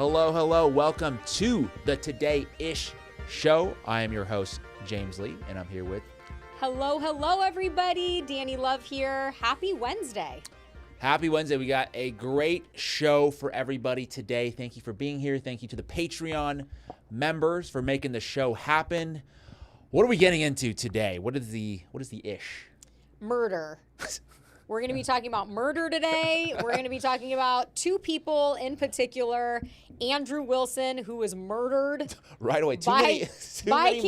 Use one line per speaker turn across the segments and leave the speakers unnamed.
Hello, hello. Welcome to the Today-ish show. I am your host, James Lee, and I'm here with...
Hello, hello, everybody. Dani Love here. Happy Wednesday.
Happy Wednesday. We got a great show for everybody today. Thank you for being here. Thank you to the Patreon members for making the show happen. What are we getting into today? What is the ish?
Murder. We're going to be talking about murder today. We're going to be talking about two people in particular. Andrew Wilson, who was murdered.
Right away. Too many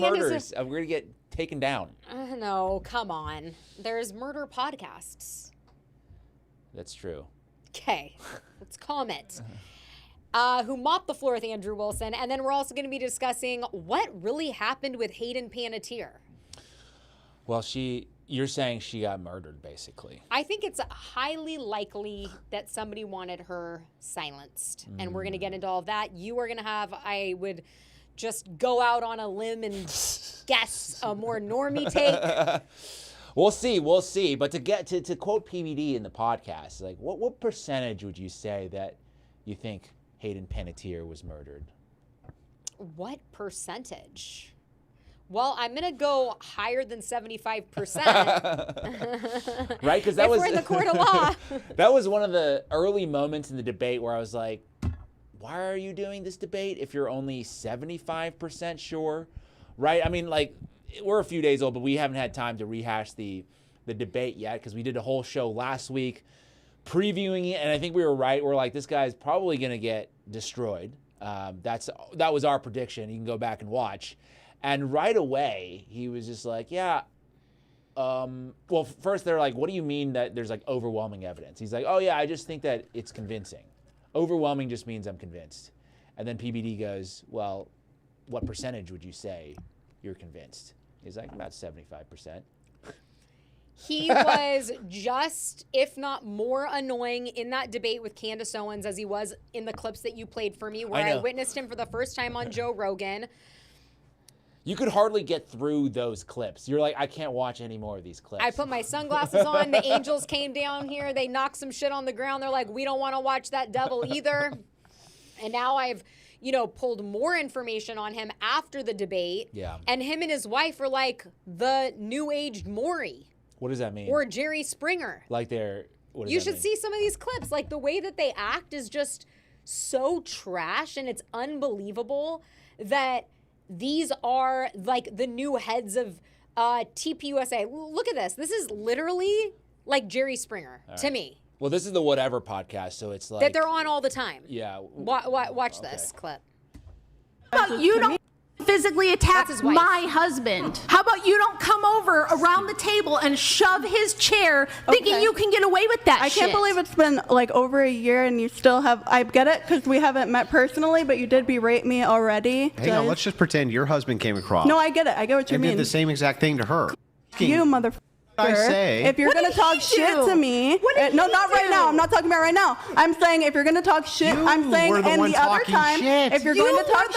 murders. We're going to get taken down.
No, come on. There's murder podcasts.
That's true.
Okay, let's calm it. Who mopped the floor with Andrew Wilson. And then we're also going to be discussing what really happened with Hayden Panettiere.
Well, you're saying she got murdered, basically.
I think it's highly likely that somebody wanted her silenced. And we're going to get into all of that. You are going to have, I would just go out on a limb and guess a more normie take.
We'll see. But to get to quote PBD in the podcast, like what percentage would you say that you think Hayden Panettiere was murdered?
What percentage? Well, I'm going to go higher than 75%.
Right? Because
we're in the court of law.
That was one of the early moments in the debate where I was like, why are you doing this debate if you're only 75% sure? Right? I mean, like, we're a few days old, but we haven't had time to rehash the debate yet because we did a whole show last week previewing it, and I think we were right. We're like, this guy's probably going to get destroyed. That was our prediction. You can go back and watch. And right away, he was just like, yeah. Well, first they're like, what do you mean that there's like overwhelming evidence? He's like, oh yeah, I just think that it's convincing. Overwhelming just means I'm convinced. And then PBD goes, well, what percentage would you say you're convinced? He's like, about 75%.
He was just, if not more annoying in that debate with Candace Owens as he was in the clips that you played for me, where I witnessed him for the first time on Joe Rogan.
You could hardly get through those clips. You're like, I can't watch any more of these clips.
I put my sunglasses on. The Angels came down here. They knocked some shit on the ground. They're like, we don't want to watch that devil either. And now I've, pulled more information on him after the debate.
Yeah.
And him and his wife are like the new-aged Maury.
What does that mean?
Or Jerry Springer.
Like they're...
You should see some of these clips. Like, the way that they act is just so trash, and it's unbelievable that these are, like, the new heads of TPUSA. Look at this. This is literally like Jerry Springer to me.
Well, this is the Whatever podcast, so it's like...
That they're on all the time.
Yeah.
Watch this clip.
How about you don't physically attack my husband? How about you don't come over around the table and shove his chair thinking you can get away with that shit?
I can't believe it's been like over a year and you still have... I get it because we haven't met personally, but you did berate me already.
Hang on, let's just pretend your husband came across.
No, I get it. I get what you mean.
And did the same exact thing to her.
You motherfucker.
I say.
If you're going to talk shit to me... No, not right now. I'm not talking about right now. I'm saying if you're going to talk shit, I'm saying and the other time, if you're going to talk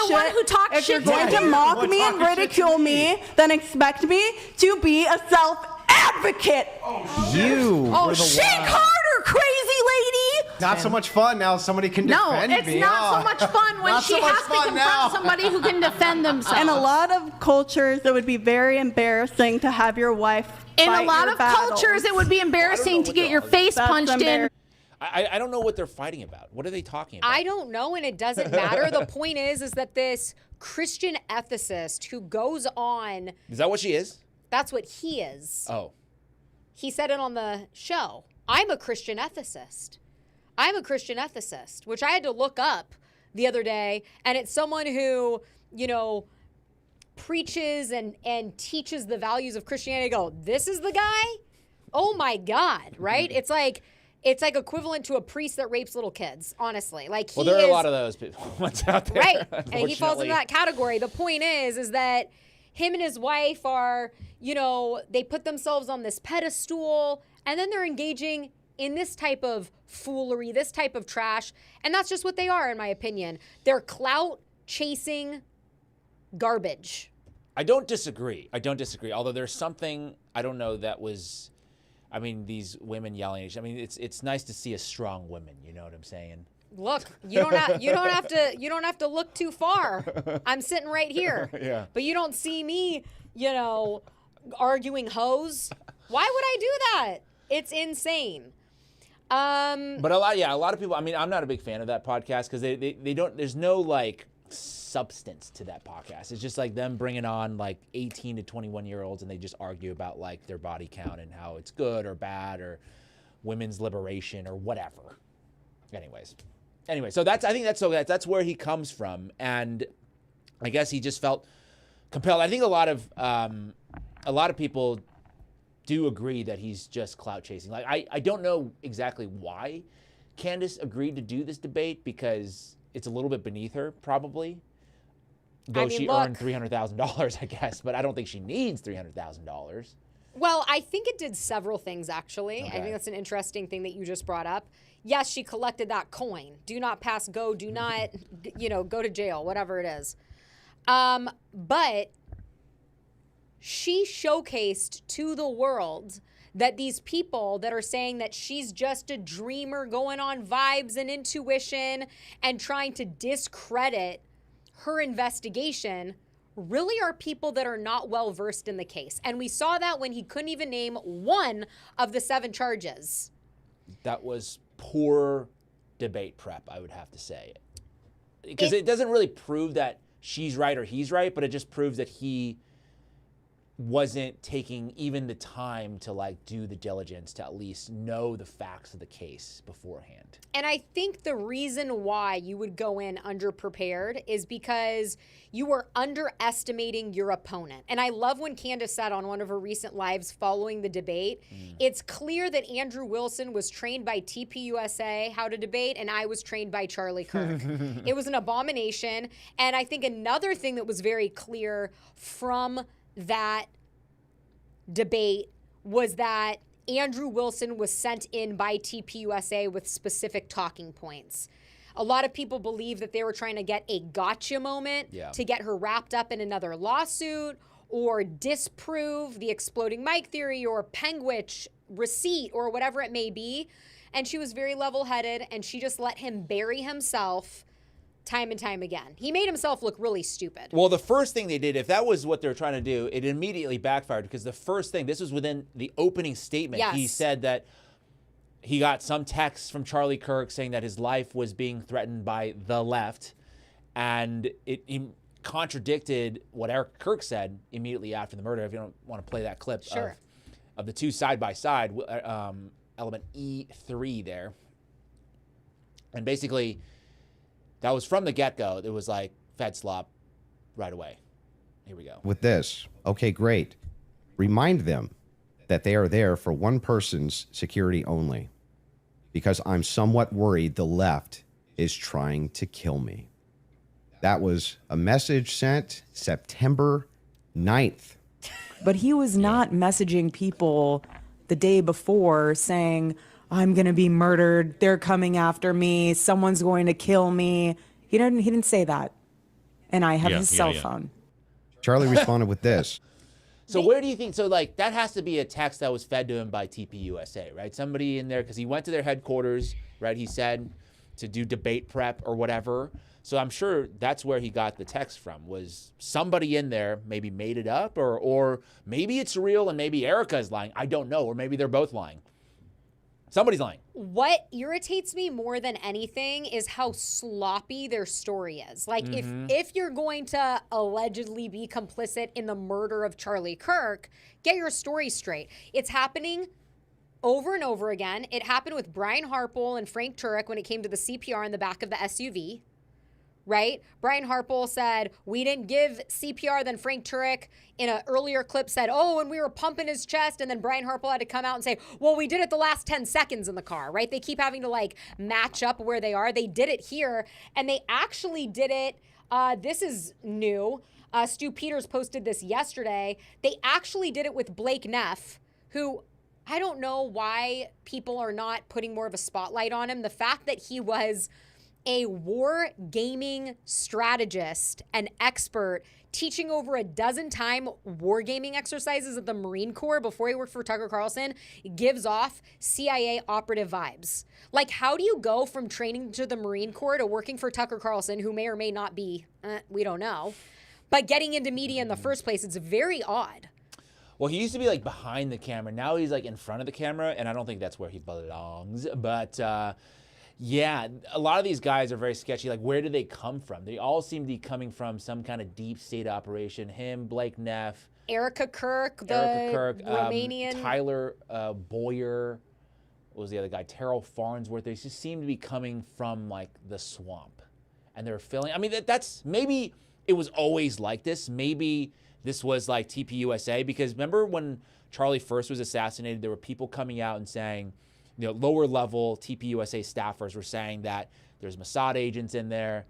shit, if you're going to mock me and ridicule me, then expect me to be a self-advocate.
You
shake harder, crazy lady!
Not so much fun now. Somebody can defend me.
No, it's not so much fun when she has to confront somebody who can defend themselves.
In a lot of cultures, it would be very embarrassing to have your wife
in a lot of cultures, it would be embarrassing to get your face punched in.
I don't know what they're fighting about. What are they talking about?
I don't know, and it doesn't matter. The point is that this Christian ethicist who goes on...
Is that what she is?
That's what he is.
Oh.
He said it on the show. I'm a Christian ethicist. I'm a Christian ethicist, which I had to look up the other day, and it's someone who, preaches and teaches the values of Christianity. Go, this is the guy? Oh my God, right? It's like equivalent to a priest that rapes little kids, honestly. Like,
there are a lot of those people out there.
Right, and he falls into that category. The point is that him and his wife are, they put themselves on this pedestal, and then they're engaging in this type of foolery, this type of trash, and that's just what they are, in my opinion. They're clout-chasing garbage.
I don't disagree. Although there's something, I don't know, that was... these women yelling at each other. It's nice to see a strong woman, you know what I'm saying?
Look, you don't have to look too far. I'm sitting right here.
Yeah.
But you don't see me, arguing hoes. Why would I do that? It's insane.
But a lot of people, I mean, I'm not a big fan of that podcast because they don't, there's no like substance to that podcast. It's just like them bringing on like 18 to 21-year-olds and they just argue about like their body count and how it's good or bad or women's liberation or whatever. Anyway, so I think that's where he comes from, and I guess he just felt compelled. I think a lot of people do agree that he's just clout chasing. Like I don't know exactly why Candace agreed to do this debate because it's a little bit beneath her, probably. Though she earned $300,000, I guess, but I don't think she needs $300,000.
Well, I think it did several things, actually.
Okay.
I think that's an interesting thing that you just brought up. Yes, she collected that coin. Do not pass go. Do not, go to jail, whatever it is. But she showcased to the world that these people that are saying that she's just a dreamer going on vibes and intuition and trying to discredit her investigation really are people that are not well versed in the case. And we saw that when he couldn't even name one of the 7 charges.
That was poor debate prep, I would have to say. Because it doesn't really prove that she's right or he's right, but it just proves that he wasn't taking even the time to like do the diligence to at least know the facts of the case beforehand.
And I think the reason why you would go in underprepared is because you were underestimating your opponent. And I love when Candace said on one of her recent lives following the debate, it's clear that Andrew Wilson was trained by TPUSA how to debate, and I was trained by Charlie Kirk. It was an abomination. And I think another thing that was very clear from that debate was that Andrew Wilson was sent in by TPUSA with specific talking points. A lot of people believe that they were trying to get a gotcha moment to get her wrapped up in another lawsuit or disprove the exploding mic theory or Penguich receipt or whatever it may be. And she was very level-headed, and she just let him bury himself time and time again. He made himself look really stupid.
Well, the first thing they did, if that was what they were trying to do, it immediately backfired because the first thing, this was within the opening statement.
Yes.
He said that he got some text from Charlie Kirk saying that his life was being threatened by the left, and he contradicted what Eric Kirk said immediately after the murder. If you don't want to play that clip of the two side by side, element E3 there. And basically, that was from the get-go. It was like Fed slop right away. Here we go.
With this, okay, great. Remind them that they are there for one person's security only, because I'm somewhat worried the left is trying to kill me. That was a message sent September 9th.
But he was not messaging people the day before saying, I'm going to be murdered. They're coming after me. Someone's going to kill me. He didn't say that. And I have his cell phone.
Charlie responded with this.
So where do you think, so like that has to be a text that was fed to him by TPUSA, right? Somebody in there, because he went to their headquarters, right? He said to do debate prep or whatever. So I'm sure that's where he got the text from, was somebody in there maybe made it up or maybe it's real and maybe Erica is lying. I don't know. Or maybe they're both lying. Somebody's lying.
What irritates me more than anything is how sloppy their story is. Like, if you're going to allegedly be complicit in the murder of Charlie Kirk, get your story straight. It's happening over and over again. It happened with Brian Harpole and Frank Turek when it came to the CPR in the back of the SUV. Right? Brian Harpole said, we didn't give CPR. Then Frank Turek in an earlier clip said, oh, and we were pumping his chest. And then Brian Harpole had to come out and say, well, we did it the last 10 seconds in the car, right? They keep having to like match up where they are. They did it here. And they actually did it. This is new. Stu Peters posted this yesterday. They actually did it with Blake Neff, who I don't know why people are not putting more of a spotlight on him. The fact that he was a war gaming strategist and expert teaching over a dozen time wargaming exercises at the Marine Corps before he worked for Tucker Carlson gives off CIA operative vibes. Like, how do you go from training to the Marine Corps to working for Tucker Carlson, who may or may not be, we don't know, but getting into media in the first place? It's very odd.
Well, he used to be like behind the camera. Now he's like in front of the camera, and I don't think that's where he belongs. But yeah, a lot of these guys are very sketchy. Like, where do they come from? They all seem to be coming from some kind of deep state operation. Him, Blake Neff,
Erica Kirk, Romanian.
Tyler Boyer. What was the other guy? Terrell Farnsworth. They just seem to be coming from like the swamp, and they're filling. I mean, that's maybe it was always like this. Maybe this was like TPUSA, because remember when Charlie first was assassinated, there were people coming out and saying, you know, lower level TPUSA staffers were saying that there's Mossad agents in there.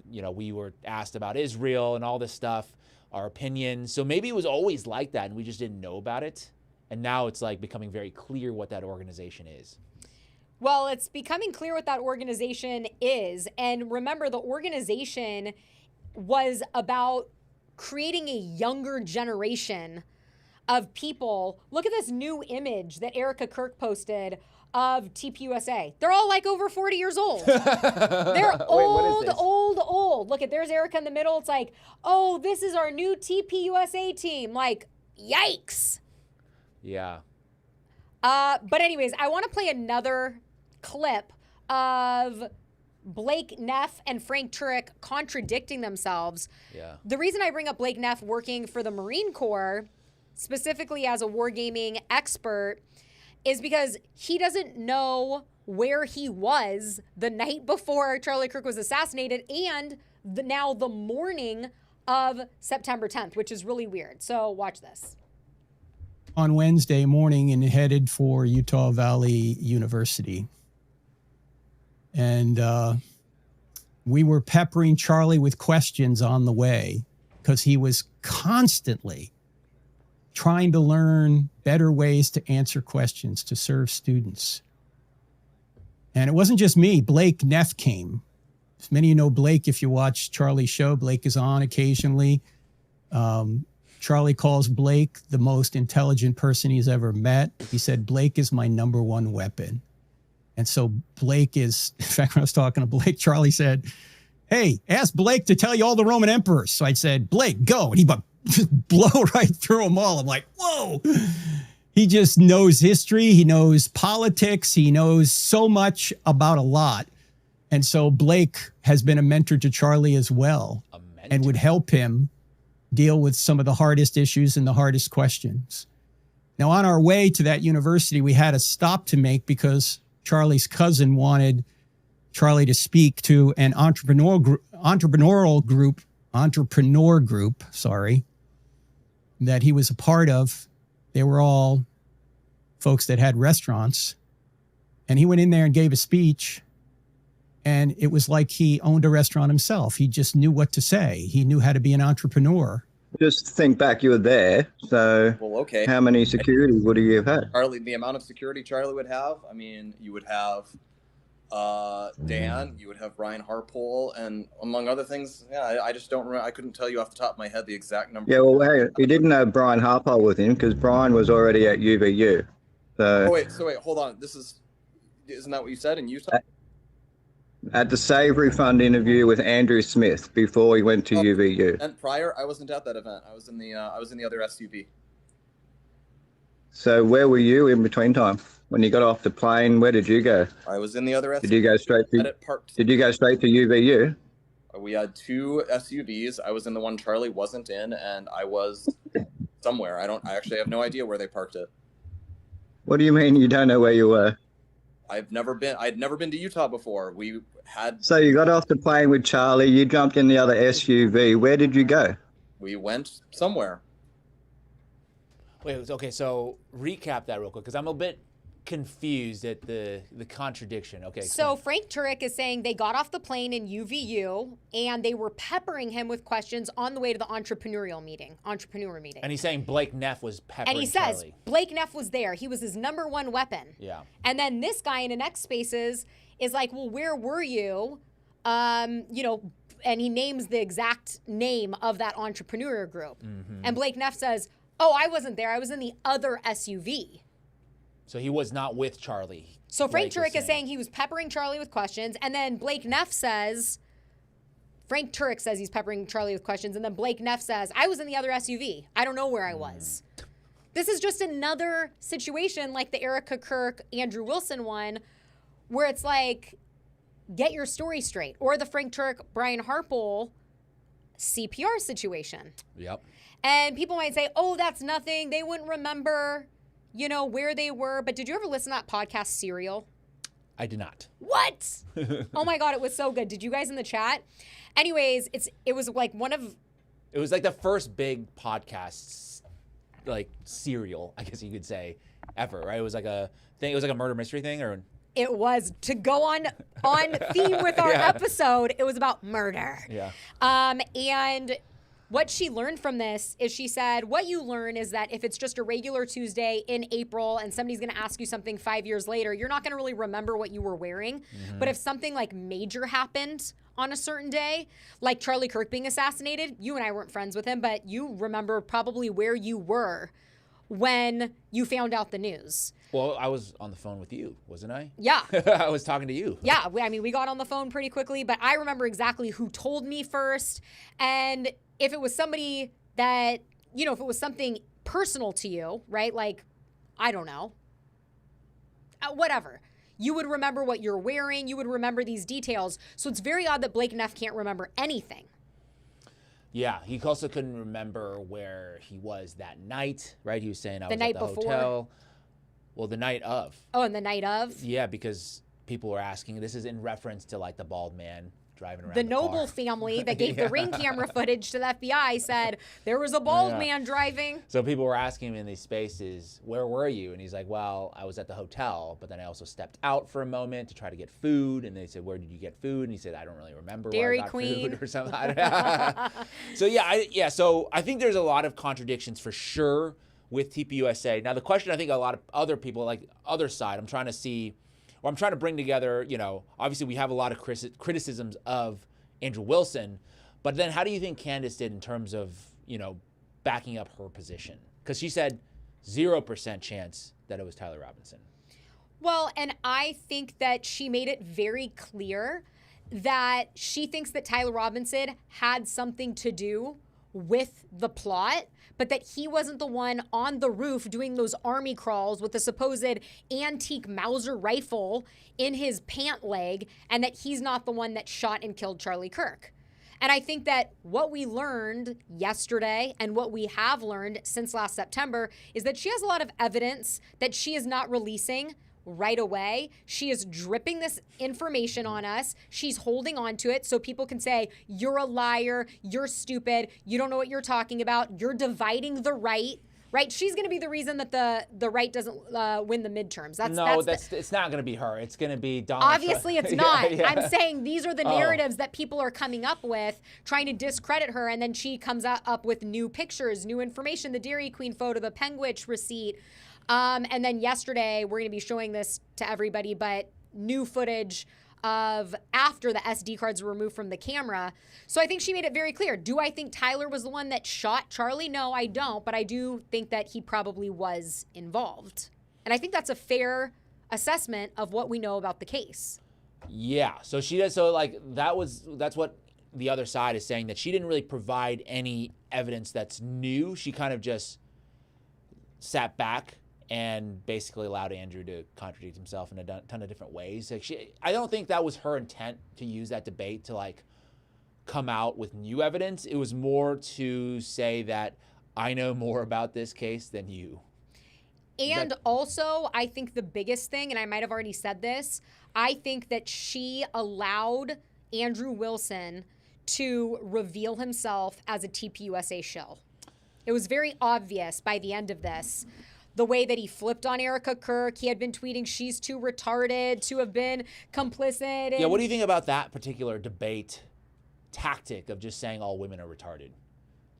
You know, we were asked about Israel and all this stuff, our opinions. So maybe it was always like that and we just didn't know about it. And now it's like becoming very clear what that organization is.
Well, it's becoming clear what that organization is. And remember, the organization was about creating a younger generation of people. Look at this new image that Erica Kirk posted of TPUSA. They're all like over 40 years old. They're old. Look at, there's Erica in the middle. It's like, oh, this is our new TPUSA team. Like, yikes.
Yeah.
But anyways, I want to play another clip of Blake Neff and Frank Turek contradicting themselves.
Yeah.
The reason I bring up Blake Neff working for the Marine Corps, specifically as a wargaming expert, is because he doesn't know where he was the night before Charlie Kirk was assassinated and now the morning of September 10th, which is really weird. So watch this.
On Wednesday morning and headed for Utah Valley University. And we were peppering Charlie with questions on the way because he was constantly trying to learn better ways to answer questions, to serve students. And it wasn't just me. Blake Neff came. As many of you know Blake, if you watch Charlie's show, Blake is on occasionally. Charlie calls Blake the most intelligent person he's ever met. He said, Blake is my number one weapon. And so Blake is, in fact, when I was talking to Blake, Charlie said, hey, ask Blake to tell you all the Roman emperors. So I said, Blake, go. And he just blow right through them all. I'm like, whoa. He just knows history. He knows politics. He knows so much about a lot. And so Blake has been a mentor to Charlie as well and would help him deal with some of the hardest issues and the hardest questions. Now, on our way to that university, we had a stop to make because Charlie's cousin wanted Charlie to speak to an entrepreneur group, that he was a part of. They were all folks that had restaurants. And he went in there and gave a speech. And it was like he owned a restaurant himself. He just knew what to say. He knew how to be an entrepreneur.
Just think back, you were there. So
well, okay.
How many security would you have had?
Charlie, the amount of security Charlie would have, I mean, you would have Dan, you would have Brian Harpole, and among other things, yeah, I just don't remember. I couldn't tell you off the top of my head the exact number.
Yeah, well, hey, he didn't have Brian Harpole with him because Brian was already at UVU. So
wait, hold on. Isn't that what you said in Utah?
At the Savory Fund interview with Andrew Smith before he went to UVU.
And prior, I wasn't at that event. I was in the other SUV.
So where were you in between time? When you got off the plane, where did you go?
I was in the other SUV.
Did you go straight to UVU?
We had two SUVs. I was in the one Charlie wasn't in, and I was somewhere. I actually have no idea where they parked it.
What do you mean you don't know where you were?
I'd never been to Utah before.
So you got off the plane with Charlie, you jumped in the other SUV. Where did you go?
We went somewhere.
Wait, okay, so recap that real quick, because I'm a bit confused at the contradiction. Okay.
So Frank Turek is saying they got off the plane in UVU and they were peppering him with questions on the way to the entrepreneur meeting.
And he's saying Blake Neff was peppering
And he says
Charlie.
Blake Neff was there. He was his number one weapon.
Yeah.
And then this guy in the next spaces is like, well, where were you you know, and he names the exact name of that entrepreneur group. And Blake Neff says, oh, I wasn't there. I was in the other SUV.
So he was not with Charlie.
So Frank Turek is saying he was peppering Charlie with questions. And then Blake Neff says, Frank Turek says he's peppering Charlie with questions. And then Blake Neff says, I was in the other SUV. I don't know where I was. This is just another situation like the Erica Kirk, Andrew Wilson one, where it's like, get your story straight. Or the Frank Turek, Brian Harpole CPR situation.
Yep.
And people might say, oh, that's nothing. They wouldn't remember, you know, where they were. But did you ever listen to that podcast, Serial?
I did not.
What? Oh, my God. It was so good. Did you guys in the chat? Anyways, it was like
it was like the first big podcast, like Serial, I guess you could say, ever, right? It was like a thing. It was like a murder mystery thing, or...
It was to go on theme with our episode. It was about murder.
Yeah.
And what she learned from this is she said, what you learn is that if it's just a regular Tuesday in April and somebody's going to ask you something 5 years later, you're not going to really remember what you were wearing. But if something like major happened on a certain day, like Charlie Kirk being assassinated, you and I weren't friends with him, but you remember probably where you were when you found out the news.
Well, I was on the phone with you, wasn't I?
Yeah.
I was talking to you.
Yeah, we got on the phone pretty quickly, but I remember exactly who told me first. And if it was somebody that, you know, if it was something personal to you, right? Like, I don't know, whatever. You would remember what you're wearing. You would remember these details. So it's very odd that Blake Neff can't remember anything.
Yeah, he also couldn't remember where he was that night, right? He was saying I was
night
at the
before.
hotel. Well, the night of.
Oh, and the night of?
Yeah, because people were asking. This is in reference to like the bald man driving around
the
the
Noble
car.
family that gave the ring camera footage to the FBI said there was a bald man driving.
So people were asking him in these spaces, where were you? And he's like, well, I was at the hotel, but then I also stepped out for a moment to try to get food. And they said, where did you get food? And he said, I don't really remember
Dairy
where I got
Queen.
food or something. So I think there's a lot of contradictions for sure with TPUSA. Now, the question I think a lot of other people, like other side, I'm trying to bring together, you know, obviously we have a lot of criticisms of Andrew Wilson, but then how do you think Candace did in terms of, you know, backing up her position? Because she said 0% chance that it was Tyler Robinson.
Well, and I think that she made it very clear that she thinks that Tyler Robinson had something to do with the plot, but that he wasn't the one on the roof doing those army crawls with the supposed antique Mauser rifle in his pant leg, and that he's not the one that shot and killed Charlie Kirk. And I think that what we learned yesterday and what we have learned since last September is that she has a lot of evidence that she is not releasing right away. She is dripping this information on us. She's holding on to it so people can say, you're a liar, you're stupid, you don't know what you're talking about, you're dividing the right. Right? She's going to be the reason that the right doesn't win the midterms.
It's not going to be her. It's going to be Donald
Obviously,
Trump.
It's not.
Yeah.
I'm saying these are the narratives that people are coming up with, trying to discredit her, and then she comes up with new pictures, new information, the Dairy Queen photo, the Penguich receipt. And then yesterday, we're going to be showing this to everybody, but new footage of after the SD cards were removed from the camera. So I think she made it very clear. Do I think Tyler was the one that shot Charlie? No, I don't. But I do think that he probably was involved. And I think that's a fair assessment of what we know about the case.
Yeah. So she does. So like that's what the other side is saying, that she didn't really provide any evidence that's new. She kind of just sat back and basically allowed Andrew to contradict himself in a ton of different ways. Like I don't think that was her intent to use that debate to like come out with new evidence. It was more to say that I know more about this case than you.
And also, I think the biggest thing, and I might have already said this, I think that she allowed Andrew Wilson to reveal himself as a TPUSA shill. It was very obvious by the end of this. The way that he flipped on Erica Kirk, he had been tweeting she's too retarded to have been complicit.
Yeah, what do you think about that particular debate tactic of just saying all women are retarded?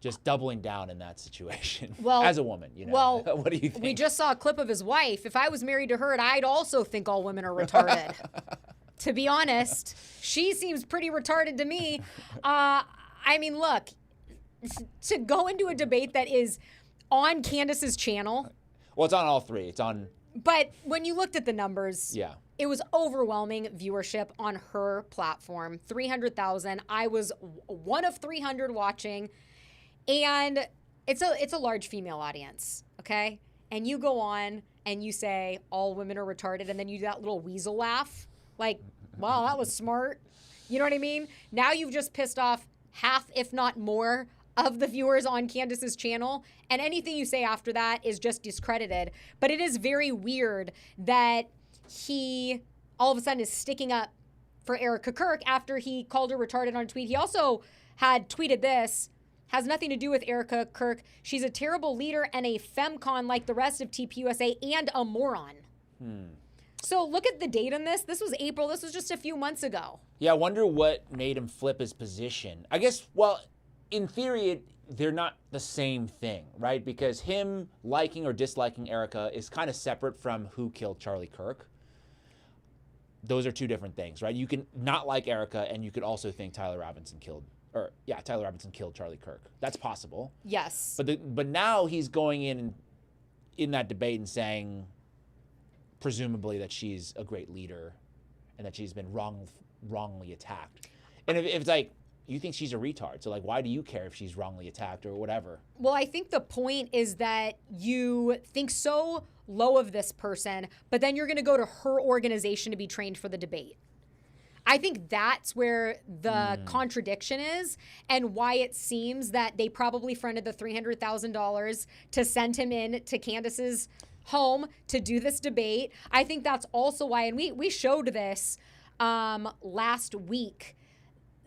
Just doubling down in that situation as a woman, you know?
Well,
what do you think?
We just saw a clip of his wife. If I was married to her, I'd also think all women are retarded. to be honest. She seems pretty retarded to me. I mean, look, to go into a debate that is on Candace's channel.
Well, it's on all three. It's on.
But when you looked at the numbers,
yeah,
it was overwhelming viewership on her platform. 300,000. I was one of 300 watching, and it's a large female audience. Okay, and you go on and you say all women are retarded, and then you do that little weasel laugh, like, wow, that was smart. You know what I mean? Now you've just pissed off half, if not more, of the viewers on Candace's channel, and anything you say after that is just discredited. But it is very weird that he all of a sudden is sticking up for Erica Kirk after he called her retarded on a tweet. He also had tweeted this, has nothing to do with Erica Kirk. She's a terrible leader and a femcon like the rest of TPUSA and a moron. So look at the date on this. This was April. This was just a few months ago.
Yeah, I wonder what made him flip his position. I guess, well, in theory, they're not the same thing, right? Because him liking or disliking Erica is kind of separate from who killed Charlie Kirk. Those are two different things, right? You can not like Erica, and you could also think Tyler Robinson killed Charlie Kirk. That's possible.
Yes.
But now he's going in that debate and saying, presumably, that she's a great leader and that she's been wrongly attacked. And if it's like, you think she's a retard, so like, why do you care if she's wrongly attacked or whatever?
Well, I think the point is that you think so low of this person, but then you're going to go to her organization to be trained for the debate. I think that's where the contradiction is, and why it seems that they probably fronted the $300,000 to send him in to Candace's home to do this debate. I think that's also why, and we showed this last week,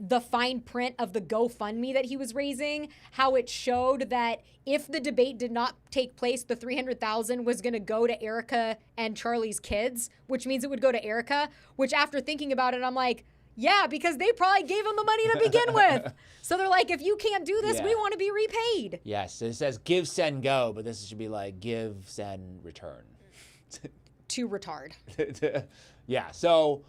the fine print of the GoFundMe that he was raising, how it showed that if the debate did not take place, the $300,000 was going to go to Erica and Charlie's kids, which means it would go to Erica, which after thinking about it, I'm like, yeah, because they probably gave him the money to begin with. So they're like, if you can't do this, we want to be repaid.
Yes, it says give, send, go, but this should be like give, send, return.
To retard.
Yeah, so...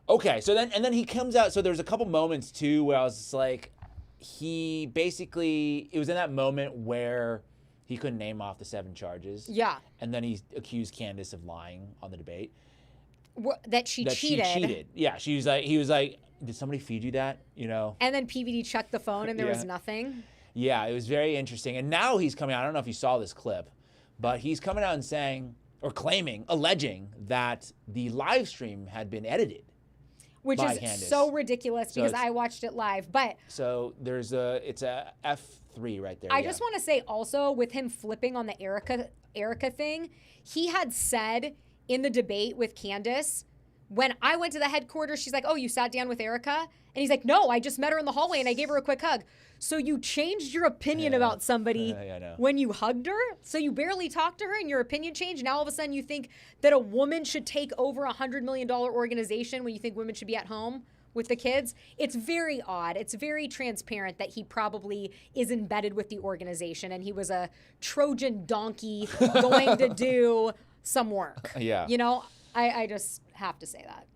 Okay, so then he comes out. So there's a couple moments too where I was just like, it was in that moment where he couldn't name off the 7 charges.
Yeah.
And then he accused Candace of lying on the debate.
That she cheated.
Yeah, he was like, did somebody feed you that? You know.
And then PVD checked the phone and there was nothing.
Yeah, it was very interesting. And now he's coming out. I don't know if you saw this clip, but he's coming out and saying, or alleging that the live stream had been edited.
Which is Candace. So ridiculous because I watched it live. But
so it's a F3 right there.
I just want to say also, with him flipping on the Erica thing, he had said in the debate with Candace, when I went to the headquarters, she's like, oh, you sat down with Erica? And he's like, no, I just met her in the hallway and I gave her a quick hug. So you changed your opinion about somebody when you hugged her? So you barely talked to her and your opinion changed? Now all of a sudden you think that a woman should take over a $100 million organization when you think women should be at home with the kids? It's very odd. It's very transparent that he probably is embedded with the organization and he was a Trojan donkey going to do some work.
Yeah.
You know, I just have to say that.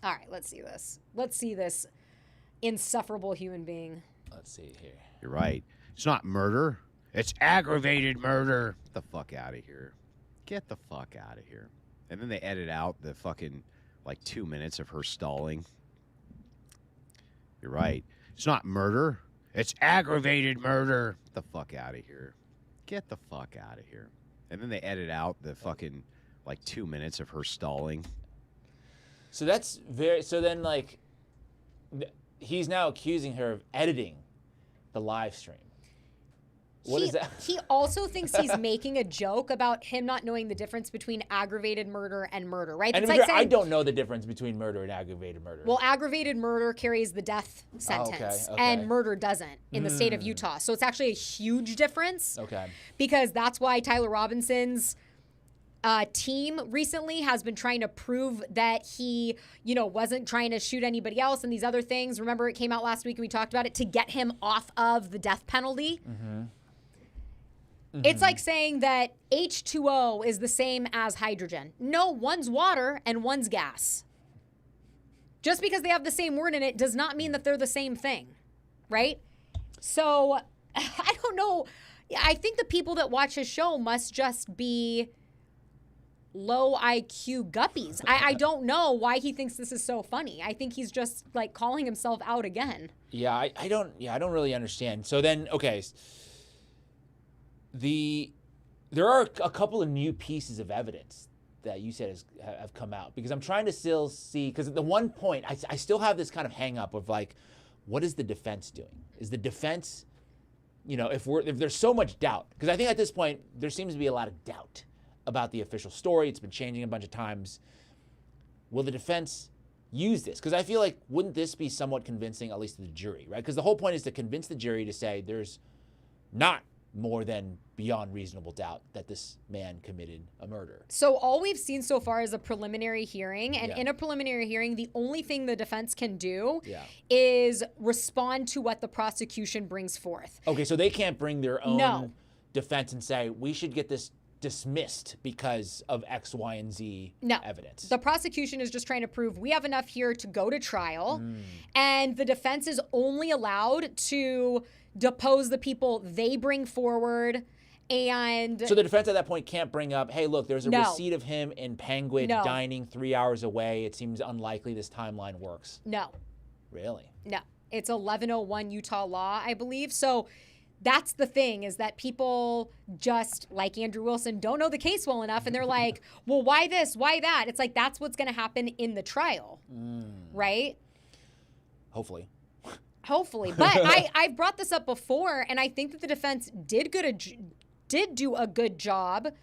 All right, let's see this. Let's see this insufferable human being.
Let's see here.
You're right. It's not murder. It's aggravated murder. Get the fuck out of here. Get the fuck out of here. And then they edit out the fucking, 2 minutes of her stalling. You're right. It's not murder. It's aggravated murder. Get the fuck out of here. Get the fuck out of here. And then they edit out the fucking, 2 minutes of her stalling.
So then he's now accusing her of editing the live stream. What is that?
He also thinks he's making a joke about him not knowing the difference between aggravated murder and murder, right?
And
it's like saying,
I don't know the difference between murder and aggravated murder.
Well, aggravated murder carries the death sentence, and murder doesn't in the state of Utah. So it's actually a huge difference.
Okay.
Because that's why Tyler Robinson's team recently has been trying to prove that he, wasn't trying to shoot anybody else and these other things. Remember, it came out last week and we talked about it to get him off of the death penalty. Mm-hmm. It's like saying that H2O is the same as hydrogen. No, one's water and one's gas. Just because they have the same word in it does not mean that they're the same thing, right? So I don't know. I think the people that watch his show must just be low IQ guppies. I don't know why he thinks this is so funny. I think he's just like calling himself out again.
Yeah, I don't really understand. So then, okay, there are a couple of new pieces of evidence that you said have come out, because I'm trying to still see, because at the one point I still have this kind of hang up of like, what is the defense doing? Is the defense, if there's so much doubt, because I think at this point there seems to be a lot of doubt about the official story. It's been changing a bunch of times. Will the defense use this? Because I feel like, wouldn't this be somewhat convincing, at least to the jury, right? Because the whole point is to convince the jury to say there's not more than beyond reasonable doubt that this man committed a murder.
So all we've seen so far is a preliminary hearing, and in a preliminary hearing, the only thing the defense can do is respond to what the prosecution brings forth.
Okay, so they can't bring their own defense and say, we should get this dismissed because of X, Y, and Z evidence.
The prosecution is just trying to prove we have enough here to go to trial, and the defense is only allowed to depose the people they bring forward. And
so the defense at that point can't bring up, hey, look, there's a receipt of him in Penguin dining 3 hours away. It seems unlikely this timeline works.
No.
Really?
No. It's 1101 Utah law, I believe. So that's the thing, is that people just, like Andrew Wilson, don't know the case well enough, and they're like, well, why this? Why that? It's like, that's what's going to happen in the trial, right?
Hopefully.
But I've brought this up before, and I think that the defense did do a good job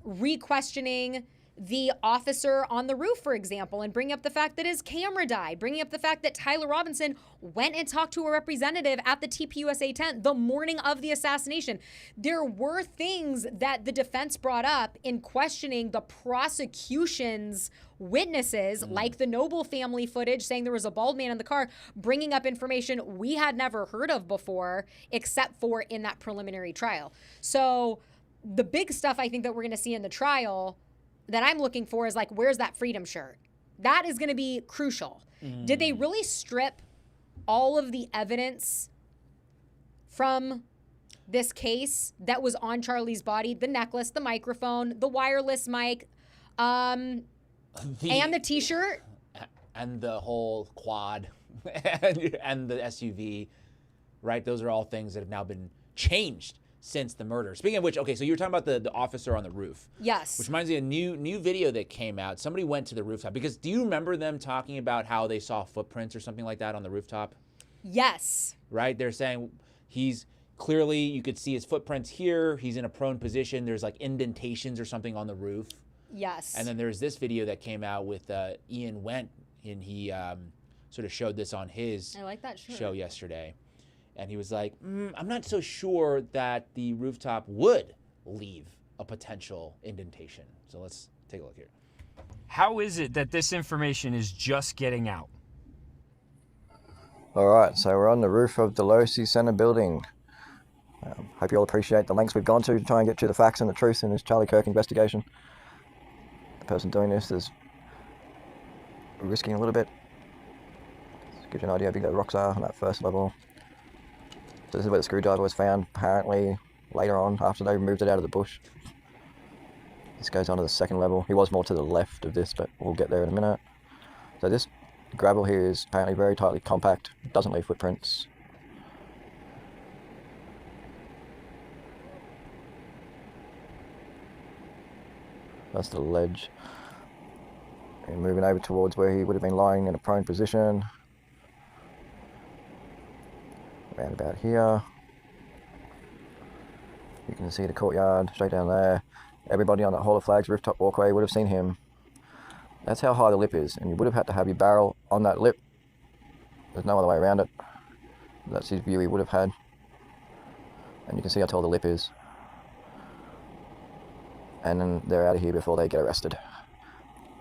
re-questioning the officer on the roof, for example, and bringing up the fact that his camera died, bringing up the fact that Tyler Robinson went and talked to a representative at the TPUSA tent the morning of the assassination. There were things that the defense brought up in questioning the prosecution's witnesses, like the Noble family footage saying there was a bald man in the car, bringing up information we had never heard of before, except for in that preliminary trial. So the big stuff I think that we're going to see in the trial that I'm looking for is like, where's that freedom shirt? That is going to be crucial. Did they really strip all of the evidence from this case that was on Charlie's body? The necklace, the microphone, the wireless mic, and the t-shirt?
And the whole quad and the SUV, right? Those are all things that have now been changed since the murder. Speaking of which, okay, so you were talking about the officer on the roof.
Yes.
Which reminds me of a new video that came out. Somebody went to the rooftop, because do you remember them talking about how they saw footprints or something like that on the rooftop?
Yes.
Right? They're saying he's clearly, you could see his footprints here. He's in a prone position. There's like indentations or something on the roof.
Yes.
And then there's this video that came out with Ian Wendt, and he sort of showed this on his show yesterday. And he was like, I'm not so sure that the rooftop would leave a potential indentation. So let's take a look here.
How is it that this information is just getting out?
All right, so we're on the roof of the Losi Center building. Hope you all appreciate the lengths we've gone to try and get to the facts and the truth in this Charlie Kirk investigation. The person doing this is risking a little bit. Just gives you an idea how big those rocks are on that first level. So this is where the screwdriver was found, apparently later on, after they removed it out of the bush. This goes on to the second level. He was more to the left of this, but we'll get there in a minute. So this gravel here is apparently very tightly compact, doesn't leave footprints. That's the ledge. And moving over towards where he would have been lying in a prone position. Around about here. You can see the courtyard straight down there. Everybody on that Hall of Flags rooftop walkway would have seen him. That's how high the lip is, and you would have had to have your barrel on that lip. There's no other way around it. That's his view he would have had. And you can see how tall the lip is. And then they're out of here before they get arrested.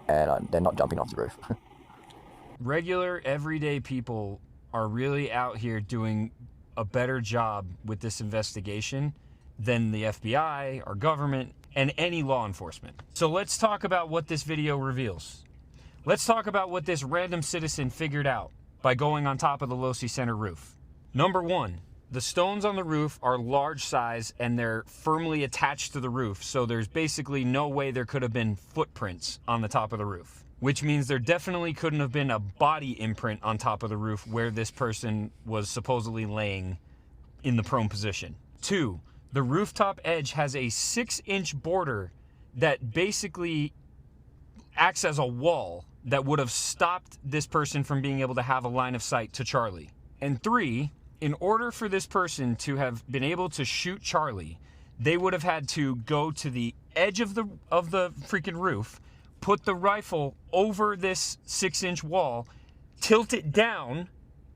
And they're not jumping off the roof.
Regular, everyday people are really out here doing a better job with this investigation than the FBI, our government, and any law enforcement. So let's talk about what this video reveals. Let's talk about what this random citizen figured out by going on top of the Losi Center roof. Number one, the stones on the roof are large size and they're firmly attached to the roof, so there's basically no way there could have been footprints on the top of the roof, which means there definitely couldn't have been a body imprint on top of the roof where this person was supposedly laying in the prone position. Two, the rooftop edge has a 6-inch border that basically acts as a wall that would have stopped this person from being able to have a line of sight to Charlie. And three, in order for this person to have been able to shoot Charlie, they would have had to go to the edge of the freaking roof, put the rifle over this 6-inch wall, tilt it down,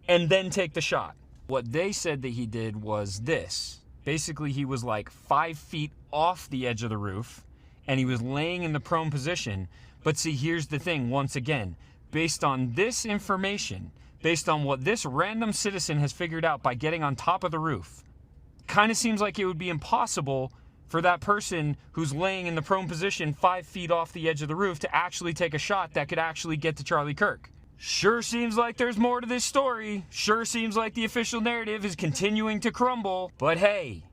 and then take the shot. What they said that he did was this. Basically, he was like 5 feet off the edge of the roof, and he was laying in the prone position. But see, here's the thing, once again, based on this information, based on what this random citizen has figured out by getting on top of the roof, kind of seems like it would be impossible for that person who's laying in the prone position 5 feet off the edge of the roof to actually take a shot that could actually get to Charlie Kirk. Sure seems like there's more to this story. Sure seems like the official narrative is continuing to crumble. But hey,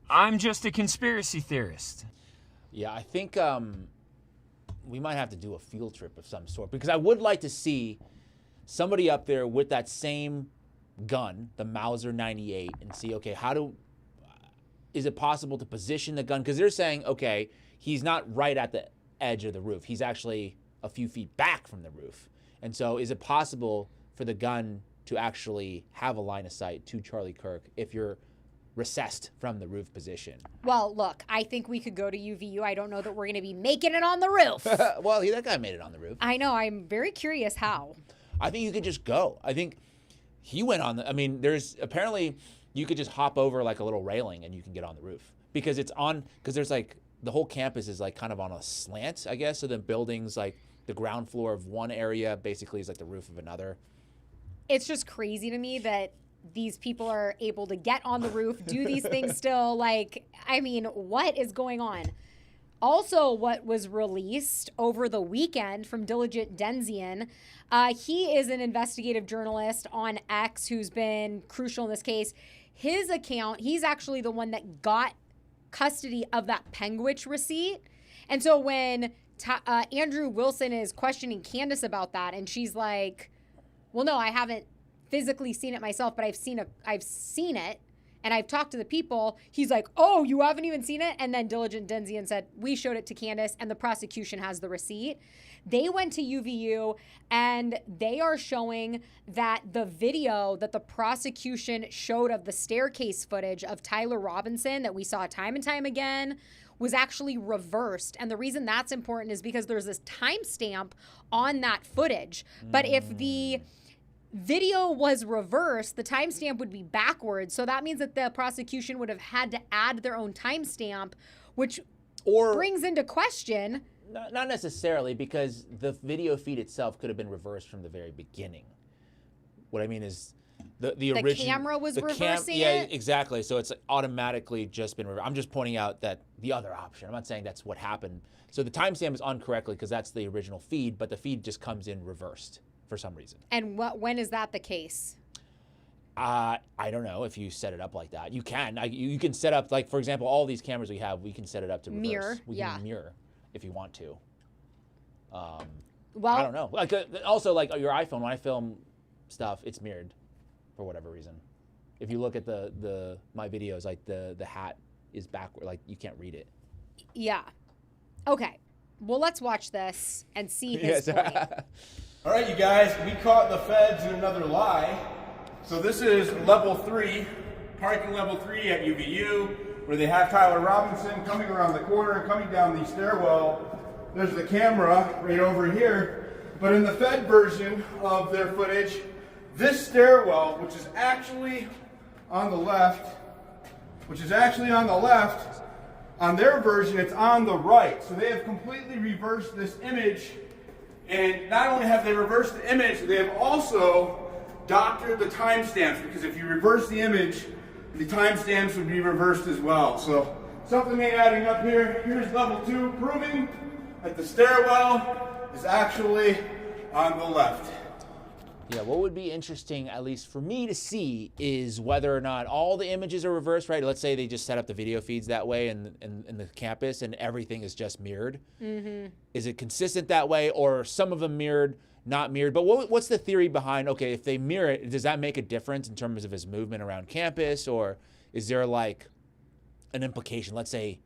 I'm just a conspiracy theorist.
Yeah, I think we might have to do a field trip of some sort, because I would like to see somebody up there with that same gun, the Mauser 98, and see, okay, is it possible to position the gun? Because they're saying, okay, he's not right at the edge of the roof. He's actually a few feet back from the roof. And so is it possible for the gun to actually have a line of sight to Charlie Kirk if you're recessed from the roof position?
Well, look, I think we could go to UVU. I don't know that we're going to be making it on the roof.
Well, that guy made it on the roof.
I know. I'm very curious how.
I think you could just go. I think he went on there's apparently you could just hop over like a little railing and you can get on the roof, because there's like the whole campus is like kind of on a slant, I guess. So the buildings, like the ground floor of one area basically is like the roof of another.
It's just crazy to me that these people are able to get on the roof, do these things still. Like, I mean, what is going on? Also, what was released over the weekend from Diligent Denzian, he is an investigative journalist on X who's been crucial in this case. His account, he's actually the one that got custody of that Penguich receipt. And so when Andrew Wilson is questioning Candace about that, and she's like, well, no, I haven't physically seen it myself, but I've seen it, and I've talked to the people. He's like, oh, you haven't even seen it? And then Diligent Denzian said, we showed it to Candace, and the prosecution has the receipt. They went to UVU, and they are showing that the video that the prosecution showed of the staircase footage of Tyler Robinson that we saw time and time again was actually reversed. And the reason that's important is because there's this timestamp on that footage. But if the video was reversed, the timestamp would be backwards. So that means that the prosecution would have had to add their own timestamp, which brings into question.
Not necessarily, because the video feed itself could have been reversed from the very beginning. What I mean is the original
camera was reversing
Yeah,
it?
exactly. So it's automatically just been reversed. I'm just pointing out that the other option. I'm not saying that's what happened. So the timestamp is on correctly because that's the original feed, but the feed just comes in reversed for some reason.
And when is that the case?
I don't know if you set it up like that. You can. You can set up, like, for example, all these cameras we have, we can set it up to reverse.
Mirror,
We can mirror if you want to.
Well,
I don't know. Like also, like your iPhone, when I film stuff, it's mirrored for whatever reason. If you look at my videos, like the hat is backward, like you can't read it.
Yeah. Okay. Well, let's watch this and see his point.
All right, you guys, we caught the feds in another lie. So this is level 3, parking level 3 at UVU, where they have Tyler Robinson coming around the corner and coming down the stairwell. There's the camera right over here. But in the Fed version of their footage, this stairwell, which is actually on the left, on their version, it's on the right. So they have completely reversed this image. And not only have they reversed the image, they have also doctored the timestamps, because if you reverse the image, the timestamps would be reversed as well. So something ain't adding up here. Here's level 2, proving that the stairwell is actually on the left.
Yeah, what would be interesting, at least for me to see, is whether or not all the images are reversed, right? Let's say they just set up the video feeds that way in the campus and everything is just mirrored.
Mm-hmm.
Is it consistent that way, or some of them mirrored, not mirrored? But what's the theory behind, okay, if they mirror it, does that make a difference in terms of his movement around campus, or is there like an implication? Let's say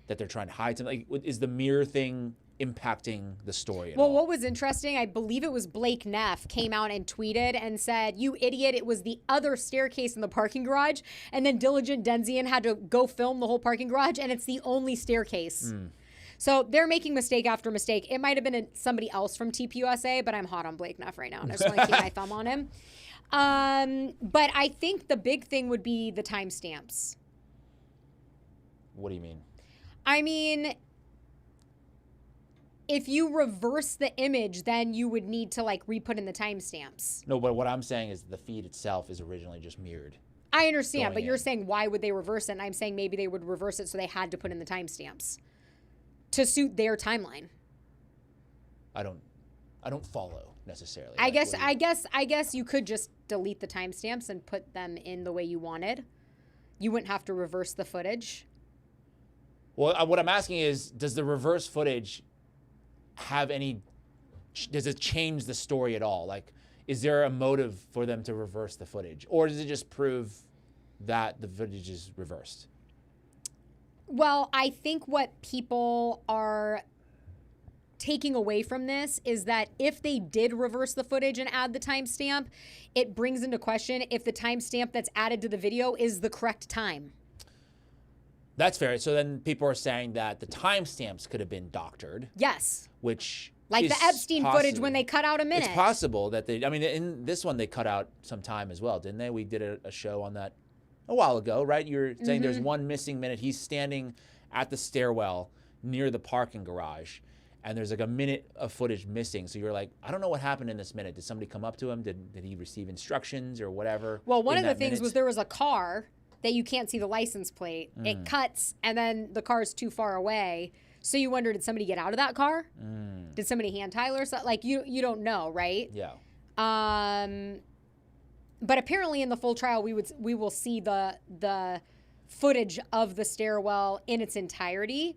that they're trying to hide something. Like, is the mirror thing impacting the story at all?
What was interesting, I believe it was Blake Neff came out and tweeted and said, "You idiot, it was the other staircase in the parking garage." And then Diligent Denzian had to go film the whole parking garage, and it's the only staircase. So they're making mistake after mistake. It might have been somebody else from TPUSA, but I'm hot on Blake Neff right now, and I just want to keep my thumb on him. But I think the big thing would be the timestamps.
What do you mean?
I mean, if you reverse the image, then you would need to like re-put in the timestamps.
No, but what I'm saying is the feed itself is originally just mirrored.
I understand, but you're saying why would they reverse it? And I'm saying maybe they would reverse it so they had to put in the timestamps to suit their timeline.
I don't follow necessarily.
I guess you could just delete the timestamps and put them in the way you wanted. You wouldn't have to reverse the footage.
Well, what I'm asking is, does the reverse footage have any, does it change the story at all? Like, is there a motive for them to reverse the footage? Or does it just prove that the footage is reversed?
Well, I think what people are taking away from this is that if they did reverse the footage and add the timestamp, it brings into question if the timestamp that's added to the video is the correct time.
That's fair. So then people are saying that the timestamps could have been doctored.
Yes.
Which
like the Epstein footage when they cut out a minute.
It's possible that they, I mean, in this one they cut out some time as well, didn't they? We did a show on that a while ago, right? You were saying there's one missing minute. He's standing at the stairwell near the parking garage, and there's like a minute of footage missing. So you're like, I don't know what happened in this minute. Did somebody come up to him? Did he receive instructions or whatever?
Well, one of the things was there was a car that you can't see the license plate. It cuts, and then the car is too far away. So you wonder, did somebody get out of that car? Did somebody hand Tyler or something? Like, you don't know, right?
Yeah.
But apparently in the full trial, we will see the footage of the stairwell in its entirety.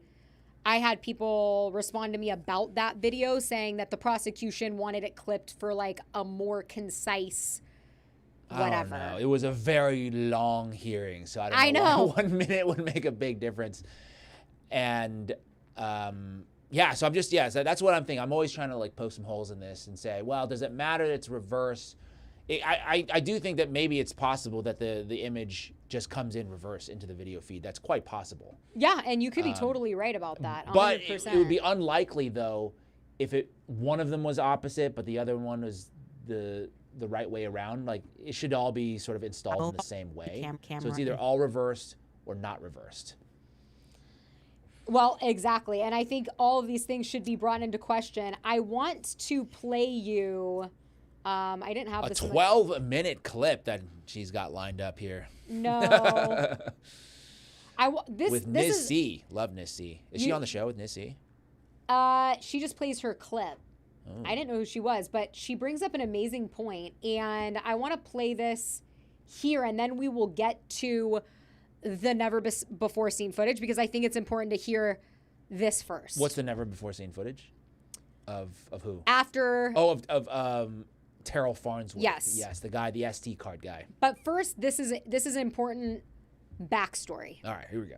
I had people respond to me about that video saying that the prosecution wanted it clipped for like a more concise whatever.
I don't know. It was a very long hearing, so I don't know. 1 minute would make a big difference. And yeah, so I'm just, so that's what I'm thinking. I'm always trying to like poke some holes in this and say, well, does it matter that it's reverse? I do think that maybe it's possible that the image just comes in reverse into the video feed. That's quite possible.
Yeah, and you could be totally right about that. 100%.
But it would be unlikely, though, if one of them was opposite, but the other one was the right way around. Like, it should all be sort of installed in the same way. So it's either all reversed or not reversed.
Well, exactly. And I think all of these things should be brought into question. I want to play you. I didn't have
a
this
12-minute clip that she's got lined up here.
No.
With Ms. C. Love Ms. C. Is she on the show with Ms. C?
She just plays her clip. Oh. I didn't know who she was, but she brings up an amazing point, and I want to play this here, and then we will get to the never before seen footage, because I think it's important to hear this first.
What's the never before seen footage? Of who?
After.
Oh, of Terrell Farnsworth.
Yes,
the guy, the SD card guy.
But first, this is an important backstory.
All right, here we go.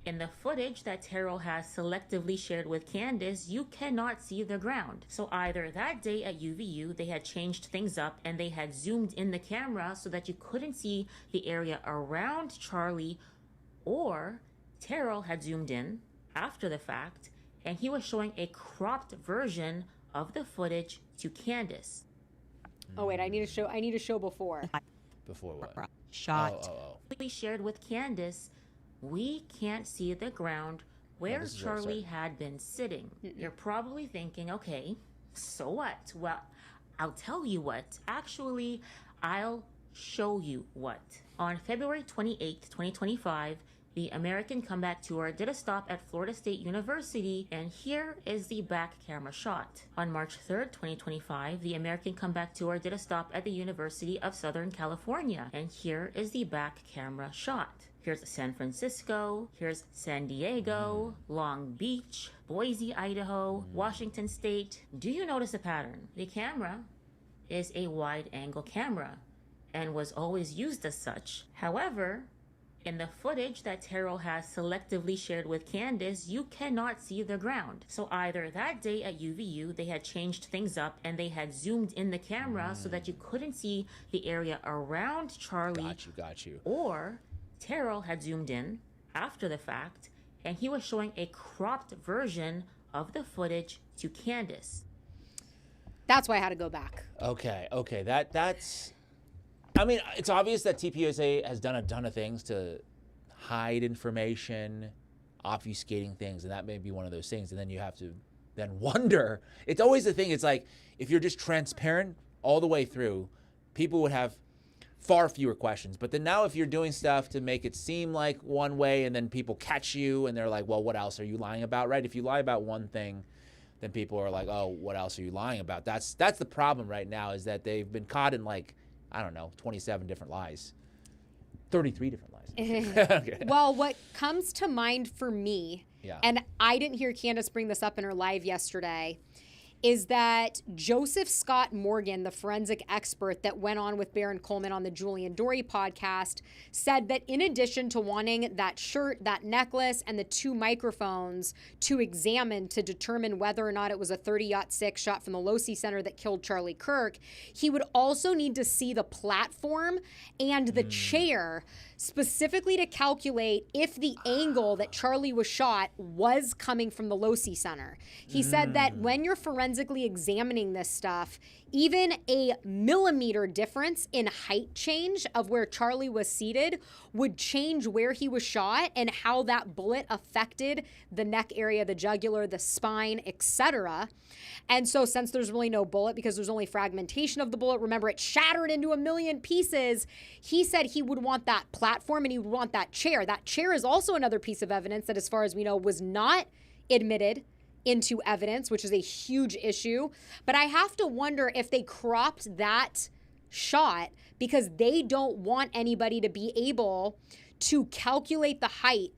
In the footage that Terrell has selectively shared with Candace, you cannot see the ground. So either that day at UVU, they had changed things up and they had zoomed in the camera so that you couldn't see the area around Charlie, or Terrell had zoomed in after the fact and he was showing a cropped version of the footage to Candace.
Oh wait, I need to show before.
Before what?
Shot. We shared with Candace, we can't see the ground where Charlie had been sitting. You're probably thinking, okay, so what? Well, I'll tell you what. Actually, I'll show you what. On February 28th, 2025, The American Comeback Tour did a stop at Florida State University, and here is the back camera shot. On March 3rd, 2025, the American Comeback Tour did a stop at the University of Southern California, and here is the back camera shot. Here's San Francisco, here's San Diego, Long Beach, Boise, Idaho, Washington State. Do you notice a pattern? The camera is a wide-angle camera and was always used as such. However, in the footage that Terrell has selectively shared with Candace, you cannot see the ground. So either that day at UVU, they had changed things up and they had zoomed in the camera so that you couldn't see the area around Charlie.
Got you.
Or Terrell had zoomed in after the fact and he was showing a cropped version of the footage to Candace.
That's why I had to go back.
Okay. That's... I mean, it's obvious that TPUSA has done a ton of things to hide information, obfuscating things, and that may be one of those things. And then you have to then wonder. It's always the thing. It's like, if you're just transparent all the way through, people would have far fewer questions. But then now if you're doing stuff to make it seem like one way and then people catch you and they're like, well, what else are you lying about, right? If you lie about one thing, then people are like, oh, what else are you lying about? That's the problem right now, is that they've been caught in, like, I don't know, 27 different lies, 33 different lies. Okay.
Well, what comes to mind for me, and I didn't hear Candace bring this up in her live yesterday, is that Joseph Scott Morgan, the forensic expert that went on with Baron Coleman on the Julian Dory podcast, said that in addition to wanting that shirt, that necklace, and the 2 microphones to examine to determine whether or not it was a 30-06 shot from the Losey Center that killed Charlie Kirk, he would also need to see the platform and the chair, specifically to calculate if the angle that Charlie was shot was coming from the Losey Center. He said that when you're forensically examining this stuff, even a millimeter difference in height change of where Charlie was seated would change where he was shot and how that bullet affected the neck area, the jugular, the spine, etc. And so since there's really no bullet, because there's only fragmentation of the bullet, remember it shattered into a million pieces, he said he would want that platform and he would want that chair. That chair is also another piece of evidence that, as far as we know, was not admitted into evidence, which is a huge issue. But I have to wonder if they cropped that shot because they don't want anybody to be able to calculate the height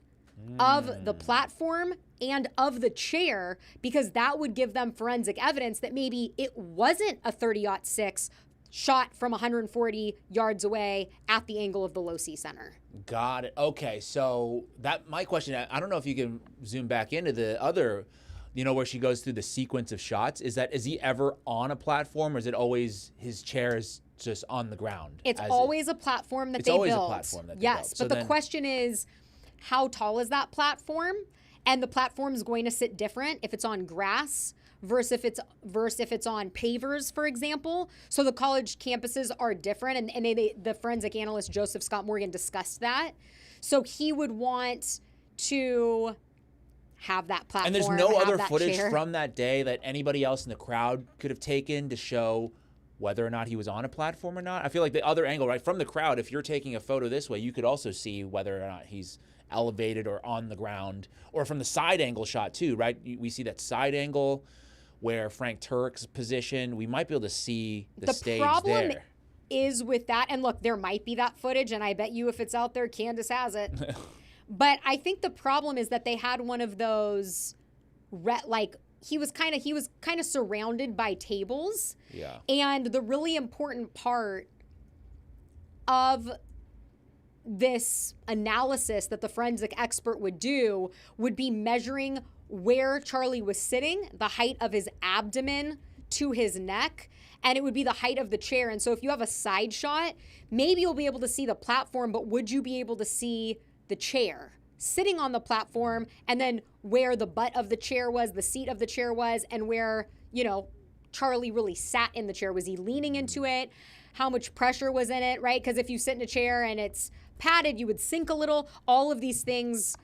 of the platform and of the chair, because that would give them forensic evidence that maybe it wasn't a 30-06 shot from 140 yards away at the angle of the Losey Center.
Got it. Okay, so that my question, I don't know if you can zoom back into the other, where she goes through the sequence of shots. Is he ever on a platform, or is it always his chair is just on the ground?
It's always a platform that they built.
It's always a platform that they built.
Yes, but the question is, how tall is that platform? And the platform is going to sit different if it's on grass versus if it's on pavers, for example. So the college campuses are different, and the forensic analyst Joseph Scott Morgan discussed that. So he would want to have that platform.
And there's no other
that
footage
chair
from that day that anybody else in the crowd could have taken to show whether or not he was on a platform or not? I feel like the other angle, right, from the crowd, if you're taking a photo this way, you could also see whether or not he's elevated or on the ground, or from the side angle shot too, right? We see that side angle where Frank Turek's position. We might be able to see the stage
problem
there.
Is with that, and look, there might be that footage, and I bet you if it's out there, Candace has it. But I think the problem is that they had one of those, he was kind of surrounded by tables.
Yeah.
And the really important part of this analysis that the forensic expert would do would be measuring where Charlie was sitting, the height of his abdomen to his neck, and it would be the height of the chair. And so if you have a side shot, maybe you'll be able to see the platform, but would you be able to see the chair sitting on the platform, and then where the butt of the chair was, the seat of the chair was, and where, Charlie really sat in the chair? Was he leaning into it? How much pressure was in it, right? Because if you sit in a chair and it's padded, you would sink a little. All of these things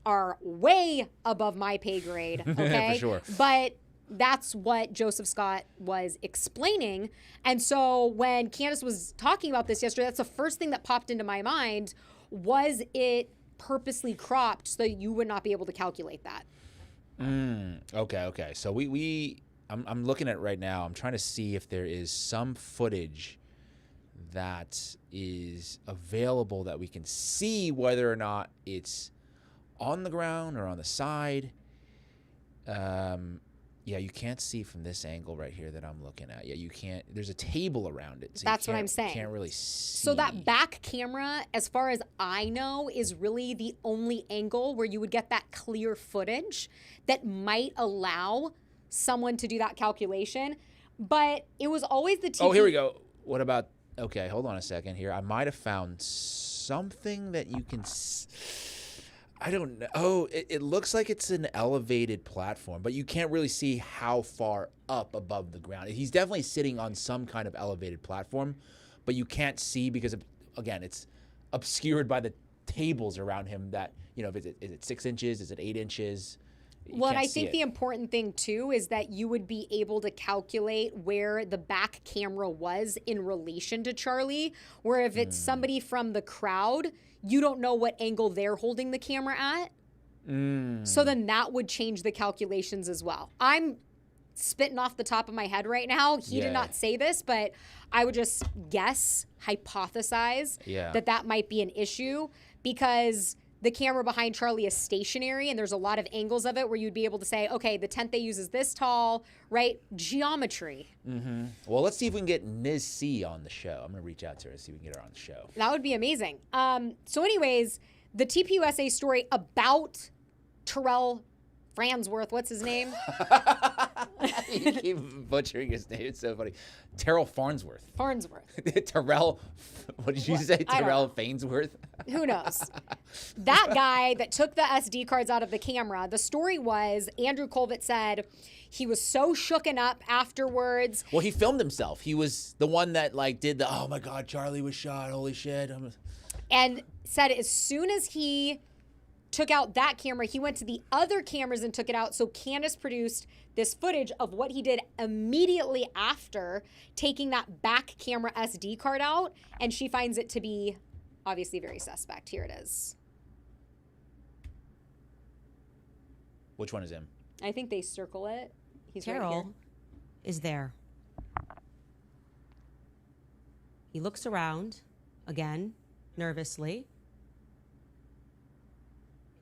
are way above my pay grade, okay?
For sure.
But that's what Joseph Scott was explaining. And so when Candace was talking about this yesterday, that's the first thing that popped into my mind. Was it purposely cropped so that you would not be able to calculate that.
Okay. So I'm looking at it right now. I'm trying to see if there is some footage that is available that we can see whether or not it's on the ground or on the side. Yeah, you can't see from this angle right here that I'm looking at. Yeah, you can't. There's a table around it. So
that's what I'm saying.
You can't really see.
So that back camera, as far as I know, is really the only angle where you would get that clear footage that might allow someone to do that calculation. But it was always the TV.
Oh, here we go. What about, okay, hold on a second here. I might have found something that you can I don't know. Oh, it looks like it's an elevated platform, but you can't really see how far up above the ground. He's definitely sitting on some kind of elevated platform, but you can't see because, again, it's obscured by the tables around him that, is it 6 inches? Is it 8 inches?
Well, and I think the important thing, too, is that you would be able to calculate where the back camera was in relation to Charlie, where if it's somebody from the crowd, you don't know what angle they're holding the camera at. So then that would change the calculations as well. I'm spitting off the top of my head right now. He did not say this, but I would just guess, hypothesize that might be an issue because the camera behind Charlie is stationary and there's a lot of angles of it where you'd be able to say, okay, the tent they use is this tall, right? Geometry.
Well, let's see if we can get Ms. C on the show. I'm going to reach out to her and see if we can get her on the show.
That would be amazing. So anyways, the TPUSA story about Terrell Farnsworth, what's his name?
You keep butchering his name. It's so funny. Terrell Farnsworth. Terrell, what did you say? Terrell Farnsworth?
Who knows? That guy that took the SD cards out of the camera, the story was, Andrew Colvett said he was so shooken up afterwards.
Well, he filmed himself. He was the one that did the, oh my God, Charlie was shot. Holy shit.
And said as soon as he took out that camera, he went to the other cameras and took it out. So Candace produced this footage of what he did immediately after taking that back camera SD card out, and she finds it to be obviously very suspect. Here it is.
Which one is him?
I think they circle it. He's
Terrell
right here.
is there. He looks around again, nervously.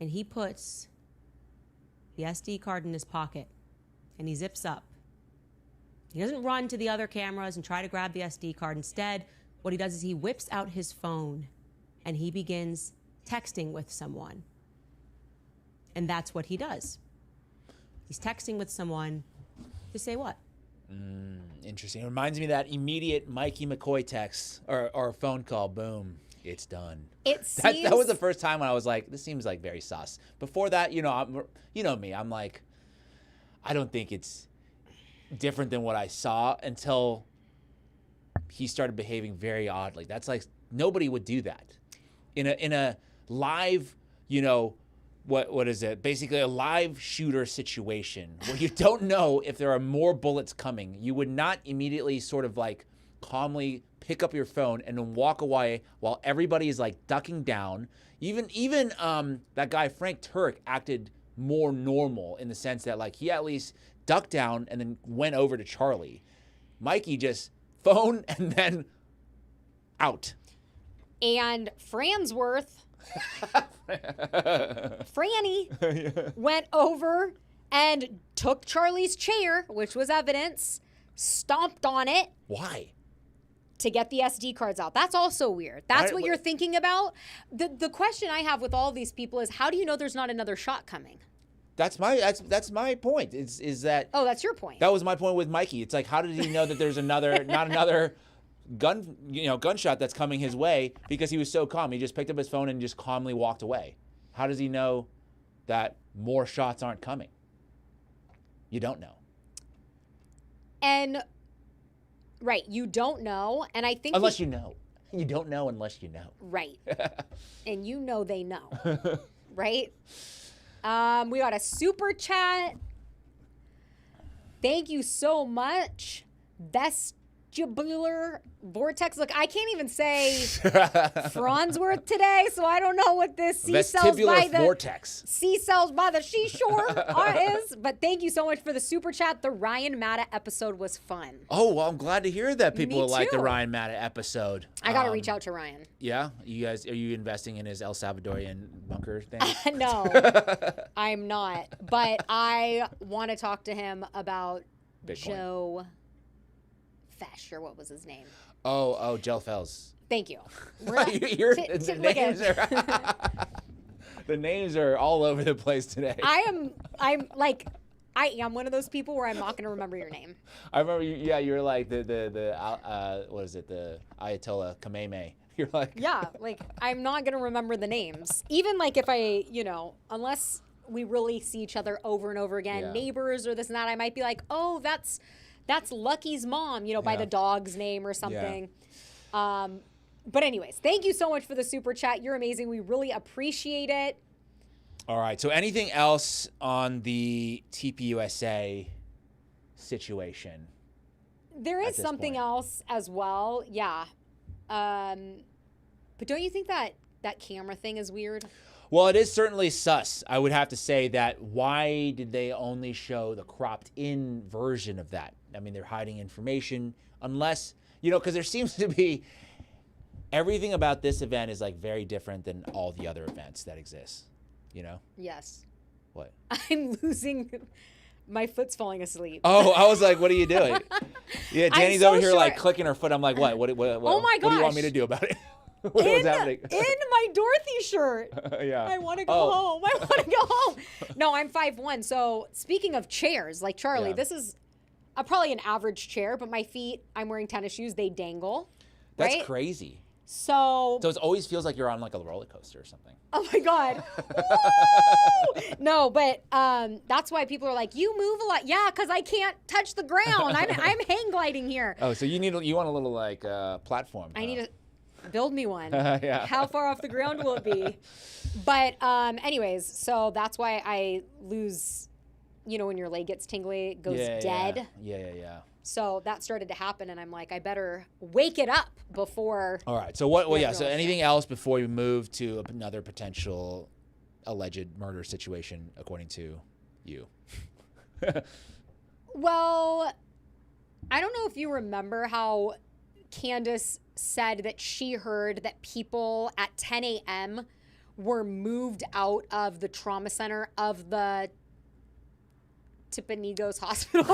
And he puts the SD card in his pocket and he zips up. He doesn't run to the other cameras and try to grab the SD card. Instead, what he does is he whips out his phone and he begins texting with someone. And that's what he does. He's texting with someone to say what?
Interesting. It reminds me of that immediate Mikey McCoy text or phone call. Boom. It's done. That was the first time when I was like, this seems very sus. Before that, you know me. I'm like, I don't think it's different than what I saw until he started behaving very oddly. That's nobody would do that in a live, what is it? Basically a live shooter situation where you don't know if there are more bullets coming. You would not immediately sort of calmly pick up your phone and then walk away while everybody is ducking down. Even that guy Frank Turk acted more normal in the sense that he at least ducked down and then went over to Charlie. Mikey just phone and then out.
And Farnsworth, Franny, went over and took Charlie's chair, which was evidence, stomped on it.
Why?
To get the SD cards out. That's also weird. That's what you're thinking about. The question I have with all these people is, how do you know there's not another shot coming?
That's my point. Is that?
Oh, that's your point.
That was my point with Mikey. It's how did he know that there's not another gunshot that's coming his way because he was so calm. He just picked up his phone and just calmly walked away. How does he know that more shots aren't coming? You don't know.
And right, you don't know, and I think
unless you know. You don't know unless you know.
Right. And they know. Right? We got a super chat. Thank you so much. Best vestibular vortex. Look, I can't even say Farnsworth today, so I don't know what this
vortex.
sea cells by the seashore is. But thank you so much for the super chat. The Ryan Matta episode was fun.
Oh, well, I'm glad to hear that people
Me
like the
too.
Ryan Matta episode.
I got to reach out to Ryan.
Yeah? You guys, are you investing in his El Salvadorian bunker thing?
No, I'm not. But I want to talk to him about
Bitcoin.
Joe Fesh, or what was his name?
Oh, Joe Fells.
Thank you.
The names are all over the place today.
I am one of those people where I'm not going to remember your name.
I remember you were like the what is it, the Ayatollah Khamenei. You're like,
yeah, like I'm not going to remember the names. Even like if I, unless we really see each other over and over again, neighbors or this and that, I might be like, oh, that's Lucky's mom, by the dog's name or something. Yeah. But anyways, thank you so much for the super chat. You're amazing. We really appreciate it.
All right. So anything else on the TPUSA situation?
There is something else as well. Yeah. But don't you think that camera thing is weird?
Well, it is certainly sus. I would have to say that. Why did they only show the cropped in version of that? I mean, they're hiding information unless, because there seems to be everything about this event is like very different than all the other events that exist,
Yes.
What?
I'm losing, my foot's falling asleep.
Oh, I was like, what are you doing? Yeah, Danny's over here like clicking her foot. I'm like, what? What
oh my gosh.
What do you want me to do about it? What's happening?
In my Dorothy shirt.
Yeah.
I want to go home. I want to go home. No, I'm 5'1". So speaking of chairs, like Charlie, this is probably an average chair, but my feet, I'm wearing tennis shoes. They dangle.
That's
right?
Crazy.
So
it always feels like you're on like a roller coaster or something.
Oh my God. No, but that's why people are like, you move a lot. Yeah, because I can't touch the ground. I'm hang gliding here.
Oh, so you want a little like platform.
I need to build me one.
Yeah.
How far off the ground will it be? But anyways, so that's why I lose, when your leg gets tingly, it goes dead.
Yeah.
So that started to happen, and I'm like, I better wake it up before.
All right. So what? Well, yeah. So anything else before we move to another potential alleged murder situation, according to you?
Well, I don't know if you remember how Candace said that she heard that people at 10 a.m. were moved out of the trauma center of the Timpanogos Hospital.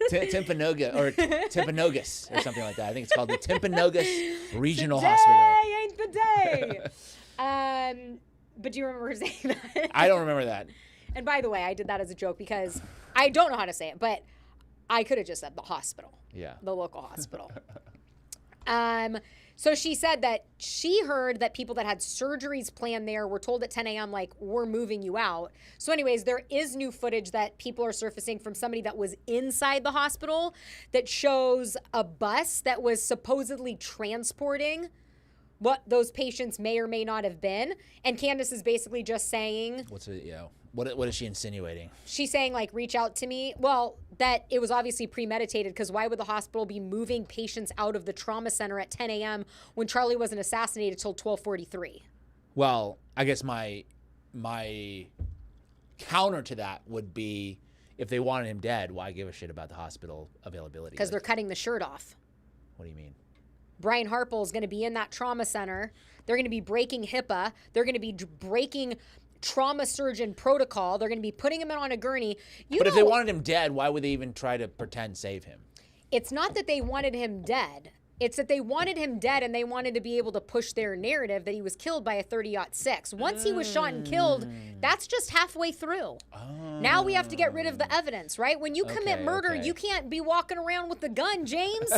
Timpanogos or something like that. I think it's called the Timpanogos Regional
Today
Hospital.
Ain't the day. But do you remember her saying that?
I don't remember that.
And by the way, I did that as a joke because I don't know how to say it, but I could have just said the hospital.
Yeah.
The local hospital. So she said that she heard that people that had surgeries planned there were told at 10 a.m., like, we're moving you out. So anyways, there is new footage that people are surfacing from somebody that was inside the hospital that shows a bus that was supposedly transporting what those patients may or may not have been. And Candace is basically just saying...
What is she insinuating?
She's saying, like, reach out to me. Well, that it was obviously premeditated, because why would the hospital be moving patients out of the trauma center at 10 a.m. when Charlie wasn't assassinated till 12:43?
Well, I guess my counter to that would be, if they wanted him dead, why give a shit about the hospital availability?
Because they're cutting the shirt off.
What do you mean?
Brian Harple is going to be in that trauma center. They're going to be breaking HIPAA. They're going to be breaking trauma surgeon protocol. They're going to be putting him on a gurney.
But if they wanted him dead, why would they even try to pretend save him?
It's not that they wanted him dead. It's that they wanted him dead, and they wanted to be able to push their narrative that he was killed by a 30-06. Once he was shot and killed, that's just halfway through.
Oh.
Now we have to get rid of the evidence, right? When you commit murder, you can't be walking around with the gun, James.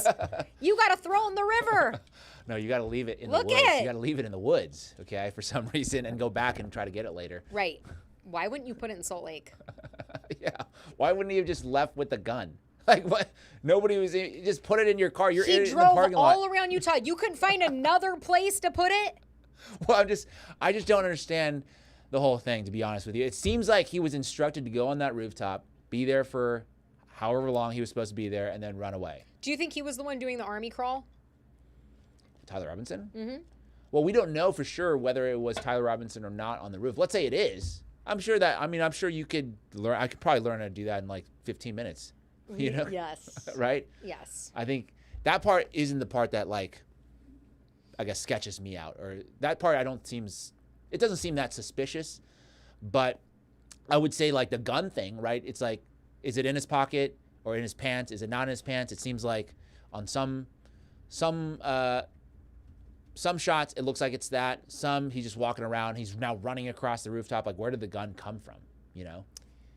You got to throw in the river.
No, you got to leave it in the woods. You got to leave it in the woods, okay, for some reason, and go back and try to get it later.
Right. Why wouldn't you put it in Salt Lake?
Yeah. Why wouldn't he have just left with the gun? Like, what? Nobody was just put it in your car. You're in the parking lot.
He drove all around Utah. You couldn't find another place to put it?
Well, I just don't understand the whole thing, to be honest with you. It seems like he was instructed to go on that rooftop, be there for however long he was supposed to be there, and then run away.
Do you think he was the one doing the army crawl?
Tyler Robinson?
Mm-hmm.
Well, we don't know for sure whether it was Tyler Robinson or not on the roof. Let's say it is. I'm sure you could learn. I could probably learn how to do that in like 15 minutes. You know?
Yes.
Right?
Yes.
I think that part isn't the part that, like, I guess sketches me out. Or that part it doesn't seem that suspicious. But I would say, like, the gun thing, right? It's like, is it in his pocket or in his pants? Is it not in his pants? It seems like on some shots, it looks like it's that. Some, he's just walking around. He's now running across the rooftop. Like, where did the gun come from? You know?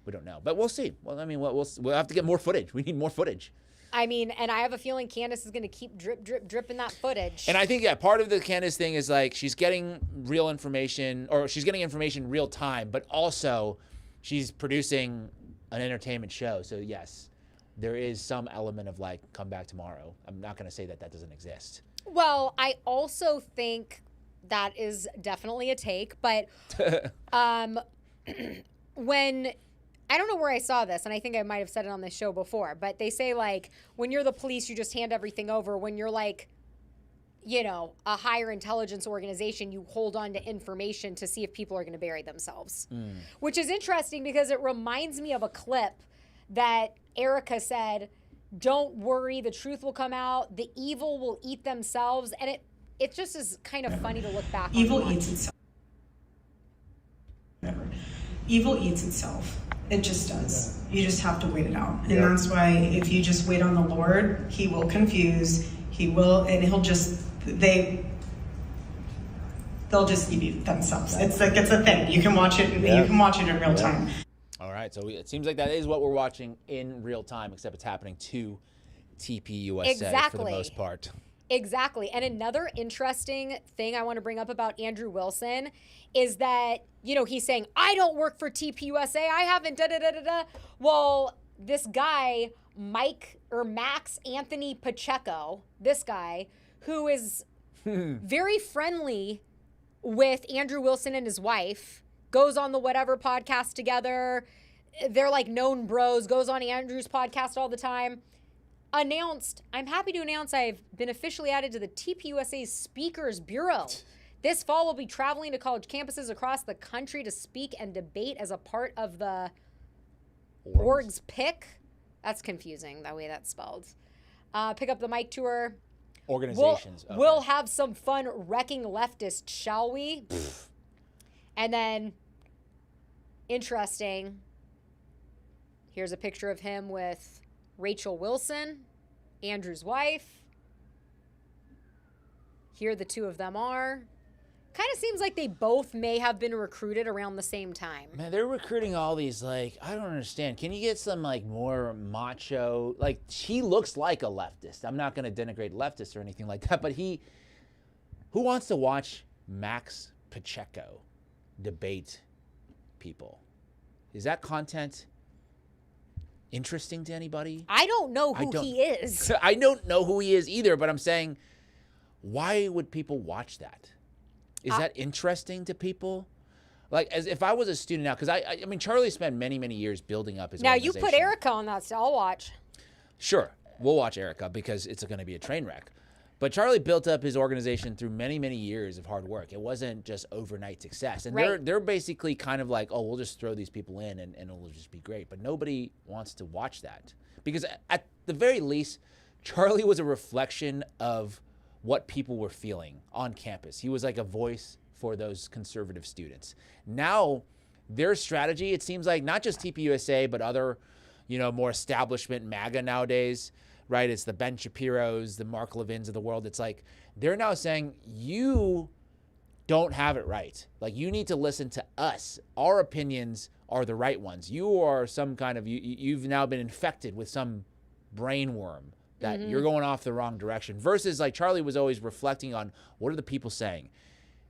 We don't know. But we'll see. Well, I mean, we'll have to get more footage. We need more footage.
I mean, and I have a feeling Candace is going to keep dripping that footage.
And I think, yeah, part of the Candace thing is, like, she's getting real information, or she's getting information real time, but also she's producing an entertainment show. So, yes, there is some element of, like, come back tomorrow. I'm not going to say that doesn't exist.
Well, I also think that is definitely a take, but when I don't know where I saw this, and I think I might have said it on this show before, but they say, like, when you're the police, you just hand everything over. When you're, like, you know, a higher intelligence organization, you hold on to information to see if people are going to bury themselves, which is interesting because it reminds me of a clip that Erica said, don't worry, the truth will come out, the evil will eat themselves, and it just is kind of funny to look back on.
Evil eats itself. Evil eats itself. It just does. You just have to wait it out. And that's why if you just wait on the Lord, he will confuse, and he'll just, they'll just eat themselves. It's like, it's a thing. You can watch it, you can watch it in real time.
All right, so it seems like that is what we're watching in real time, except it's happening to TPUSA for the most part.
Exactly. And another interesting thing I want to bring up about Andrew Wilson is that, you know, he's saying, I don't work for TPUSA. I haven't da-da-da-da-da. Well, this guy, Max Anthony Pacheco, this guy, who is very friendly with Andrew Wilson and his wife, goes on the Whatever podcast together. They're like known bros, goes on Andrew's podcast all the time. I'm happy to announce I've been officially added to the TPUSA's Speakers Bureau. This fall, we'll be traveling to college campuses across the country to speak and debate as a part of the org's pick. That's confusing, the way that's spelled. Pick up the mic tour.
Organizations.
We'll have some fun wrecking leftists, shall we? And then, interesting, here's a picture of him with Rachel Wilson, Andrew's wife. Here the two of them are. Kind of seems like they both may have been recruited around the same time.
Man, they're recruiting all these, like, I don't understand. Can you get some, like, more macho? Like, he looks like a leftist. I'm not going to denigrate leftists or anything like that, but who wants to watch Max Pacheco debate people? Is that content interesting to anybody?
I don't know who he is.
I don't know who he is either, but I'm saying, why would people watch that? Is that interesting to people? Like, as if I was a student now, because I mean, Charlie spent many, many years building up his organization.
Now, you put Erica on that, so I'll watch.
Sure, we'll watch Erica because it's going to be a train wreck. But Charlie built up his organization through many, many years of hard work. It wasn't just overnight success. And they're basically kind of like, oh, we'll just throw these people in and it'll just be great. But nobody wants to watch that. Because at the very least, Charlie was a reflection of what people were feeling on campus. He was like a voice for those conservative students. Now, their strategy, it seems like not just TPUSA, but other, more establishment MAGA nowadays, right? It's the Ben Shapiro's, the Mark Levins of the world. It's like they're now saying, you don't have it right. Like, you need to listen to us. Our opinions are the right ones. You are some kind of, you've now been infected with some brain worm that you're going off the wrong direction. Versus, like, Charlie was always reflecting on, what are the people saying?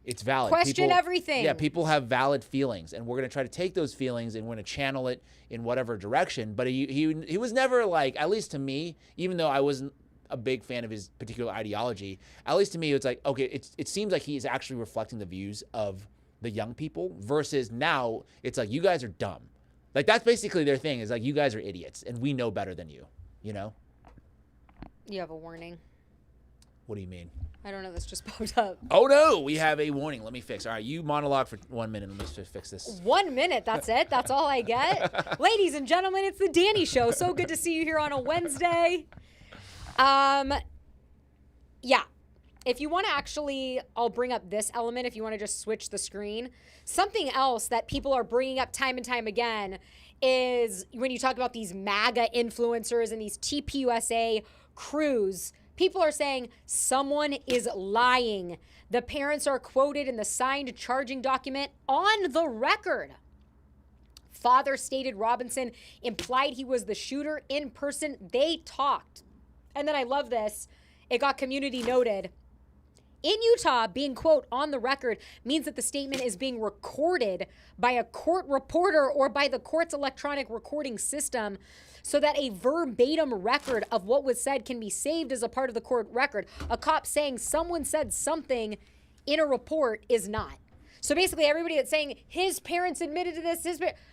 It's valid.
Question everything.
Yeah, people have valid feelings, and we're going to try to take those feelings and we're going to channel it in whatever direction. But he was never like, at least to me, even though I wasn't a big fan of his particular ideology, at least to me, it's like, okay, it seems like he is actually reflecting the views of the young people versus now it's like, you guys are dumb. Like, that's basically their thing, is like, you guys are idiots, and we know better than you, you know?
You have a warning.
What do you mean?
I don't know. This just popped up.
Oh, no, we have a warning. Let me fix. All right, you monologue for 1 minute. Let me just fix this.
1 minute. That's it. That's all I get. Ladies and gentlemen, it's the Dani Show. So good to see you here on a Wednesday. Yeah. If you want to actually, I'll bring up this element if you want to just switch the screen. Something else that people are bringing up time and time again is when you talk about these MAGA influencers and these TPUSA crews, people are saying someone is lying. The parents are quoted in the signed charging document on the record. Father stated Robinson implied he was the shooter in person. They talked. And then I love this. It got community noted. In Utah, being, quote, on the record means that the statement is being recorded by a court reporter or by the court's electronic recording system so that a verbatim record of what was said can be saved as a part of the court record. A cop saying someone said something in a report is not. So basically everybody that's saying his parents admitted to this,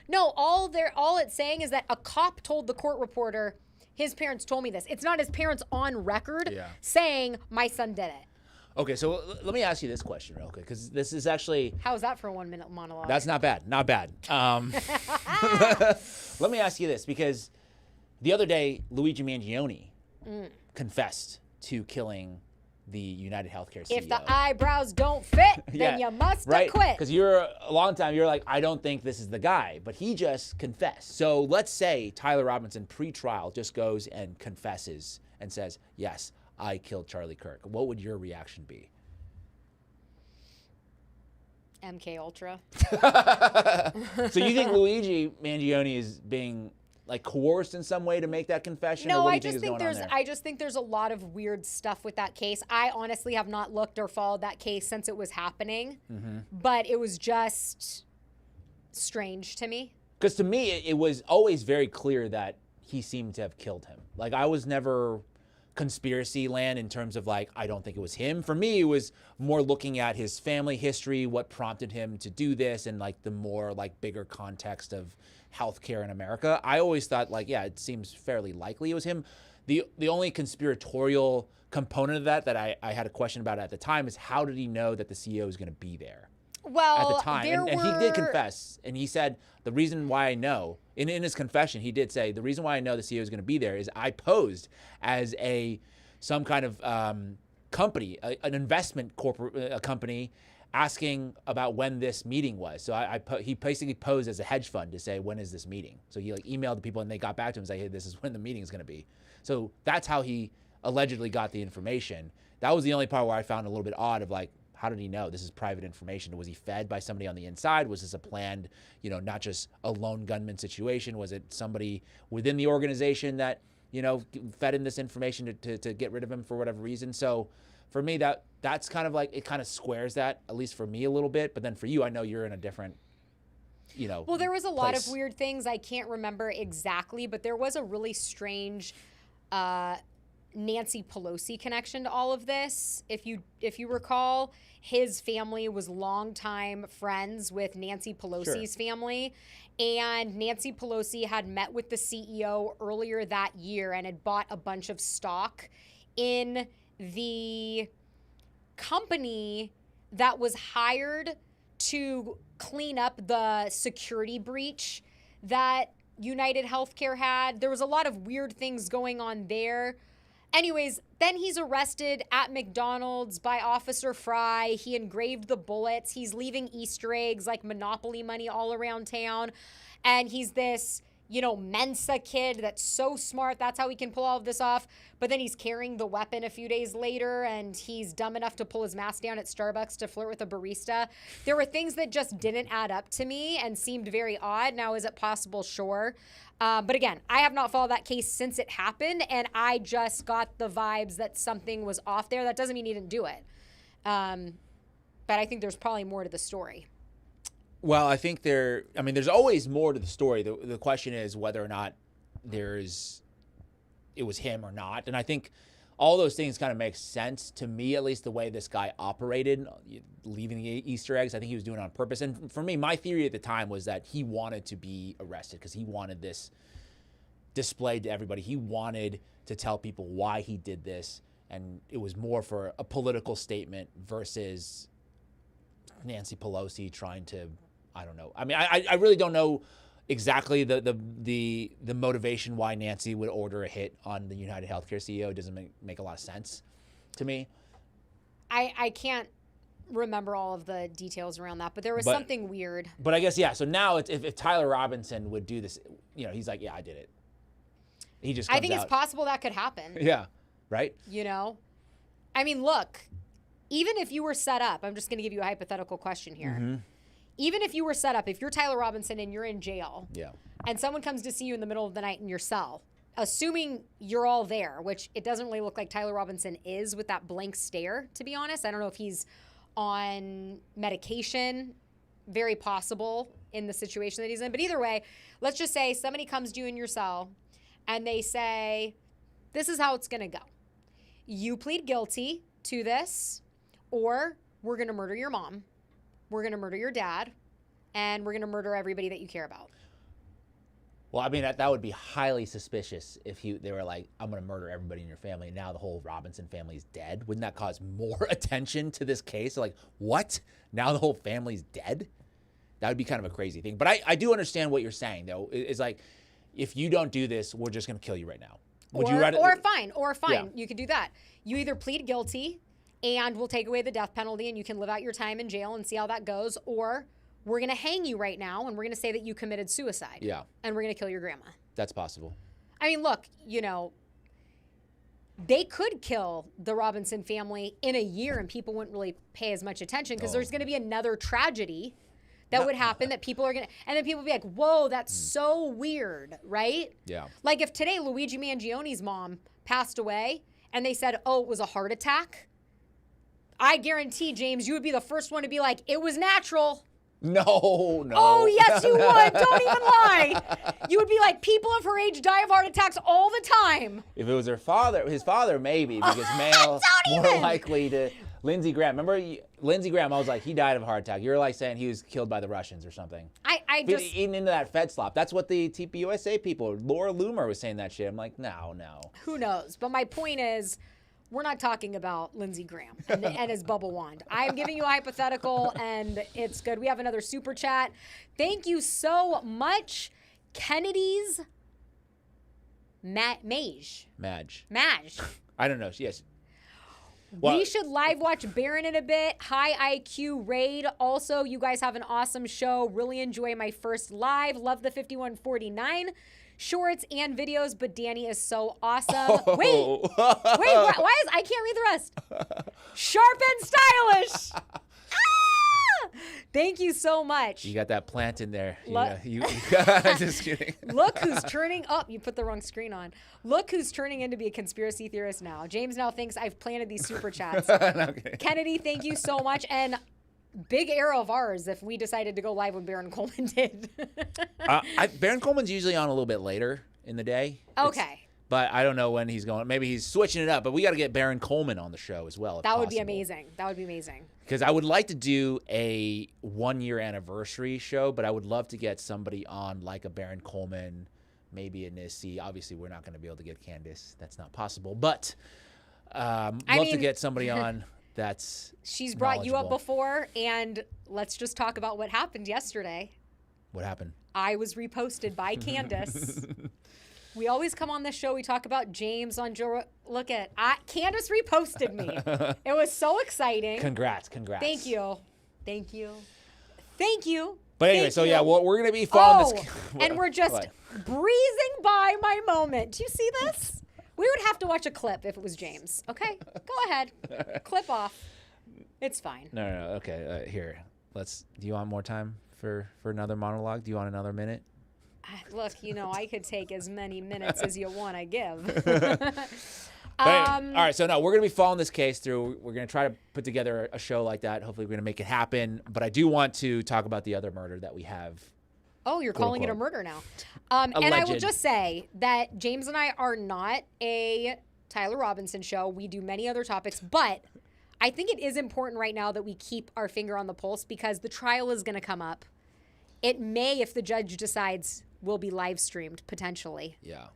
no, all it's saying is that a cop told the court reporter, his parents told me this. It's not his parents on record saying my son did it.
Okay, so let me ask you this question real quick, because this is actually...
How's that for a 1 minute monologue?
That's not bad. Not bad. Let me ask you this, because the other day, Luigi Mangione confessed to killing the United Healthcare CEO.
If the eyebrows don't fit, then you must
right?
quit.
Because you're a long time, you're like, I don't think this is the guy, but he just confessed. So let's say Tyler Robinson pre-trial just goes and confesses and says, yes, I killed Charlie Kirk. What would your reaction be?
MK Ultra.
So you think Luigi Mangione is being like coerced in some way to make that confession?
No,
or what
I
do you
just
think
think
is going on
I just think there's a lot of weird stuff with that case. I honestly have not looked or followed that case since it was happening, but it was just strange to me.
Because to me, it was always very clear that he seemed to have killed him. Like, I was never conspiracy land in terms of like, I don't think it was him. For me, it was more looking at his family history, what prompted him to do this, and like the more like bigger context of healthcare in America. I always thought like, yeah, it seems fairly likely it was him. The only conspiratorial component of that I had a question about at the time is how did he know that the CEO is going to be there?
Well,
at the time, and he did confess, and he said the reason why I know, in his confession, he did say the reason why I know the CEO is going to be there is I posed as some kind of company, an investment company, asking about when this meeting was. So he basically posed as a hedge fund to say when is this meeting. So he like emailed the people and they got back to him and said, hey, this is when the meeting is going to be. So that's how he allegedly got the information. That was the only part where I found a little bit odd of like, how did he know? This is private information. Was he fed by somebody on the inside? Was this a planned, not just a lone gunman situation? Was it somebody within the organization that, fed him this information to get rid of him for whatever reason? So for me, that's kind of like, it kind of squares that, at least for me a little bit. But then for you, I know you're in a different,
Well, there was a lot
place.
of weird things. I can't remember exactly, but there was a really strange Nancy Pelosi connection to all of this. If you recall, his family was longtime friends with Nancy Pelosi's family, and Nancy Pelosi had met with the CEO earlier that year and had bought a bunch of stock in the company that was hired to clean up the security breach that United Healthcare had. There was a lot of weird things going on there. Anyways, then he's arrested at McDonald's by Officer Fry. He engraved the bullets. He's leaving Easter eggs like Monopoly money all around town. And he's this, Mensa kid that's so smart. That's how he can pull all of this off. But then he's carrying the weapon a few days later, and he's dumb enough to pull his mask down at Starbucks to flirt with a barista. There were things that just didn't add up to me and seemed very odd. Now, is it possible? Sure. But again, I have not followed that case since it happened, and I just got the vibes that something was off there. That doesn't mean he didn't do it. But I think there's probably more to the story.
Well, I think there's always more to the story. The question is whether or not it was him or not. And I think all those things kind of make sense to me, at least the way this guy operated, leaving the Easter eggs. I think he was doing it on purpose. And for me, my theory at the time was that he wanted to be arrested because he wanted this displayed to everybody. He wanted to tell people why he did this, and it was more for a political statement versus Nancy Pelosi trying to, I don't know. I mean, I really don't know exactly the motivation why Nancy would order a hit on the United Healthcare CEO. It doesn't make a lot of sense to me.
I can't remember all of the details around that, but there was something weird.
But I guess, yeah, so now if Tyler Robinson would do this, he's like, yeah, I did it. He just comes
I think
out.
It's possible that could happen.
Yeah, right?
I mean, look, even if you were set up, I'm just going to give you a hypothetical question here.
Mm-hmm.
Even if you were set up, if you're Tyler Robinson and you're in jail,
yeah,
and someone comes to see you in the middle of the night in your cell, assuming you're all there, which it doesn't really look like Tyler Robinson is with that blank stare, to be honest. I don't know if he's on medication, very possible in the situation that he's in. But either way, let's just say somebody comes to you in your cell and they say, this is how it's going to go. You plead guilty to this, or we're going to murder your mom, we're going to murder your dad, and we're going to murder everybody that you care about.
Well, I mean, that would be highly suspicious if they were like, I'm going to murder everybody in your family, and now the whole Robinson family is dead. Wouldn't that cause more attention to this case? Like, what? Now the whole family's dead? That would be kind of a crazy thing. But I do understand what you're saying, though. It's like, if you don't do this, we're just going to kill you right now. Would you rather?
Or fine. Yeah. You could do that. You either plead guilty and we'll take away the death penalty and you can live out your time in jail and see how that goes, or we're going to hang you right now and we're going to say that you committed suicide.
Yeah.
And we're going to kill your grandma.
That's possible.
I mean, look, they could kill the Robinson family in a year and people wouldn't really pay as much attention because there's going to be another tragedy that would happen that people are going to, and then people would be like, whoa, that's so weird, right?
Yeah.
Like if today Luigi Mangione's mom passed away and they said, oh, it was a heart attack, I guarantee, James, you would be the first one to be like, it was natural.
No.
Oh, yes, you would. Don't even lie. You would be like, people of her age die of heart attacks all the time.
If it was his father, maybe, because male more likely to. Lindsey Graham, remember Lindsey Graham? I was like, he died of a heart attack. You were like saying he was killed by the Russians or something.
I just
eating into that Fed slop. That's what the TPUSA people. Laura Loomer was saying that shit. I'm like, no.
Who knows? But my point is, we're not talking about Lindsey Graham and his bubble wand. I'm giving you a hypothetical, and it's good. We have another super chat. Thank you so much, Kennedy's Madge.
I don't know. Yes.
We should live watch Baron in a bit. High IQ raid. Also, you guys have an awesome show. Really enjoy my first live. Love the 5149 shorts and videos, but Dani is so awesome.
Oh.
Wait, why is I can't read the rest. Sharp and stylish. Thank you so much.
You got that plant in there. Just kidding.
Look who's turning up. You put the wrong screen on. Look who's turning in to be a conspiracy theorist now. James now thinks I've planted these super chats.
Okay.
Kennedy, thank you so much. And big arrow of ours if we decided to go live when Baron Coleman did.
Baron Coleman's usually on a little bit later in the day.
Okay.
But I don't know when he's going. Maybe he's switching it up. But we got to get Baron Coleman on the show as well.
That would be amazing. That would be amazing.
Because I would like to do a 1-year anniversary show, but I would love to get somebody on like a Baron Coleman, maybe a Nissi. Obviously, we're not going to be able to get Candace. That's not possible. But love to get somebody on that's
She's brought you up before, and let's just talk about what happened yesterday.
What happened?
I was reposted by Candace. We always come on this show. We talk about James on Joe. Look at Candace reposted me. It was so exciting.
Congrats.
Thank you.
But anyway, we're going to be following this.
And we're just breezing by my moment. Do you see this? We would have to watch a clip if it was James. Okay, go ahead. Clip off. It's fine.
No. Okay, here. Do you want more time for another monologue? Do you want another minute?
Look, I could take as many minutes as you want to give.
All right, so we're going to be following this case through. We're going to try to put together a show like that. Hopefully, we're going to make it happen. But I do want to talk about the other murder that we have.
Oh, you're calling it a murder now. And I will just say that James and I are not a Tyler Robinson show. We do many other topics, but I think it is important right now that we keep our finger on the pulse because the trial is going to come up. It may, if the judge decides, will be live streamed potentially.
Yeah.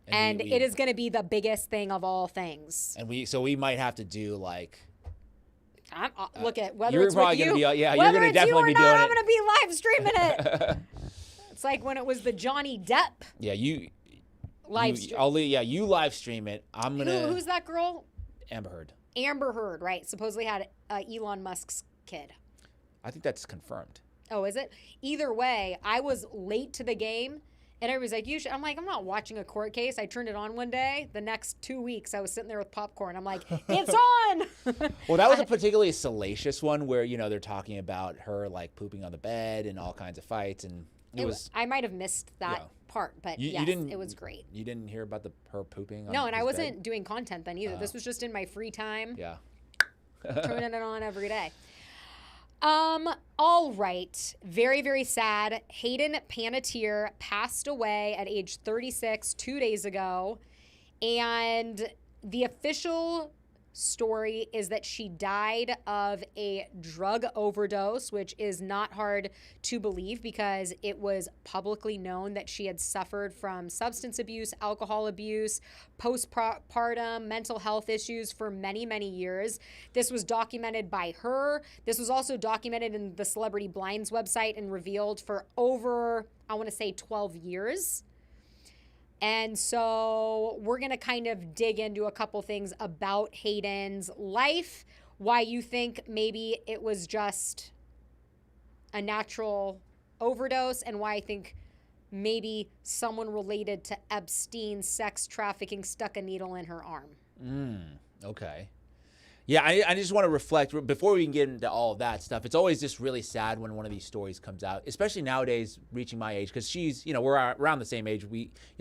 And it is going to be the biggest thing of all things.
And we might have to do like.
Look at whether
you're
it's
probably
with you,
gonna be, yeah,
whether
you're gonna
it's
definitely
you or
be
not,
doing
I'm
it.
going to be live streaming it. It's like when it was the Johnny Depp.
Yeah, you
stream.
You live stream it. I'm gonna.
Who's that girl?
Amber Heard.
Amber Heard, right? Supposedly had Elon Musk's kid.
I think that's confirmed.
Oh, is it? Either way, I was late to the game, and everybody's like, "You should." I'm like, "I'm not watching a court case." I turned it on one day. The next 2 weeks, I was sitting there with popcorn. I'm like, "It's on!"
Well, that was a particularly salacious one where they're talking about her like pooping on the bed and all kinds of fights, and it was.
I might have missed that part, but yes, it was great.
You didn't hear about her pooping?
No, and I wasn't
bed?
doing content then either. This was just in my free time.
Yeah.
Turning it on every day. All right. Very, very sad. Hayden Panettiere passed away at age 36 2 days ago. And the official story is that she died of a drug overdose, which is not hard to believe because it was publicly known that she had suffered from substance abuse, alcohol abuse, postpartum mental health issues for many, many years. This was documented by her. This was also documented in the Celebrity Blinds website and revealed for over, I want to say 12 years. And so we're going to kind of dig into a couple things about Hayden's life, why you think maybe it was just a natural overdose, and why I think maybe someone related to Epstein's sex trafficking stuck a needle in her arm.
Okay. Yeah, I just want to reflect, before we can get into all of that stuff, it's always just really sad when one of these stories comes out, especially nowadays, reaching my age, because she's, we're around the same age.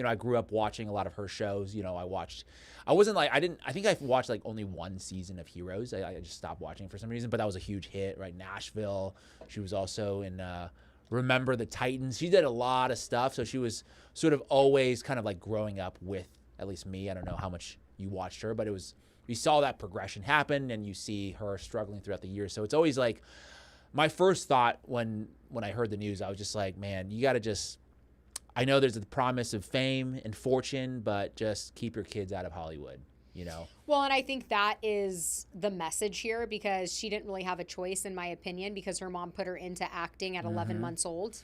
I grew up watching a lot of her shows. I think I've watched like only one season of Heroes. I just stopped watching for some reason, but that was a huge hit, right? Nashville. She was also in Remember the Titans. She did a lot of stuff, so she was sort of always kind of like growing up with, at least me. I don't know how much you watched her, but you saw that progression happen, and you see her struggling throughout the years. So it's always like, my first thought when I heard the news, I was just like, man, you got to I know there's the promise of fame and fortune, but just keep your kids out of Hollywood,
Well, and I think that is the message here, because she didn't really have a choice, in my opinion, because her mom put her into acting at 11 months old.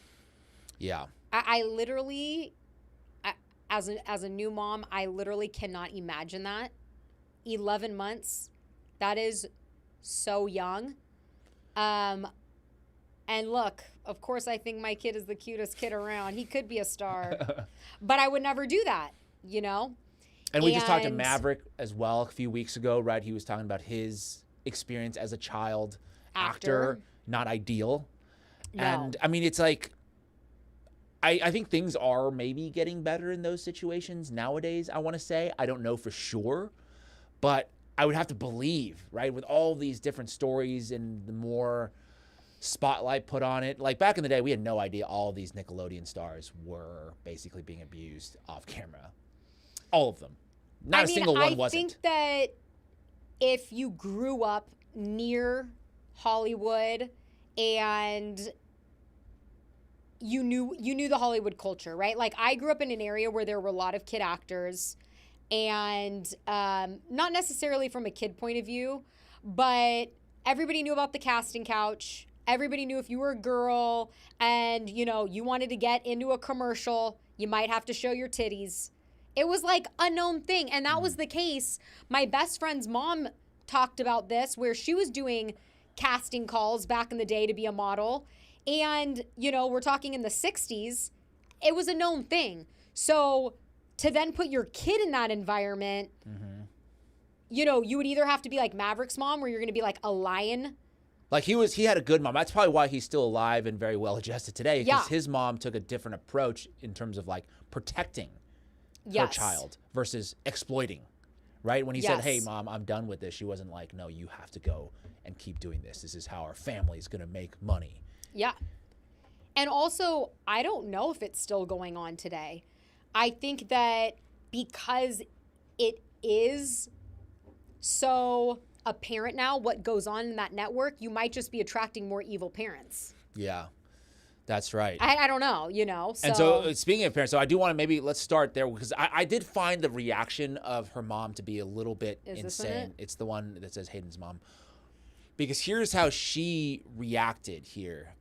Yeah.
I literally, as a new mom, I literally cannot imagine that. 11 months, that is so young. And look, of course, I think my kid is the cutest kid around. He could be a star, but I would never do that,
And we just talked to Maverick as well a few weeks ago, right? He was talking about his experience as a child actor, not ideal. No. And I mean, it's like, I think things are maybe getting better in those situations nowadays, I want to say. I don't know for sure. But I would have to believe, right, with all these different stories and the more spotlight put on it. Like back in the day, we had no idea all of these Nickelodeon stars were basically being abused off camera. All of them. Not a single one wasn't.
I think that if you grew up near Hollywood and you knew the Hollywood culture, right? Like I grew up in an area where there were a lot of kid actors. And not necessarily from a kid point of view, but everybody knew about the casting couch. Everybody knew if you were a girl and, you wanted to get into a commercial, you might have to show your titties. It was like a known thing. And that was the case. My best friend's mom talked about this, where she was doing casting calls back in the day to be a model. And, we're talking in the 60s. It was a known thing. So to then put your kid in that environment, you would either have to be like Maverick's mom, where you're going to be like a lion.
Like he had a good mom. That's probably why he's still alive and very well adjusted today, because his mom took a different approach in terms of like protecting her child versus exploiting, right? When he said, hey, mom, I'm done with this, she wasn't like, no, you have to go and keep doing this. This is how our family is going to make money.
Yeah. And also, I don't know if it's still going on today. I think that because it is so apparent now what goes on in that network, you might just be attracting more evil parents.
Yeah, that's right.
I don't know, you know. So.
And so speaking of parents, so I do want to let's start there because I did find the reaction of her mom to be a little bit insane. It's the one that says Hayden's mom. Because here's how she reacted here.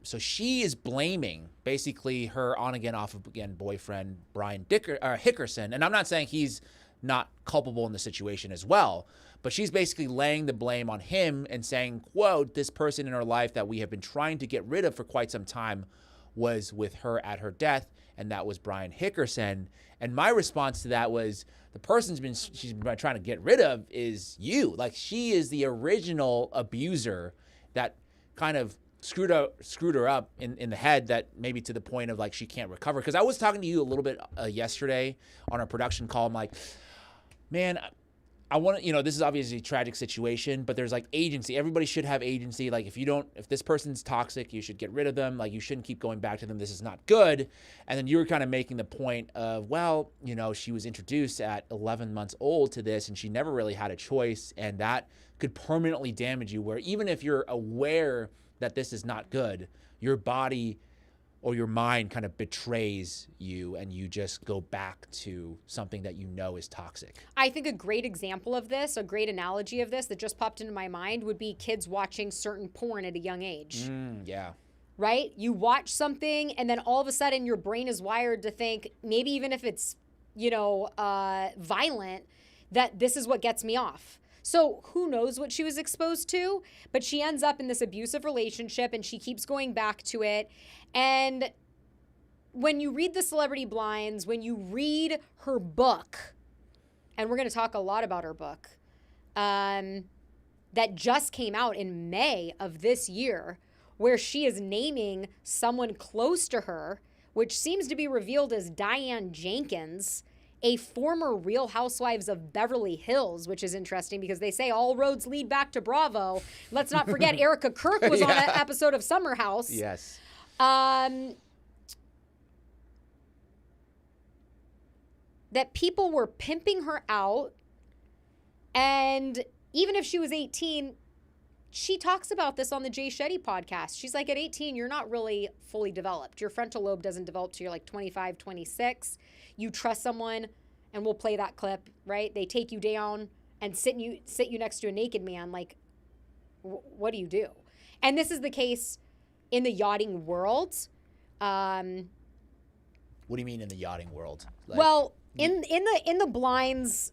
So she is blaming basically her on-again, off-again boyfriend, Brian Hickerson. And I'm not saying he's not culpable in the situation as well, but she's basically laying the blame on him and saying, quote, this person in her life that we have been trying to get rid of for quite some time was with her at her death, and that was Brian Hickerson. And my response to that was, the person's she's been trying to get rid of is you. Like, she is the original abuser that kind of screwed her up in the head, that maybe to the point of like she can't recover. Because I was talking to you a little bit yesterday on our production call. I'm like, man, I want to, this is obviously a tragic situation, but there's like agency. Everybody should have agency. Like if this person's toxic, you should get rid of them. Like you shouldn't keep going back to them. This is not good. And then you were kind of making the point of, well, she was introduced at 11 months old to this and she never really had a choice. And that could permanently damage you, where even if you're aware that this is not good, your body or your mind kind of betrays you and you just go back to something that is toxic.
I think a great example of this, a great analogy of this that just popped into my mind would be kids watching certain porn at a young age.
Yeah.
Right? You watch something and then all of a sudden your brain is wired to think, maybe even if it's, violent, that this is what gets me off. So who knows what she was exposed to, but she ends up in this abusive relationship and she keeps going back to it. And when you read the Celebrity Blinds, when you read her book, and we're going to talk a lot about her book, that just came out in May of this year, where she is naming someone close to her, which seems to be revealed as Diane Jenkins, a former Real Housewives of Beverly Hills, which is interesting because they say all roads lead back to Bravo. Let's not forget Erica Kirk was on an episode of Summer House.
Yes.
That people were pimping her out. And even if she was 18, she talks about this on the Jay Shetty podcast. She's like, at 18, you're not really fully developed. Your frontal lobe doesn't develop till you're like 25, 26. You trust someone, and we'll play that clip, right? They take you down and sit you next to a naked man. Like, what do you do? And this is the case in the yachting world.
What do you mean in the yachting world? Like,
well, in the blinds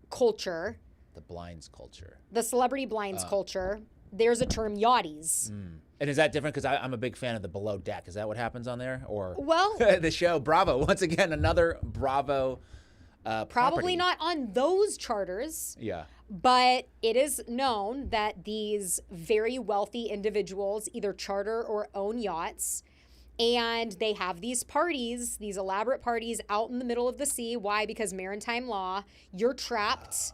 culture.
The blinds culture.
The celebrity blinds culture. There's a term, yachties.
And is that different? Because I'm a big fan of the Below Deck. Is that what happens on there? Or
well,
the show Bravo, once again, another Bravo
probably
property.
Not on those charters.
Yeah.
But it is known that these very wealthy individuals either charter or own yachts, and they have these parties, these elaborate parties out in the middle of the sea. Why? Because maritime law, you're trapped,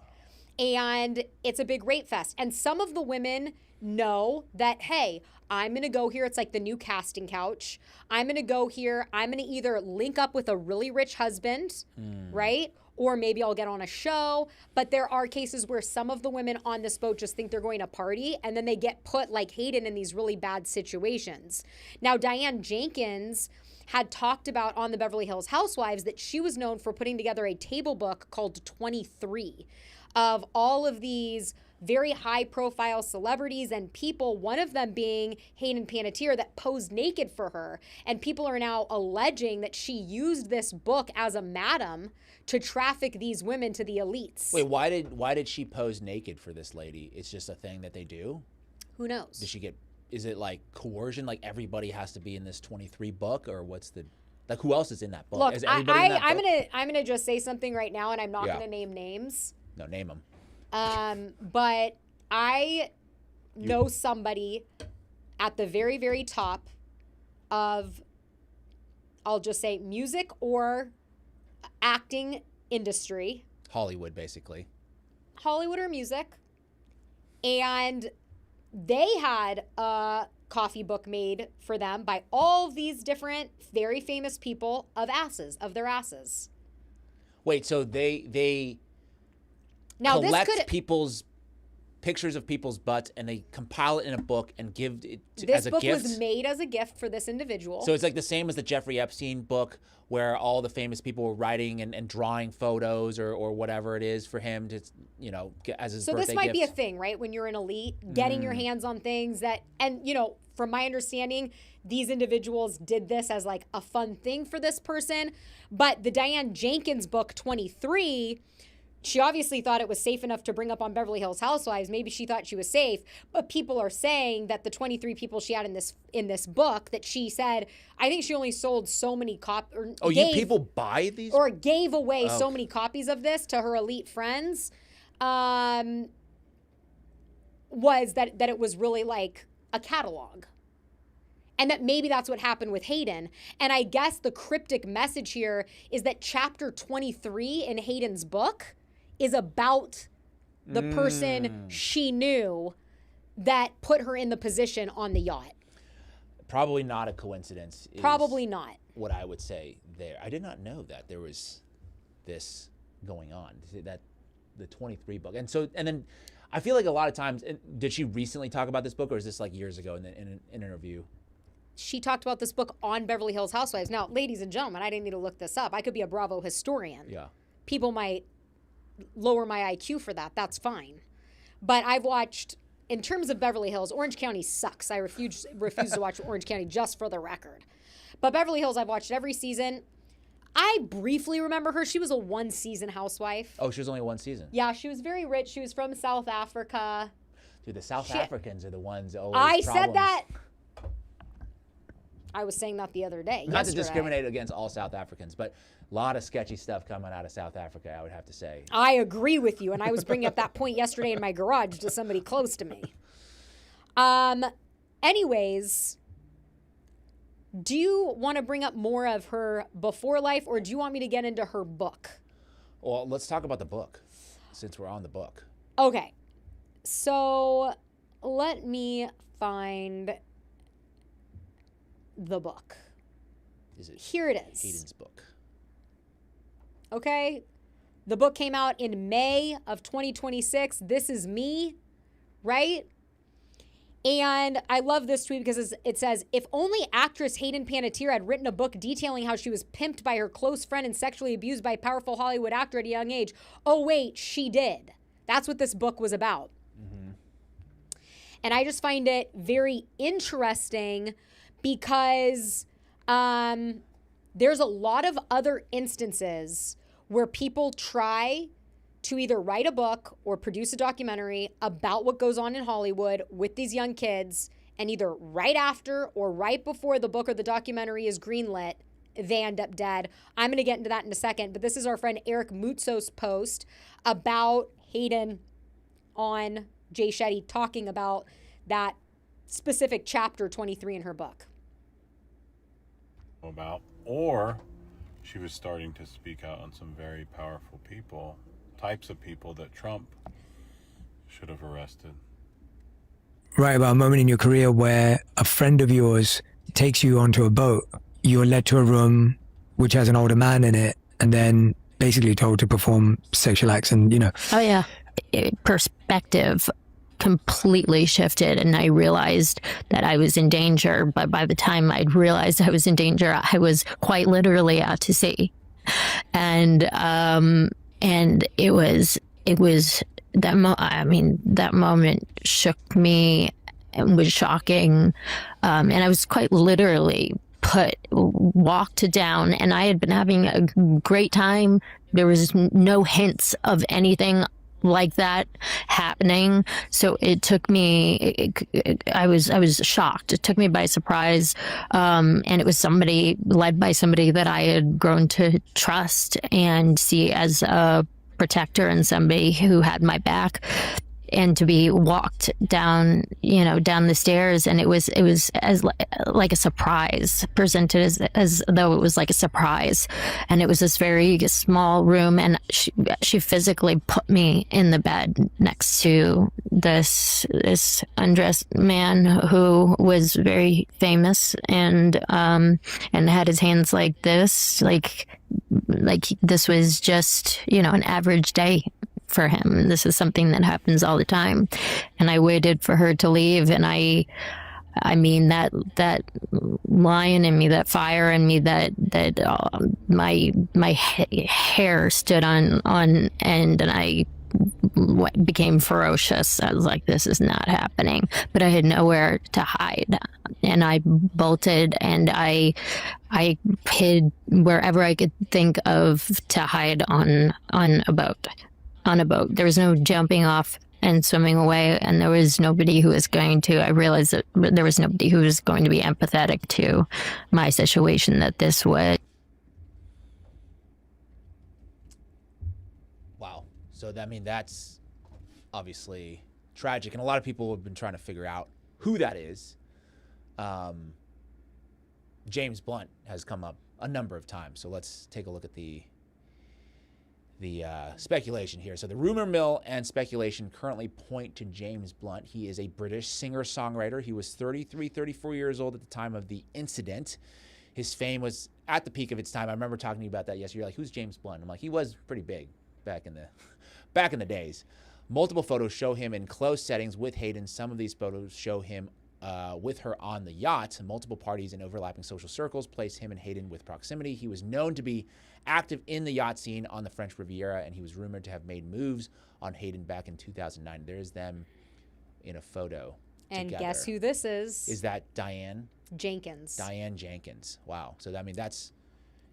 and it's a big rape fest. And some of the women know that, hey, I'm going to go here. It's like the new casting couch. I'm going to go here. I'm going to either link up with a really rich husband, right? Or maybe I'll get on a show. But there are cases where some of the women on this boat just think they're going to party, and then they get put, like Hayden, in these really bad situations. Now, Diane Jenkins had talked about on the Beverly Hills Housewives that she was known for putting together a table book called 23 of all of these very high-profile celebrities and people, one of them being Hayden Panettiere, that posed naked for her. And people are now alleging that she used this book as a madam to traffic these women to the elites.
Wait, why did she pose naked for this lady? It's just a thing that they do?
Who knows?
Is it like coercion? Like everybody has to be in this 23 book? Or what's the... Like, who else is in that book?
Look,
is anybody in that book?
I'm gonna just say something right now, and I'm not gonna name names.
No, name them.
But I know somebody at the very, very top of, I'll just say, music or acting industry.
Hollywood, basically.
Hollywood or music. And they had a coffee book made for them by all these different very famous people of their asses.
Wait, so they
Now,
collect people's pictures of people's butts and they compile it in a book and give it as a gift.
This book was made as a gift for this individual.
So it's like the same as the Jeffrey Epstein book where all the famous people were writing and drawing photos or whatever it is for him to, you know, as his birthday gift.
So this might be a thing, right? When you're an elite, getting your hands on things that, and, you know, from my understanding, these individuals did this as like a fun thing for this person. But the Diane Jenkins book, 23, she obviously thought it was safe enough to bring up on Beverly Hills Housewives. Maybe she thought she was safe, but people are saying that the 23 people she had in this book that she said, I think she only sold so many copies.
Oh, people buy these?
Or gave away so many copies of this to her elite friends. Was that it was really like a catalog. And that maybe that's what happened with Hayden. And I guess the cryptic message here is that chapter 23 in Hayden's book is about the person she knew that put her in the position on the yacht.
Probably not a coincidence.
Probably not.
What I would say there. I did not know that there was this going on. That the 23 book. And then I feel like a lot of times, did she recently talk about this book, or is this like years ago in an interview?
She talked about this book on Beverly Hills Housewives. Now, ladies and gentlemen, I didn't need to look this up. I could be a Bravo historian.
Yeah.
People might lower my IQ for that. That's fine. But I've watched, in terms of Beverly Hills, Orange County sucks. I refuse to watch Orange County, just for the record. But Beverly Hills, I've watched every season. I briefly remember her. She was a one-season housewife.
Oh, she was only one season?
Yeah, she was very rich. She was from South Africa.
Dude, the South Africans are the ones always
I
problems.
said that. I was saying that the other day.
Not to discriminate against all South Africans, but a lot of sketchy stuff coming out of South Africa, I would have to say.
I agree with you, and I was bringing up that point yesterday in my garage to somebody close to me. Anyways, do you want to bring up more of her before life, or do you want me to get into her book?
Well, let's talk about the book, since we're on the book.
Okay. So let me find the book. Here it is.
Hayden's book.
Okay. The book came out in May of 2026. This is me, right? And I love this tweet because it says, if only actress Hayden Panettiere had written a book detailing how she was pimped by her close friend and sexually abused by a powerful Hollywood actor at a young age. Oh, wait, she did. That's what this book was about. Mm-hmm. And I just find it very interesting because there's a lot of other instances where people try to either write a book or produce a documentary about what goes on in Hollywood with these young kids, and either right after or right before the book or the documentary is greenlit, they end up dead. I'm going to get into that in a second, but this is our friend Eric Mutzos' post about Hayden on Jay Shetty talking about that specific chapter 23 in her book.
About, or she was starting to speak out on some very powerful people, types of people that Trump should have arrested.
Right about a moment in your career where a friend of yours takes you onto a boat, you're led to a room which has an older man in it, and then basically told to perform sexual acts, and
Oh yeah, perspective completely shifted, and I realized that I was in danger. But by the time I'd realized I was in danger, I was quite literally out to sea, and it was that moment shook me and was shocking, and I was quite literally walked down, and I had been having a great time. There was no hints of anything like that happening, so it took me. I was shocked. It took me by surprise, and it was led by somebody that I had grown to trust and see as a protector and somebody who had my back. And to be walked down, down the stairs, and it was as like a surprise, presented as though it was like a surprise, and it was this very small room, and she physically put me in the bed next to this undressed man who was very famous, and had his hands like this, like this was just an average day for him. This is something that happens all the time. And I waited for her to leave, and I mean, that lion in me, that fire in me, that my hair stood on end, and I became ferocious. I was like, this is not happening. But I had nowhere to hide, and I bolted, and I hid wherever I could think of to hide on a boat. There was no jumping off and swimming away, and there was nobody who was going to, I realized that there was nobody who was going to be empathetic to my situation that this was.
Wow. So, that's obviously tragic, and a lot of people have been trying to figure out who that is. James Blunt has come up a number of times, so let's take a look at the speculation here. So the rumor mill and speculation currently point to James Blunt. He is a British singer-songwriter. He was 33, 34 years old at the time of the incident. His fame was at the peak of its time. I remember talking to you about that yesterday. You're like, who's James Blunt? I'm like, he was pretty big back in the days. Multiple photos show him in close settings with Hayden. Some of these photos show him with her on the yacht. Multiple parties and overlapping social circles place him and Hayden with proximity. He was known to be active in the yacht scene on the French Riviera, and he was rumored to have made moves on Hayden back in 2009. There's them in a photo
And
together.
guess who this is?
Is that Diane?
Jenkins.
Diane Jenkins. Wow. So,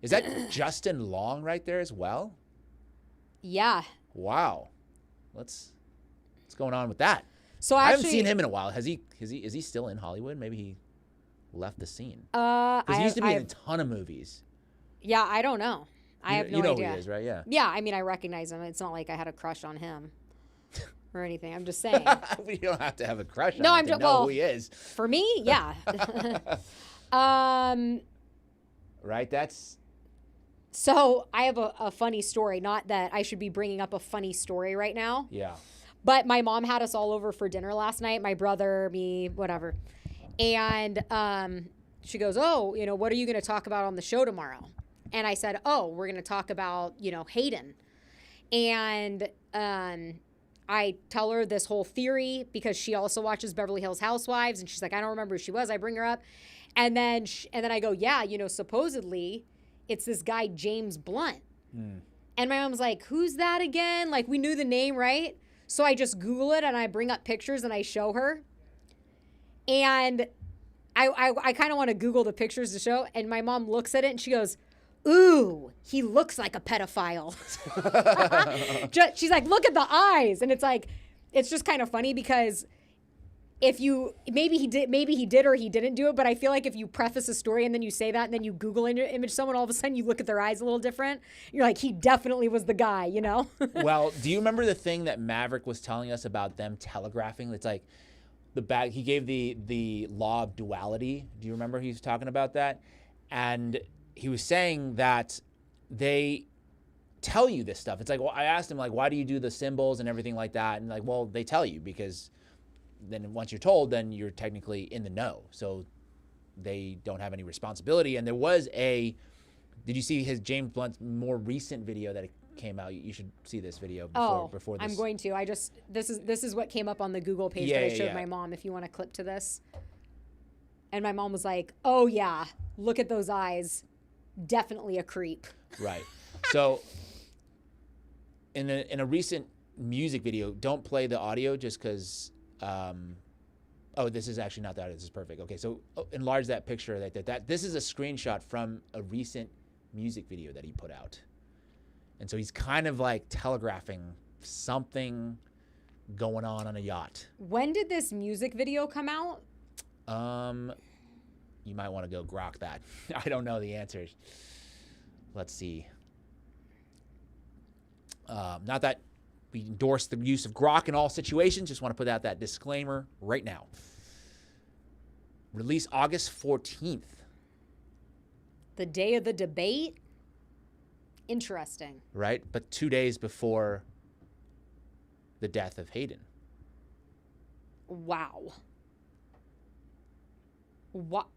is that Justin Long right there as well?
Yeah.
Wow. What's going on with that?
So
I haven't seen him in a while. Is he still in Hollywood? Maybe he left the scene. Because he used to be in a ton of movies.
Yeah, I don't know. I have no idea.
You know who he is, right? Yeah.
Yeah, I recognize him. It's not like I had a crush on him or anything. I'm just saying.
You don't have to have a crush on
no,
him
I'm
to
just
know who he is.
For me, yeah.
Right. That's.
So I have a funny story. Not that I should be bringing up a funny story right now.
Yeah.
But my mom had us all over for dinner last night. My brother, me, whatever. And she goes, oh, what are you going to talk about on the show tomorrow? And I said, oh, we're going to talk about, Hayden. And I tell her this whole theory because she also watches Beverly Hills Housewives. And she's like, I don't remember who she was. I bring her up. And then I go, yeah, supposedly it's this guy, James Blunt. And my mom's like, who's that again? Like, we knew the name, right? So I just Google it and I bring up pictures and I show her. And I kind of want to Google the pictures to show. And my mom looks at it and she goes, ooh, he looks like a pedophile. She's like, look at the eyes. And it's just kind of funny because maybe he did or he didn't do it. But I feel like if you preface a story and then you say that and then you Google image someone, all of a sudden you look at their eyes a little different. You're like, he definitely was the guy,
Well, do you remember the thing that Maverick was telling us about them telegraphing? It's like he gave the law of duality. Do you remember he was talking about that? And he was saying that they tell you this stuff. It's like, well, I asked him, like, why do you do the symbols and everything like that? And like, well, they tell you because then once you're told, then you're technically in the know. So they don't have any responsibility. And there was did you see his James Blunt's more recent video that came out? You should see this video before this.
I'm going to. This is what came up on the Google page that I showed my mom, if you want to clip to this. And my mom was like, oh yeah, look at those eyes. Definitely a creep. Right.
So in a recent music video, don't play the audio just because this is actually not that. This is perfect. Okay, so enlarge that picture that this is a screenshot from a recent music video that he put out. And so he's kind of like telegraphing something going on a yacht.
When did this music video come out?
You might want to go grok that. I don't know the answers. Let's see. Not that we endorse the use of grok in all situations. Just want to put out that disclaimer right now. Release August 14th.
The day of the debate? Interesting.
Right? But 2 days before the death of Hayden.
Wow. What?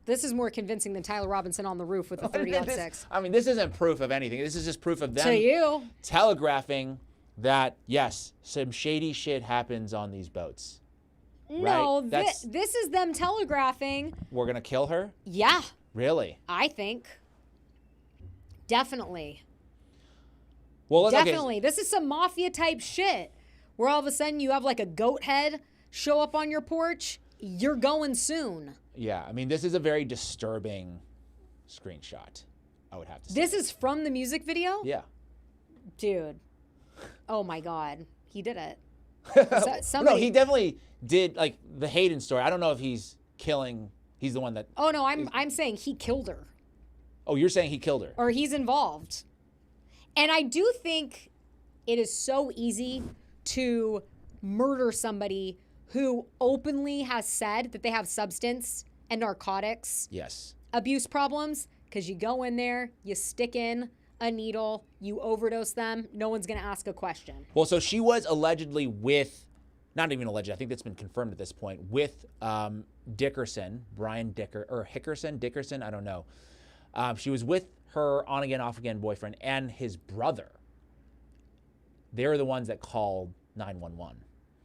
This is more convincing than Tyler Robinson on the roof with the 30-06.
I mean, this isn't proof of anything. This is just proof of them
To you.
telegraphing that, yes, some shady shit happens on these boats.
No,
right?
this is them telegraphing.
We're going to kill her?
Yeah.
Really?
I think. Definitely.
Well,
definitely. Okay. This is some mafia type shit where all of a sudden you have like a goat head show up on your porch. You're going soon.
Yeah. I mean, this is a very disturbing screenshot, I would have to say.
This is from the music video?
Yeah.
Dude. Oh my God. He did it.
No, he definitely did, like, the Hayden story. I don't know if he's the one that...
Oh, no, I'm saying he killed her.
Oh, you're saying he killed her?
Or he's involved. And I do think it is so easy to murder somebody who openly has said that they have substance and narcotics abuse problems, because you go in there, you stick in a needle, you overdose them, no one's going to ask a question.
Well, so she was allegedly with, not even alleged, I think that's been confirmed at this point, with Dickerson, Dickerson, I don't know. She was with her on-again, off-again boyfriend and his brother. They're the ones that called 911.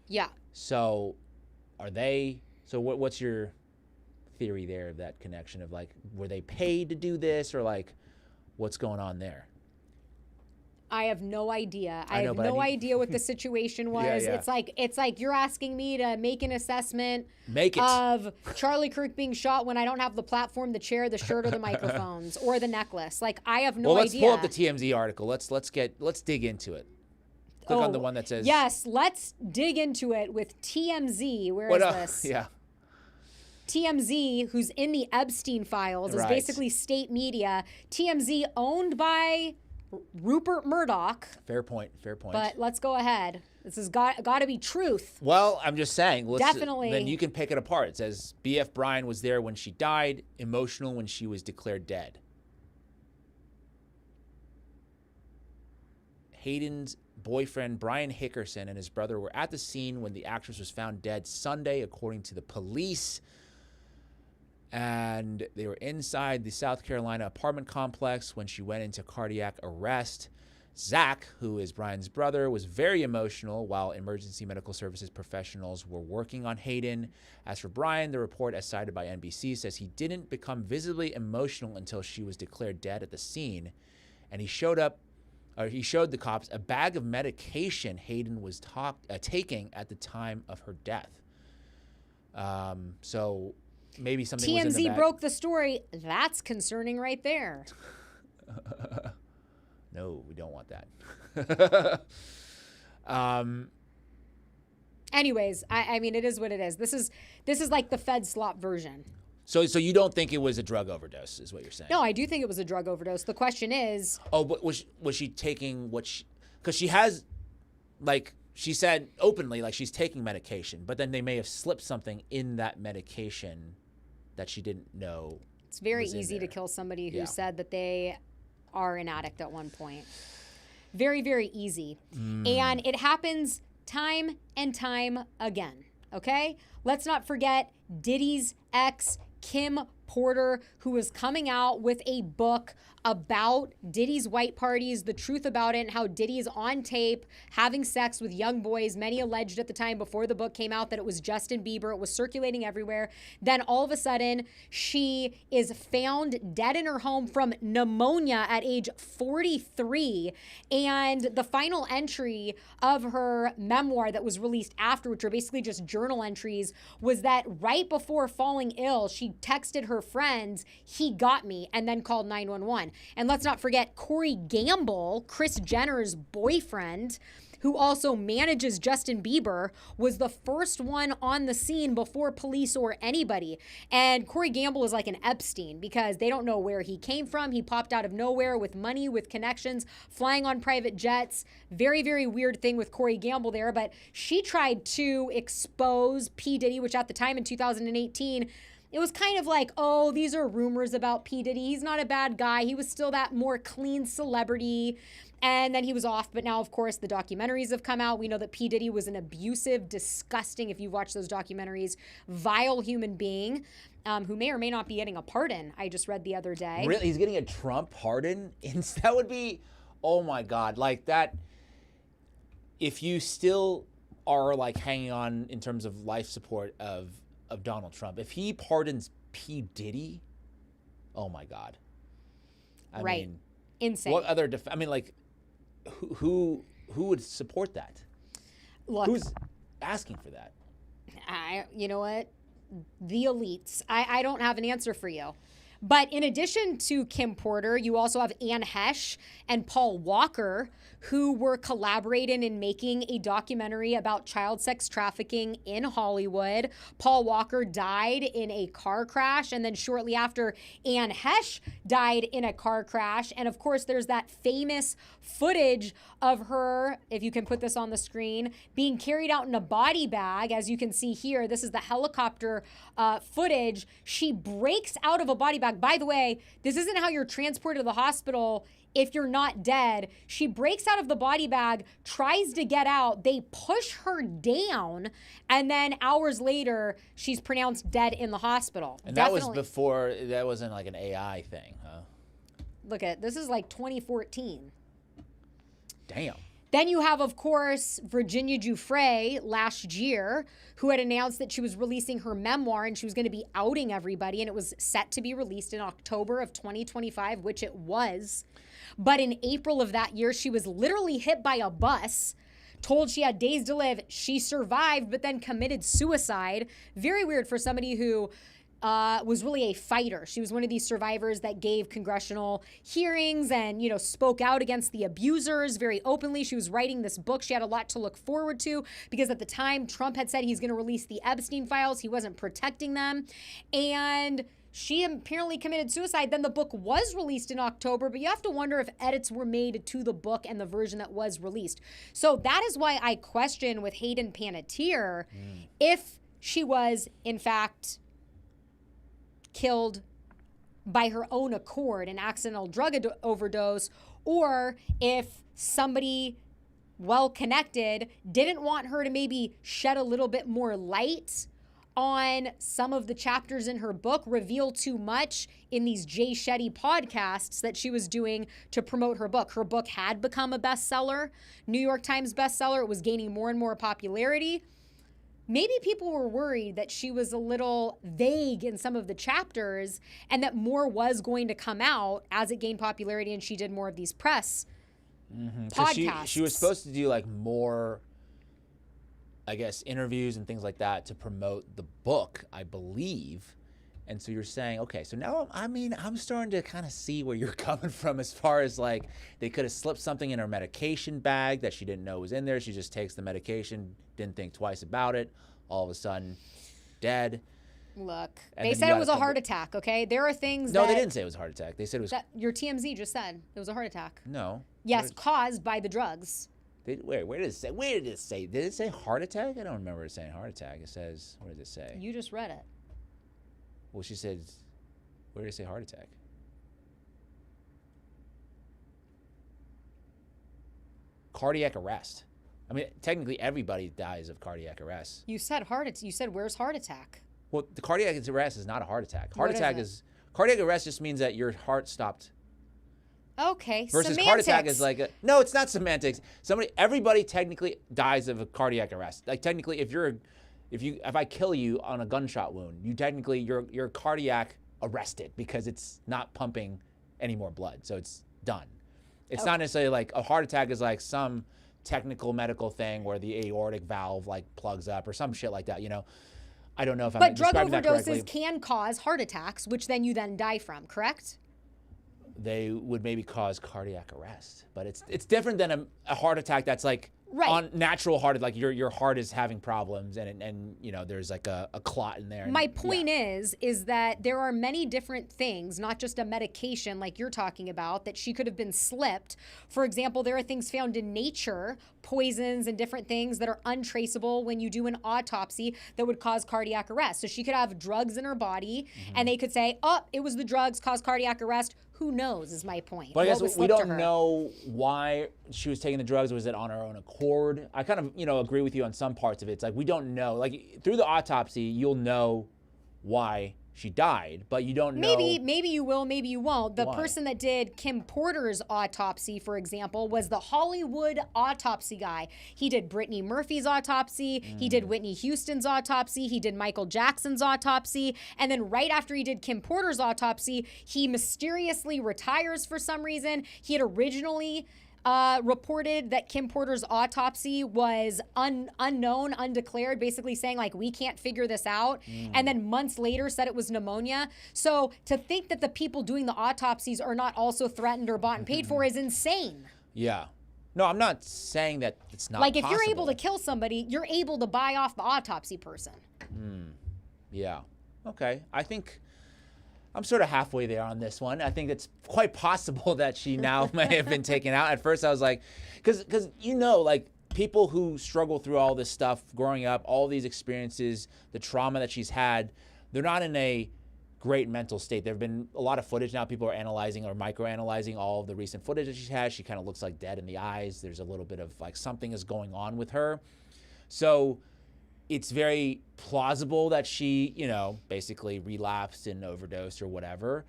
Yeah.
So what's your theory there of that connection of, like, were they paid to do this, or, like, what's going on there?
I have no idea. I have no idea what the situation was.
Yeah.
It's like you're asking me to make an assessment
of
Charlie Kirk being shot when I don't have the platform, the chair, the shirt, or the microphones, or the necklace. Like, I have no idea.
Well, let's pull up the TMZ article. Let's dig into it. Click on the one that says...
Yes, let's dig into it with TMZ. Where is this?
Yeah.
TMZ, who's in the Epstein files, is basically state media. TMZ owned by Rupert Murdoch.
Fair point.
But let's go ahead. This has got to be truth.
Well, I'm just saying.
Definitely.
Then you can pick it apart. It says, BF Bryan was there when she died, emotional when she was declared dead. Hayden's boyfriend, Brian Hickerson, and his brother were at the scene when the actress was found dead Sunday, according to the police. And they were inside the South Carolina apartment complex when she went into cardiac arrest. Zach, who is Brian's brother, was very emotional while emergency medical services professionals were working on Hayden. As for Brian, the report, as cited by NBC, says he didn't become visibly emotional until she was declared dead at the scene. And he showed the cops a bag of medication Hayden was taking at the time of her death. So maybe something was in the bag.
TMZ broke the story. That's concerning right there.
No, we don't want that.
Anyways, I mean, it is what it is. This is like the Fed slop version.
So you don't think it was a drug overdose, is what you're saying?
No, I do think it was a drug overdose. The question is...
Oh, but was she taking because she has, like, she said openly, like, she's taking medication, but then they may have slipped something in that medication that she didn't know.
It's very easy to kill somebody who said that they are an addict at one point. Very, very easy. And it happens time and time again, okay? Let's not forget Diddy's ex, Kim Porter, who was coming out with a book about Diddy's white parties, the truth about it, and how Diddy is on tape having sex with young boys. Many alleged at the time before the book came out that it was Justin Bieber. It was circulating everywhere. Then all of a sudden, she is found dead in her home from pneumonia at age 43. And the final entry of her memoir that was released after, which are basically just journal entries, was that right before falling ill, she texted her friends, "He got me," and then called 911. And let's not forget Corey Gamble, Kris Jenner's boyfriend, who also manages Justin Bieber, was the first one on the scene before police or anybody. And Corey Gamble is like an Epstein because they don't know where he came from. He popped out of nowhere with money, with connections, flying on private jets. Very, very weird thing with Corey Gamble there. But she tried to expose P. Diddy, which at the time in 2018, it was kind of like, oh, these are rumors about P. Diddy. He's not a bad guy. He was still that more clean celebrity. And then he was off. But now, of course, the documentaries have come out. We know that P. Diddy was an abusive, disgusting, if you've watched those documentaries, vile human being. who may or may not be getting a pardon. I just read the other day.
Really? He's getting a Trump pardon? That would be, oh my God, like that. If you still are like hanging on in terms of life support of Donald Trump, if he pardons P. Diddy, oh my God. I mean,
insane.
What other, I mean, like, who would support that?
Look,
who's asking for that?
You know what? The elites. I don't have an answer for you. But in addition to Kim Porter, you also have Anne Hesh and Paul Walker, who were collaborating in making a documentary about child sex trafficking in Hollywood. Paul Walker died in a car crash, and then shortly after, Anne Hesh died in a car crash. And of course, there's that famous footage of her, if you can put this on the screen, being carried out in a body bag. As you can see here, this is the helicopter footage. She breaks out of a body bag. By the way, this isn't how you're transported to the hospital if you're not dead. She breaks out of the body bag, tries to get out. They push her down, and then hours later, she's pronounced dead in the hospital.
And that was before, that wasn't like an AI thing, huh?
Look at, this is like 2014.
Damn.
Then you have, of course, Virginia Giuffre last year, who had announced that she was releasing her memoir and she was going to be outing everybody, and it was set to be released in October of 2025, which it was. But in April of that year, she was literally hit by a bus, told she had days to live. She survived, but then committed suicide. Very weird for somebody who was really a fighter. She was one of these survivors that gave congressional hearings and, you know, spoke out against the abusers very openly. She was writing this book. She had a lot to look forward to because at the time Trump had said he's going to release the Epstein files. He wasn't protecting them. And she apparently committed suicide. Then the book was released in October, but you have to wonder if edits were made to the book and the version that was released. So that is why I question with Hayden Panettiere if she was, in fact, killed by her own accord, an accidental drug overdose, or if somebody well-connected didn't want her to maybe shed a little bit more light on some of the chapters in her book, reveal too much in these Jay Shetty podcasts that she was doing to promote her book. Her book had become a bestseller, New York Times bestseller. It was gaining more and more popularity. Maybe people were worried that she was a little vague in some of the chapters and that more was going to come out as it gained popularity and she did more of these press podcasts.
She was supposed to do like more, I guess, interviews and things like that to promote the book, I believe. And so you're saying, okay, so now, I mean, I'm starting to kind of see where you're coming from as far as like they could have slipped something in her medication bag that she didn't know was in there. She just takes the medication, didn't think twice about it. All of a sudden, dead.
Look, they said it was a heart attack, okay? There are things
No, they didn't say it was a heart attack. They said it was...
Your TMZ just said it was a heart attack.
No.
Yes, caused by the drugs.
Where did it say? Where did it say? Did it say heart attack? I don't remember it saying heart attack. It says, where does it say?
You just read it.
Well, she said, where did it say heart attack? Cardiac arrest. I mean, technically everybody dies of cardiac arrest.
You said You said where's heart attack?
Well, the cardiac arrest is not a heart attack. Heart
What
attack is cardiac arrest just means that your heart stopped.
Okay,
Versus
semantics.
heart attack is like no, it's not semantics. Everybody technically dies of a cardiac arrest. Like technically, if I kill you on a gunshot wound, you're cardiac arrested because it's not pumping any more blood, so it's done. It's not necessarily like a heart attack is like some technical medical thing where the aortic valve like plugs up or some shit like that. You know, I don't know if I'm describing that correctly.
But drug overdoses can cause heart attacks, which then you die from. Correct?
They would maybe cause cardiac arrest, but it's different than a heart attack that's like on natural heart, like your heart is having problems and you know there's like a clot in there.
My point is that there are many different things, not just a medication like you're talking about, that she could have been slipped. For example, there are things found in nature, poisons and different things that are untraceable when you do an autopsy that would cause cardiac arrest. So she could have drugs in her body and they could say, oh, it was the drugs caused cardiac arrest. Who knows is my point.
But I guess we don't know why she was taking the drugs. Was it on her own accord? I kind of, agree with you on some parts of it. It's like we don't know. Like through the autopsy, you'll know why she died, but you don't know.
Maybe you will, maybe you won't. The
Why?
person that did Kim Porter's autopsy, for example, was the Hollywood autopsy guy. He did Brittany Murphy's autopsy. He did Whitney Houston's autopsy. He did Michael Jackson's autopsy. And then right after he did Kim Porter's autopsy, he mysteriously retires for some reason. He had originally reported that Kim Porter's autopsy was unknown, undeclared, basically saying like, we can't figure this out. And then months later said it was pneumonia. So to think that the people doing the autopsies are not also threatened or bought and paid for is insane.
Yeah. No, I'm not saying that it's not
like if
possible.
you're able to kill somebody, you're able to buy off the autopsy person.
Yeah. Okay. I think I'm sort of halfway there on this one. I think it's quite possible that she now may have been taken out. At first I was like, because like people who struggle through all this stuff growing up, all these experiences, the trauma that she's had, they're not in a great mental state. There have been a lot of footage now. People are analyzing or microanalyzing all of the recent footage that she's had. She kind of looks like dead in the eyes. There's a little bit of like something is going on with her. So it's very plausible that she, basically relapsed and overdosed or whatever.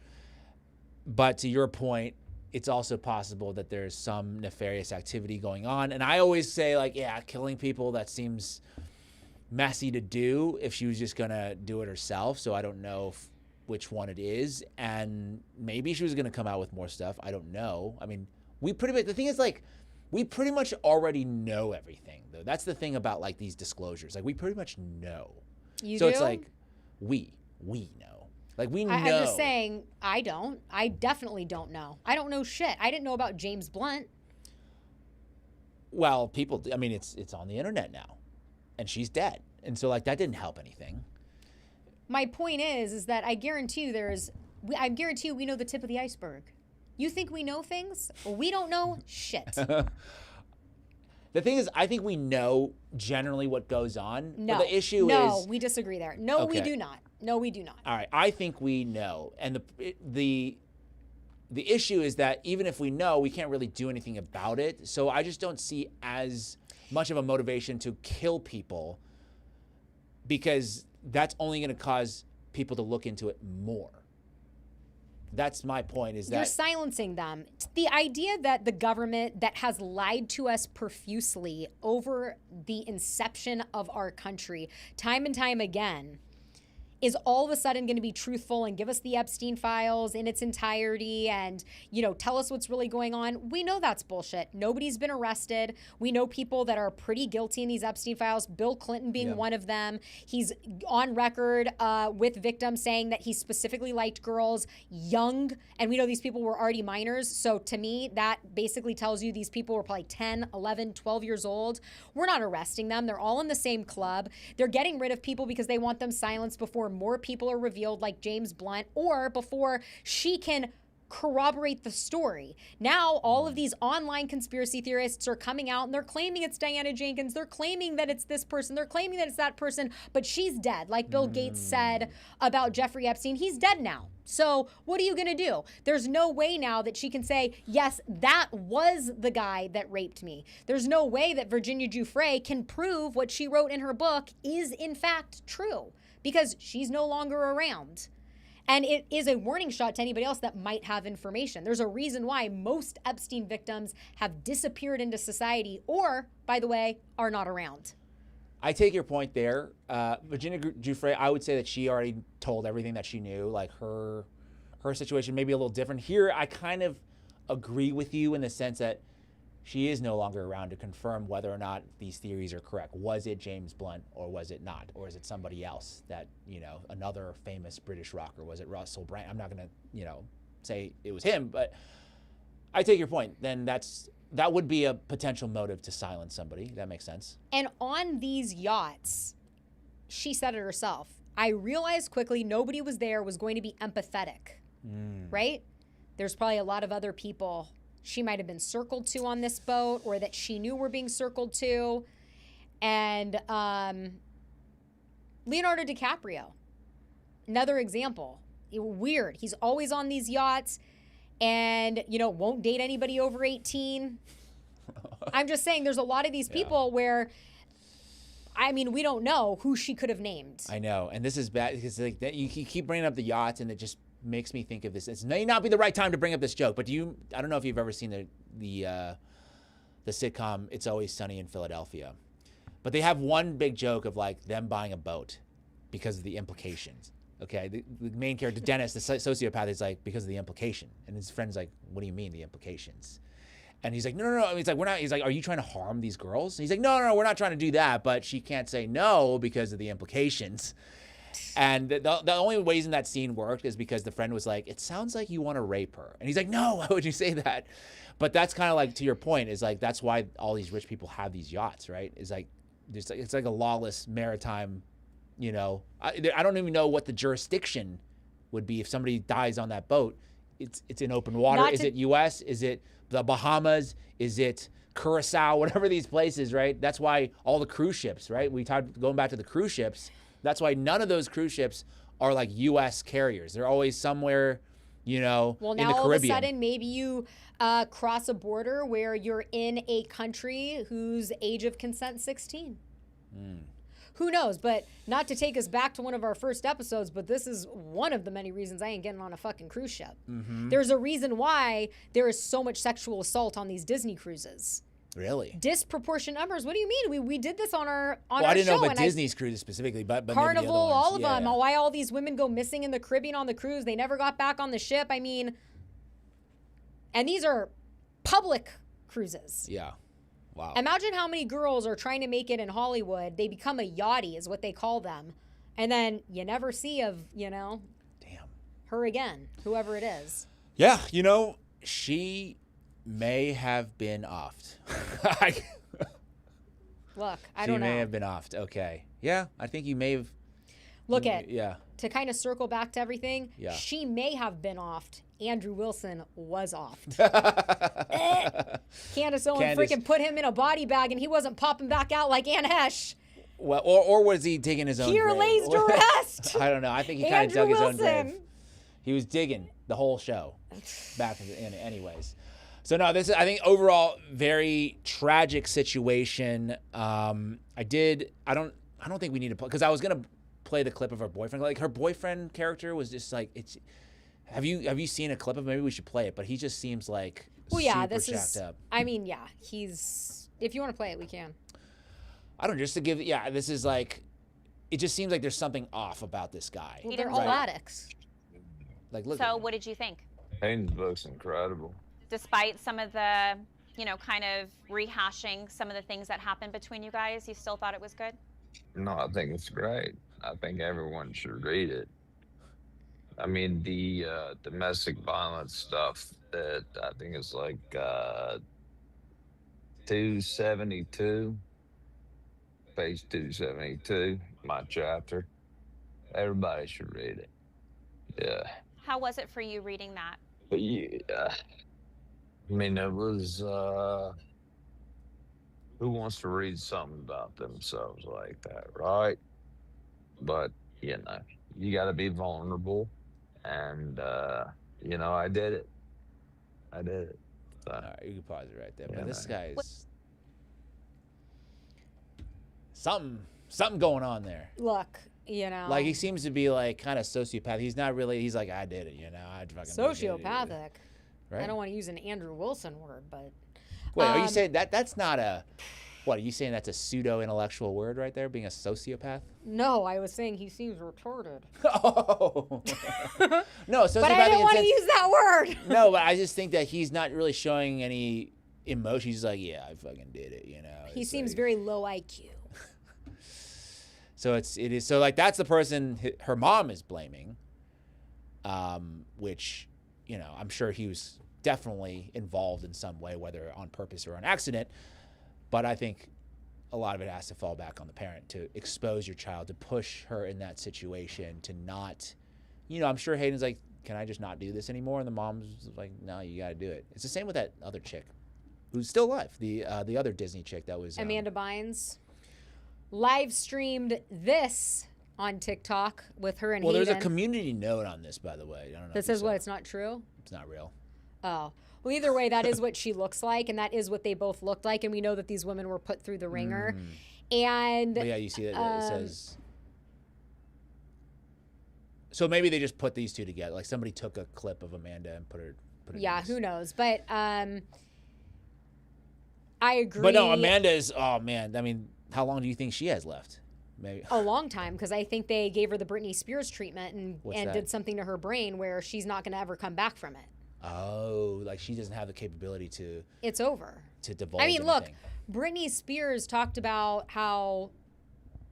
But to your point, it's also possible that there's some nefarious activity going on. And I always say, like, yeah, killing people, that seems messy to do if she was just going to do it herself. So I don't know which one it is. And maybe she was going to come out with more stuff. I don't know. I mean, the thing is, like, we pretty much already know everything, though. That's the thing about like these disclosures. Like we pretty much know.
You
so
do?
It's like we know. Like we know.
I'm just saying, I don't. I definitely don't know. I don't know shit. I didn't know about James Blunt.
Well, people. I mean, it's on the internet now, and she's dead, and so like that didn't help anything.
My point is that I guarantee you we know the tip of the iceberg. You think we know things? We don't know shit.
The thing is, I think we know generally what goes on.
No.
But the issue is...
No, we disagree there. No,
Okay.
we do not. No, we do not.
All right, I think we know. And the issue is that even if we know, we can't really do anything about it. So I just don't see as much of a motivation to kill people because that's only going to cause people to look into it more. That's my point, is that...
You're silencing them. The idea that the government that has lied to us profusely over the inception of our country, time and time again, is all of a sudden going to be truthful and give us the Epstein files in its entirety and, tell us what's really going on. We know that's bullshit. Nobody's been arrested. We know people that are pretty guilty in these Epstein files, Bill Clinton being one of them. He's on record with victims saying that he specifically liked girls young, and we know these people were already minors. So to me, that basically tells you these people were probably 10, 11, 12 years old. We're not arresting them. They're all in the same club. They're getting rid of people because they want them silenced before more people are revealed, like James Blunt, or before she can corroborate the story. Now, all of these online conspiracy theorists are coming out and they're claiming it's Diana Jenkins. They're claiming that it's this person. They're claiming that it's that person, but she's dead. Like Bill Gates said about Jeffrey Epstein, he's dead now. So what are you going to do? There's no way now that she can say, yes, that was the guy that raped me. There's no way that Virginia Giuffre can prove what she wrote in her book is in fact true, because she's no longer around. And it is a warning shot to anybody else that might have information. There's a reason why most Epstein victims have disappeared into society or, by the way, are not around.
I take your point there. Virginia Giuffre, I would say that she already told everything that she knew. Like her situation may be a little different. Here, I kind of agree with you in the sense that she is no longer around to confirm whether or not these theories are correct. Was it James Blunt or was it not? Or is it somebody else that, another famous British rocker? Was it Russell Brand? I'm not going to, say it was him, but I take your point. Then that would be a potential motive to silence somebody. That makes sense.
And on these yachts, she said it herself. I realized quickly nobody was there was going to be empathetic, right? There's probably a lot of other people she might have been circled to on this boat or that she knew were being circled to. And Leonardo DiCaprio, another example. Weird. He's always on these yachts and, won't date anybody over 18. I'm just saying there's a lot of these people where I mean, we don't know who she could have named.
I know, and this is bad because like you keep bringing up the yachts, and it just makes me think of this. It may not be the right time to bring up this joke, but I don't know if you've ever seen the sitcom It's Always Sunny in Philadelphia, but they have one big joke of like them buying a boat because of the implications. Okay, the main character Dennis, the sociopath, is like because of the implication, and his friend's like, "What do you mean the implications?" And he's like, no. He's like, we're not. He's like, are you trying to harm these girls? And he's like, no, we're not trying to do that. But she can't say no because of the implications. And the only reason that scene worked is because the friend was like, it sounds like you want to rape her. And he's like, no, why would you say that? But that's kind of like, to your point, is like, that's why all these rich people have these yachts, right? It's like a lawless maritime, you know. I don't even know what the jurisdiction would be if somebody dies on that boat. It's in open water. Is it U.S.? Is it the Bahamas? Is it Curacao? Whatever these places, right? That's why all the cruise ships, right? We talked going back to the cruise ships. That's why none of those cruise ships are like U.S. carriers. They're always somewhere, you know, in the Caribbean.
Well, now all of a sudden, maybe you cross a border where you're in a country whose age of consent 16. Who knows? But not to take us back to one of our first episodes, but this is one of the many reasons I ain't getting on a fucking cruise ship. There's a reason why there is so much sexual assault on these Disney cruises.
Really?
Disproportionate numbers. What do you mean? We did this on our show.
I didn't know about Disney's cruises specifically, but
Carnival,
maybe the other ones.
all of them. Yeah. Why all these women go missing in the Caribbean on the cruise? They never got back on the ship. I mean, and these are public cruises.
Yeah. Wow.
Imagine how many girls are trying to make it in Hollywood. They become a yachty is what they call them. And then you never see of, you know, her again, whoever it is.
Yeah, you know, she may have been offed.
Look, I don't know.
She may have been offed. Okay. Yeah, I think you may have.
Look at,
yeah.
To kind of circle back to everything,
yeah.
She may have been offed. Andrew Wilson was offed. Candace Owens freaking put him in a body bag and he wasn't popping back out like Anne Hesh.
Well, or was he digging his own
Here
grave?
lays to rest.
I don't know. I think he kind of dug his own grave. He was digging the whole show back in anyways. So no, this is, I think, overall very tragic situation. I don't think we need to play, because I was gonna play the clip of her boyfriend. Like her boyfriend character was just like, it's. Have you seen a clip of him? Maybe we should play it, but he just seems like super jacked up.
I mean, yeah, he's. If you want to play it, we can.
I don't know, just to give. Yeah, this is like. It just seems like there's something off about this guy.
Well, they're all addicts.
Like, look.
So, what did you think?
Hayden's book's incredible.
Despite some of the, kind of rehashing some of the things that happened between you guys, you still thought it was good?
No, I think it's great. I think everyone should read it. I mean, the domestic violence stuff that I think is like 272, page 272, my chapter. Everybody should read it. Yeah.
How was it for you reading that?
Yeah. I mean, it was, who wants to read something about themselves like that, right? But, you got to be vulnerable. And, I did it. So.
All right, you can pause it right there.
Yeah,
but this guy is something going on there.
Look,
like he seems to be like kind of sociopath. He's not really. He's like, I did it. I fucking
sociopathic.
Did it. Right?
I don't want to use an Andrew Wilson word, but.
Wait, are you saying that's not a? What are you saying? That's a pseudo-intellectual word right there, being a sociopath?
No, I was saying he seems retarded.
Oh. No, sociopath.
But I didn't want to use that word.
No, but I just think that he's not really showing any emotion. He's like, yeah, I fucking did it,
He seems very low IQ.
So it is so like that's the person her mom is blaming, which, I'm sure he was definitely involved in some way, whether on purpose or on accident. But I think a lot of it has to fall back on the parent to expose your child, to push her in that situation, to not, I'm sure Hayden's like, can I just not do this anymore? And the mom's like, no, you got to do it. It's the same with that other chick who's still alive, the other Disney chick that was.
Amanda Bynes live streamed this on TikTok with her and Hayden.
Well, there's a community note on this, by the way. I don't know.
That says what? It's not true?
It's not real.
Oh. Well, either way, that is what she looks like, and that is what they both looked like, and we know that these women were put through the ringer. And
But yeah, you see that it says. So maybe they just put these two together. Like somebody took a clip of Amanda and put it.
Yeah, who knows? But I agree.
But no, Amanda is. Oh man, I mean, how long do you think she has left? Maybe
a long time, because I think they gave her the Britney Spears treatment and did something to her brain where she's not going to ever come back from it.
Oh, like she doesn't have the capability to.
It's over.
To divulge.
I mean,
anything.
look, Britney Spears talked about how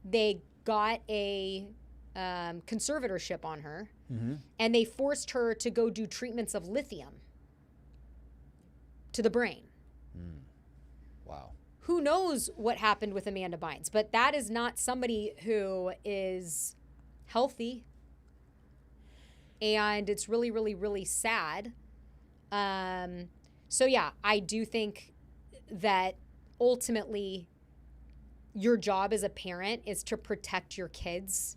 they got a conservatorship on her, and they forced her to go do treatments of lithium to the brain.
Wow.
Who knows what happened with Amanda Bynes, but that is not somebody who is healthy. And it's really, really, really sad. So yeah, I do think that ultimately your job as a parent is to protect your kids.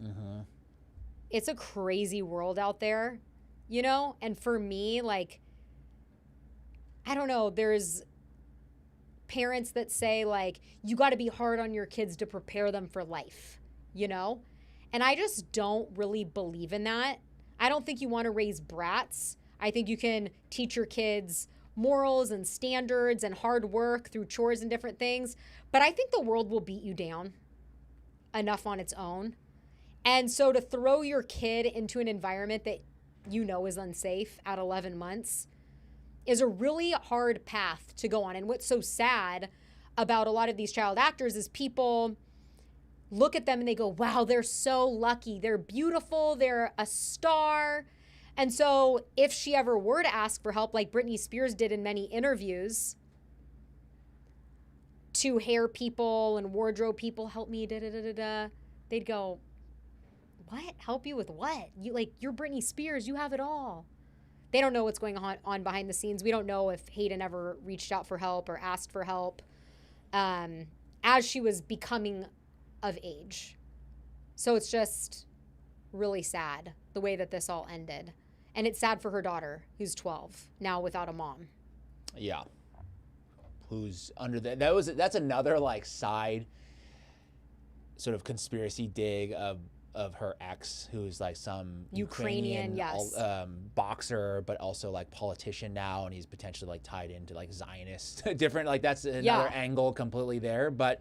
It's a crazy world out there, you know? And for me, like, I don't know, there's parents that say, like, you got to be hard on your kids to prepare them for life, you know? And I just don't really believe in that. I don't think you want to raise brats. I think you can teach your kids morals and standards and hard work through chores and different things. But I think the world will beat you down enough on its own. And so to throw your kid into an environment that you know is unsafe at 11 months is a really hard path to go on. And what's so sad about a lot of these child actors is people look at them and they go, wow, they're so lucky. They're beautiful. They're a star. And so if she ever were to ask for help, like Britney Spears did in many interviews, to hair people and wardrobe people, help me, they'd go, what? Help you with what? You're Britney Spears. You have it all. They don't know what's going on behind the scenes. We don't know if Hayden ever reached out for help or asked for help as she was becoming of age. So it's just really sad the way that this all ended. And it's sad for her daughter, who's 12, now without a mom.
Yeah. Who's under that's another like side sort of conspiracy dig of her ex, who's like some Ukrainian
yes.
Boxer, but also like politician now, and he's potentially like tied into like Zionist different, like that's another angle completely there. But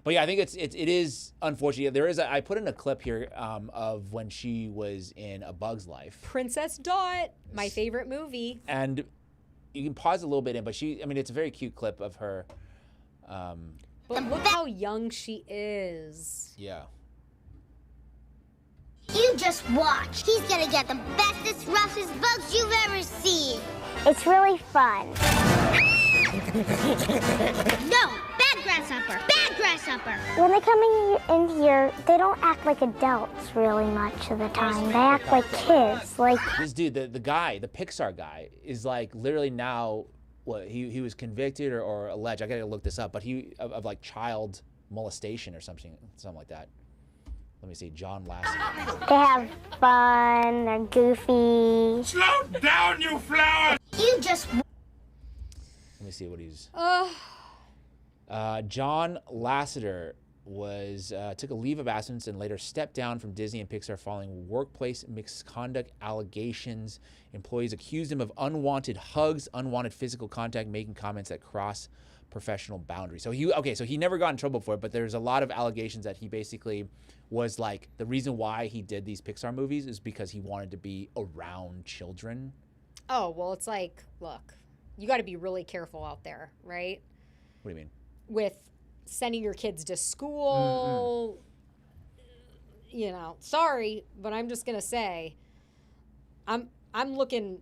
yeah, I think it is unfortunate. There is I put in a clip here of when she was in A Bug's Life.
Princess Dot, my favorite movie.
And you can pause a little bit in, but it's a very cute clip of her.
But look how young she is.
Yeah.
You just watch. He's gonna get the bestest, roughest bugs you've ever seen.
It's really fun.
No, bad grasshopper. Bad grasshopper.
When they come in here, they don't act like adults really much of the time. They act like kids. Like
this dude, the guy, the Pixar guy, is like literally now. What he was convicted or alleged. I gotta look this up, but of like child molestation or something like that. Let me see, John Lasseter.
They have fun, they're goofy.
Slow down, you flower! You just...
Let me see what he's... John Lasseter took a leave of absence and later stepped down from Disney and Pixar following workplace misconduct allegations. Employees accused him of unwanted hugs, unwanted physical contact, making comments that cross professional boundaries. So he never got in trouble for it, but there's a lot of allegations that he basically was like, the reason why he did these Pixar movies is because he wanted to be around children.
Oh, well, it's like, look, you got to be really careful out there, right?
What do you mean?
With sending your kids to school, you know, sorry, but I'm just going to say, I'm looking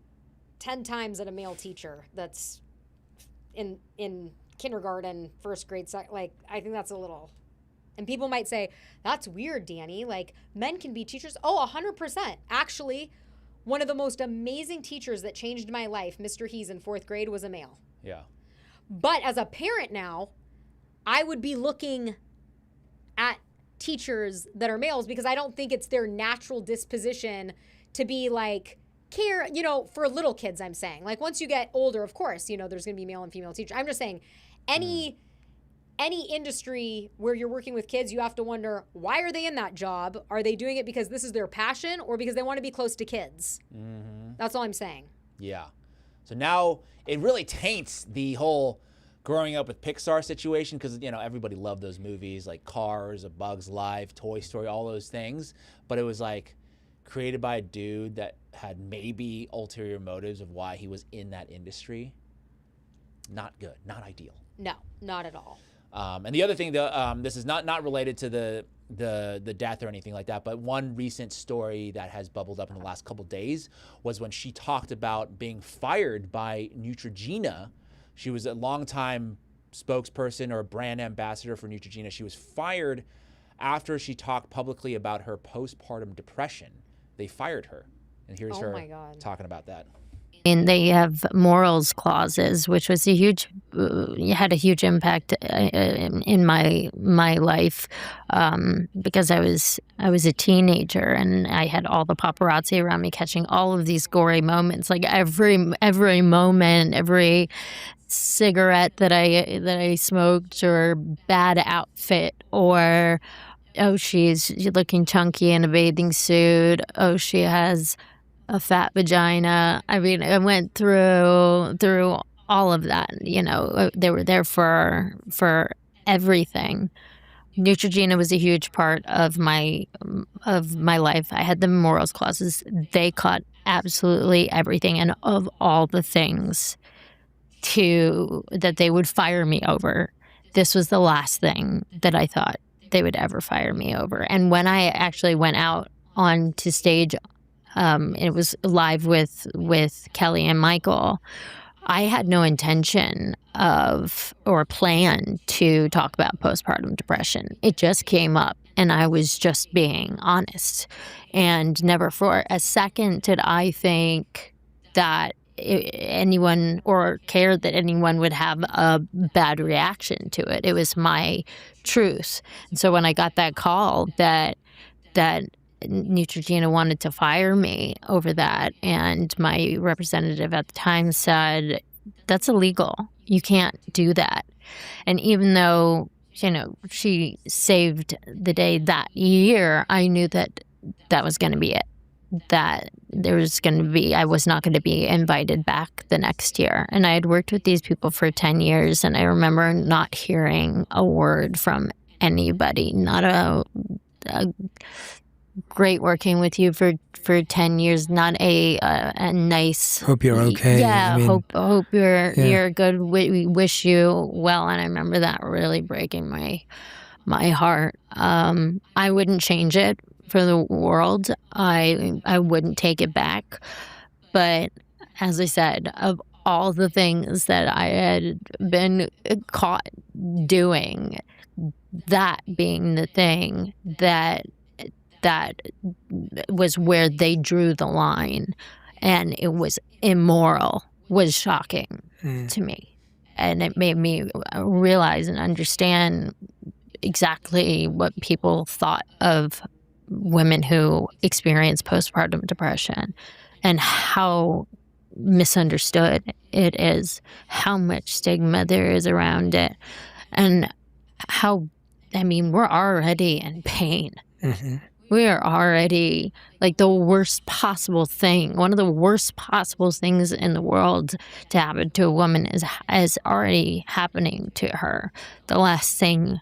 10 times at a male teacher that's in kindergarten, first grade, like, I think that's a little, and people might say, that's weird, Dani, like, men can be teachers. Oh, 100%. Actually, one of the most amazing teachers that changed my life, Mr. Hees in 4th grade, was a male.
Yeah.
But as a parent now, I would be looking at teachers that are males because I don't think it's their natural disposition to be like, care, you know, for little kids, I'm saying. Like, once you get older, of course, you know, there's going to be male and female teachers. I'm just saying, any any industry where you're working with kids, you have to wonder, why are they in that job? Are they doing it because this is their passion or because they want to be close to kids? That's all I'm saying.
Yeah. So now it really taints the whole growing up with Pixar situation because, you know, everybody loved those movies like Cars, A Bug's Life, Toy Story, all those things. But it was like created by a dude that had maybe ulterior motives of why he was in that industry. Not good, not ideal.
No, not at all.
And the other thing, this is not related to the death or anything like that, but one recent story that has bubbled up in the last couple days was when she talked about being fired by Neutrogena. She was a longtime spokesperson or a brand ambassador for Neutrogena. She was fired after she talked publicly about her postpartum depression. They fired her. And here's her talking about that.
And they have morals clauses, which was had a huge impact in my life because I was a teenager and I had all the paparazzi around me catching all of these gory moments, like every moment, every cigarette that I smoked or bad outfit or oh, she's looking chunky in a bathing suit. Oh, she has a fat vagina. I mean, I went through all of that. You know, they were there for everything. Neutrogena was a huge part of my life. I had the morals clauses. They caught absolutely everything, and of all the things that they would fire me over, this was the last thing that I thought they would ever fire me over. And when I actually went out onto stage, it was live with Kelly and Michael, I had no intention of or plan to talk about postpartum depression. It just came up and I was just being honest. And never for a second did I think that anyone or care that anyone would have a bad reaction to it. It was my truth. And so when I got that call that Neutrogena wanted to fire me over that, and my representative at the time said, that's illegal. You can't do that. And even though, you know, she saved the day that year, I knew that was going to be it. That I was not going to be invited back the next year. And I had worked with these people for 10 years, and I remember not hearing a word from anybody, not a great working with you for 10 years, not a nice
hope you're okay.
Yeah, I mean, hope you're good. We wish you well. And I remember that really breaking my heart. I wouldn't change it for the world. I wouldn't take it back. But as I said, of all the things that I had been caught doing, that being the thing that was where they drew the line, and it was immoral, was shocking to me. And it made me realize and understand exactly what people thought of women who experience postpartum depression and how misunderstood it is, how much stigma there is around it, and how, I mean, we're already in pain.
Mm-hmm.
We are already like the worst possible thing. One of the worst possible things in the world to happen to a woman is already happening to her. The last thing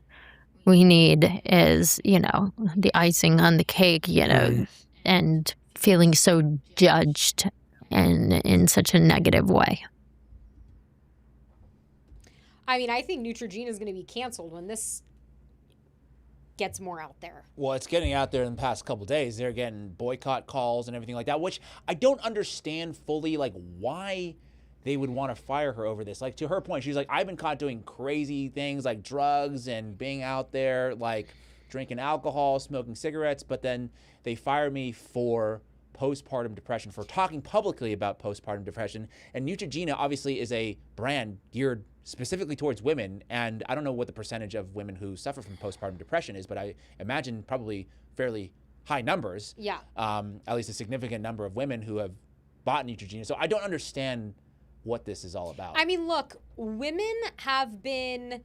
we need is, you know, the icing on the cake, you know, and feeling so judged and in such a negative way.
I mean, I think Neutrogena is going to be canceled when this gets more out there.
Well, it's getting out there in the past couple of days. They're getting boycott calls and everything like that, which I don't understand fully, like, why they would want to fire her over this. Like, to her point, she's like, I've been caught doing crazy things like drugs and being out there, like drinking alcohol, smoking cigarettes, but then they fire me for postpartum depression, for talking publicly about postpartum depression. And Neutrogena obviously is a brand geared specifically towards women, and I don't know what the percentage of women who suffer from postpartum depression is, but I imagine probably fairly high numbers.
Yeah.
At least a significant number of women who have bought Neutrogena. So I don't understand what this is all about.
I mean, look, women have been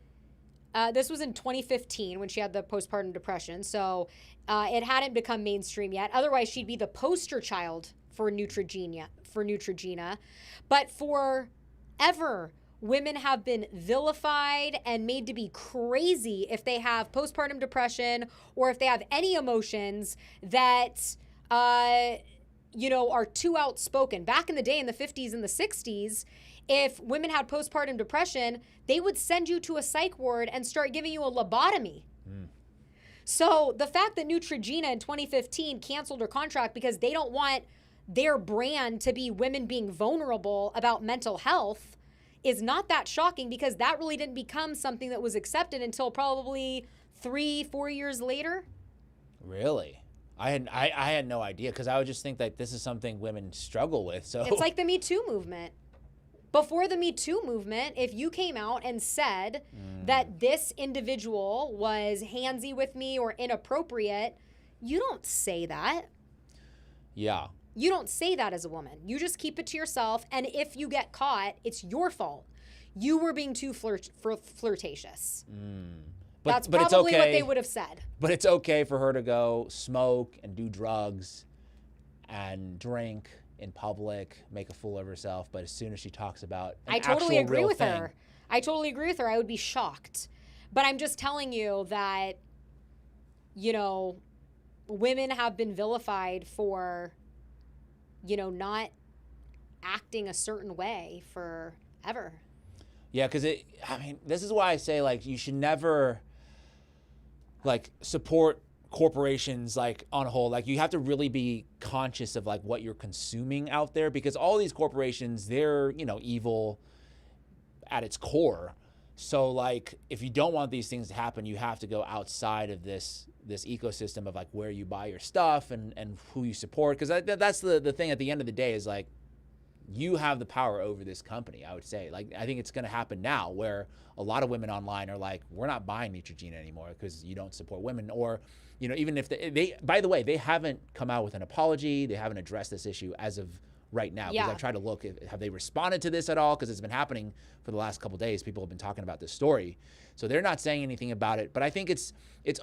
This was in 2015 when she had the postpartum depression. So it hadn't become mainstream yet. Otherwise, she'd be the poster child for Neutrogena. But forever, women have been vilified and made to be crazy if they have postpartum depression or if they have any emotions that, are too outspoken. Back in the day, in the 50s and the 60s, if women had postpartum depression, they would send you to a psych ward and start giving you a lobotomy. So the fact that Neutrogena in 2015 canceled her contract because they don't want their brand to be women being vulnerable about mental health is not that shocking, because that really didn't become something that was accepted until probably 3-4 years later.
Really? I had no idea, because I would just think that this is something women struggle with. So
it's like the Me Too movement. Before the Me Too movement, if you came out and said that this individual was handsy with me or inappropriate, you don't say that.
Yeah.
You don't say that as a woman. You just keep it to yourself, and if you get caught, it's your fault. You were being too flirtatious. That's
but
probably
it's okay,
what they would have said.
But it's okay for her to go smoke and do drugs and drink in public, make a fool of herself. But as soon as she talks about an
I totally
actual
agree
real
with
thing,
her. I totally agree with her. I would be shocked. But I'm just telling you that, women have been vilified for, not acting a certain way forever.
Yeah, because this is why I say, like, you should never, like, support corporations, like, on a whole. Like, you have to really be conscious of, like, what you're consuming out there, because all these corporations, they're, evil at its core. So, like, if you don't want these things to happen, you have to go outside of this ecosystem of, like, where you buy your stuff and who you support. Because that's the thing at the end of the day is, like, you have the power over this company, I would say. Like, I think it's going to happen now where a lot of women online are like, we're not buying Neutrogena anymore because you don't support women. Or, even if they, by the way, they haven't come out with an apology. They haven't addressed this issue as of right now. Because I've tried to look, have they responded to this at all? Because it's been happening for the last couple of days. People have been talking about this story. So they're not saying anything about it. But I think it's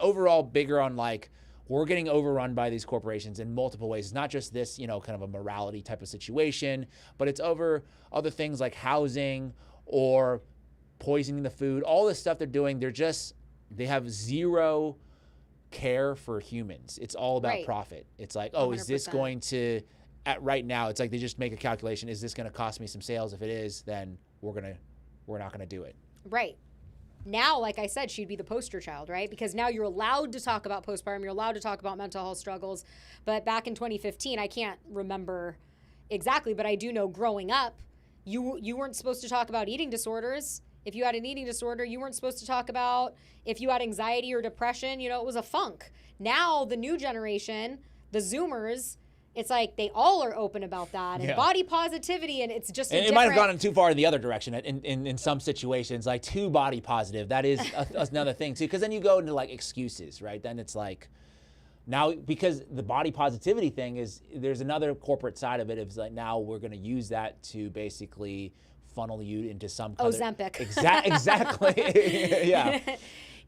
overall bigger on, like, we're getting overrun by these corporations in multiple ways. It's not just this, kind of a morality type of situation, but it's over other things like housing or poisoning the food. All this stuff they're doing, they have zero care for humans. It's all about profit. It's like, 100%. Is this going to, right now, it's like they just make a calculation. Is this going to cost me some sales? If it is, then we're not going to do it.
Right. Now, like I said, she'd be the poster child, right? Because now you're allowed to talk about postpartum, you're allowed to talk about mental health struggles. But back in 2015, I can't remember exactly, but I do know growing up, you weren't supposed to talk about eating disorders. If you had an eating disorder, you weren't supposed to talk about if you had anxiety or depression. It was a funk. Now, the new generation, the Zoomers, it's like they all are open about that and body positivity, and it's just
it might have gone too far in the other direction in some situations, like too body positive. That is another thing too, because then you go into, like, excuses, right? Then it's like, now, because the body positivity thing is, there's another corporate side of it. It's like, now we're going to use that to basically funnel you into some kind
Ozempic.
Exactly. Yeah.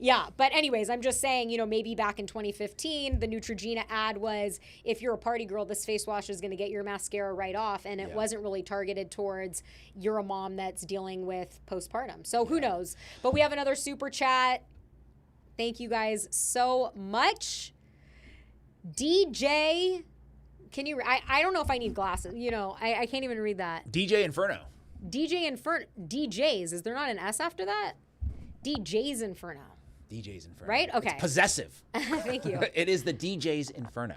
Yeah, but anyways, I'm just saying, maybe back in 2015, the Neutrogena ad was, if you're a party girl, this face wash is going to get your mascara right off. And it wasn't really targeted towards, you're a mom that's dealing with postpartum. So who knows? But we have another super chat. Thank you guys so much. DJ, can you, I don't know if I need glasses. I can't even read that.
DJ Inferno.
DJs, is there not an S after that? DJ's Inferno.
DJ's Inferno.
Right? Okay.
It's possessive.
Thank you.
It is the DJ's Inferno.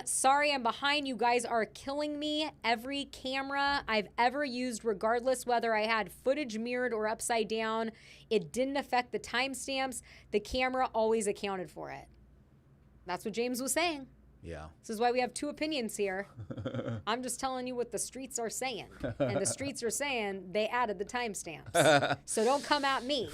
Sorry, I'm behind. You guys are killing me. Every camera I've ever used, regardless whether I had footage mirrored or upside down, it didn't affect the timestamps. The camera always accounted for it. That's what James was saying.
Yeah.
This is why we have two opinions here. I'm just telling you what the streets are saying. And the streets are saying they added the timestamps. So don't come at me.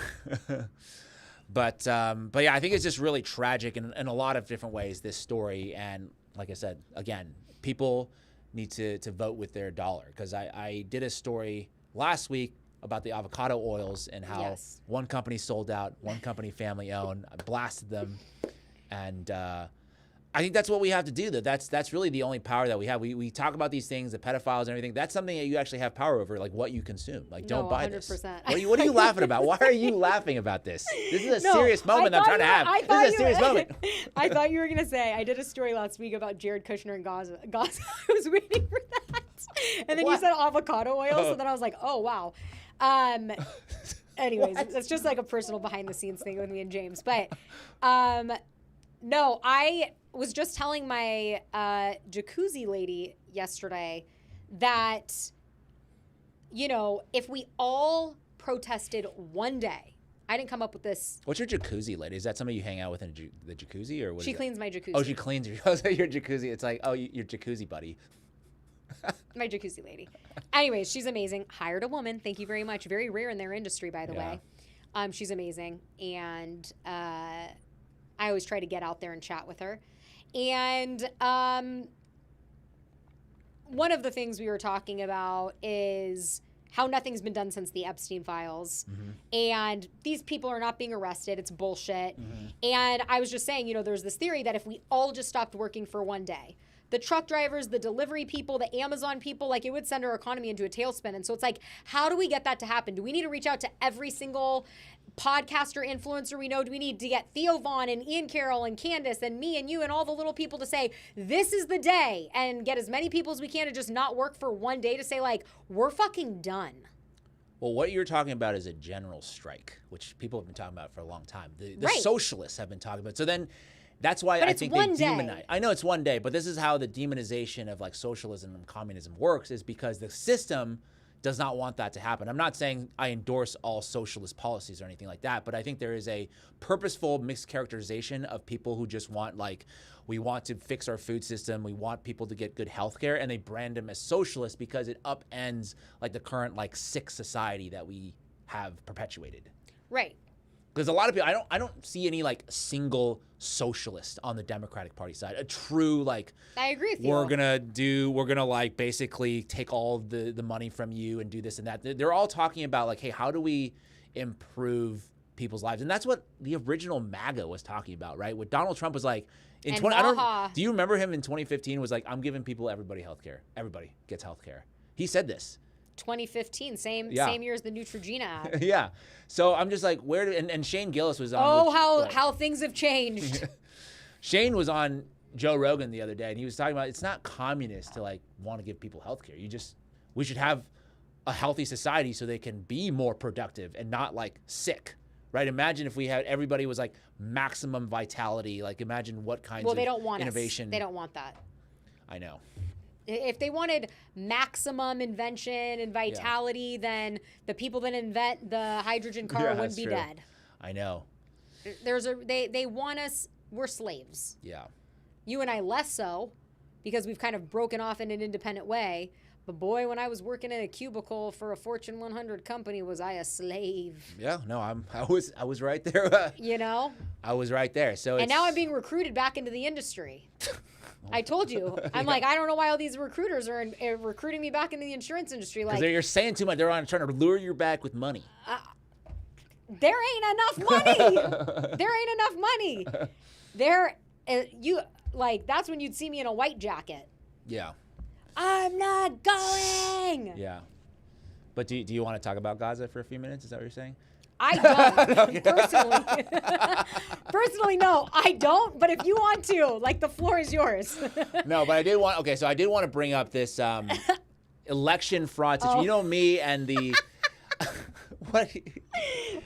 But yeah, I think it's just really tragic in a lot of different ways, this story. And like I said, again, people need to vote with their dollar. Because I did a story last week about the avocado oils and how
Yes.
one company sold out, one company family owned. I blasted them, and I think that's what we have to do. That's really the only power that we have. We talk about these things, the pedophiles and everything. That's something that you actually have power over, like what you consume. Like, don't buy this.
100%.
What are you laughing about? Why are you laughing about this? This is a serious moment I'm trying to have. This is a serious moment.
I thought you were going to say, I did a story last week about Jared Kushner and Gaza. I was waiting for that. And then you said avocado oil, so then I was like, oh, wow. Anyways, it's just like a personal behind the scenes thing with me and James. But no, I was just telling my jacuzzi lady yesterday that, you know, if we all protested one day, I didn't come up with this.
What's your jacuzzi lady? Is that somebody you hang out with in the jacuzzi, or what?
She cleans my jacuzzi.
Oh, she cleans your jacuzzi. It's like, oh, your jacuzzi buddy.
My jacuzzi lady. Anyways, she's amazing. Hired a woman. Thank you very much. Very rare in their industry, by the way. She's amazing. And I always try to get out there and chat with her. And one of the things we were talking about is how nothing's been done since the Epstein files. And these people are not being arrested. It's bullshit. And I was just saying, you know, there's this theory that if we all just stopped working for one day, the truck drivers, the delivery people, the Amazon people, like, it would send our economy into a tailspin. And so it's like, how do we get that to happen? Do we need to reach out to every single podcaster, influencer we know? Do we need to get Theo Vaughn and Ian Carroll and Candace and me and you and all the little people to say, this is the day, and get as many people as we can to just not work for one day, to say, like, we're fucking done?
Well, what you're talking about is a general strike, which people have been talking about for a long time. The
Right.
socialists have been talking about. So then that's why
But
I
it's
think
one
they
day.
demonize. I know it's one day, but this is how the demonization of like socialism and communism works, is because the system does not want that to happen. I'm not saying I endorse all socialist policies or anything like that, but I think there is a purposeful mischaracterization of people who just want, like, we want to fix our food system, we want people to get good health care, and they brand them as socialist because it upends like the current like sick society that we have perpetuated.
Right.
Because a lot of people, I don't see any like single socialist on the Democratic Party side. A true like,
I agree with you.
we're gonna like basically take all the money from you and do this and that. They're all talking about like, hey, how do we improve people's lives? And that's what the original MAGA was talking about, right? What Donald Trump was like in
And
20.
Baja.
Do you remember him in 2015? Was like, I'm giving everybody health care. Everybody gets health care. He said this.
2015, same
Yeah.
year as the Neutrogena ad.
Yeah. So I'm just like, where did, and Shane Gillis was on.
Oh, how things have changed.
Shane was on Joe Rogan the other day, and he was talking about it's not communist to like want to give people health care. We should have a healthy society so they can be more productive and not like sick, right? Imagine if we had, everybody was like maximum vitality. Like imagine what kinds
Well,
of
they don't want
innovation.
They don't want that.
I know.
If they wanted maximum invention and vitality, then the people that invent the hydrogen car
Yeah,
wouldn't
that's
be
true.
dead.
I know.
They want us, we're slaves.
Yeah.
You and I less so, because we've kind of broken off in an independent way. But boy, when I was working in a cubicle for a Fortune 100 company, was I a slave?
Yeah. No, I was right there.
You know?
I was right there. So
And now I'm being recruited back into the industry. I told you. I'm like, I don't know why all these recruiters are recruiting me back into the insurance industry. Like,
you're saying too much. They're trying to lure you back with money.
there ain't enough money. There ain't enough money. That's when you'd see me in a white jacket.
Yeah.
I'm not going.
Yeah. But do you want to talk about Gaza for a few minutes? Is that what you're saying?
I don't. Personally, no, I don't. But if you want to, like, the floor is yours.
No, but I did want to bring up this election fraud situation. You know me and the what?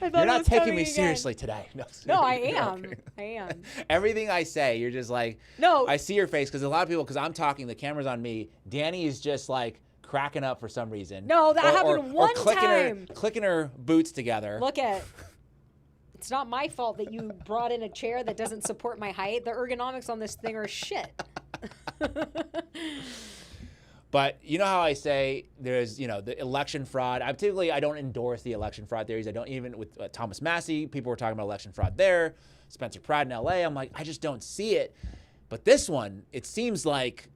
You're not taking me seriously today.
No, I am.
Okay.
I am.
Everything I say, you're just like,
no.
I see your face because a lot of people, because I'm talking, the camera's on me. Danny is just like cracking up for some reason.
No, that happened one time.
Clicking her boots together.
Look at. It's not my fault that you brought in a chair that doesn't support my height. The ergonomics on this thing are shit.
But you know how I say there's, the election fraud. I don't endorse the election fraud theories. I don't even with Thomas Massey. People were talking about election fraud there. Spencer Pratt in L.A. I'm like, I just don't see it. But this one, it seems like,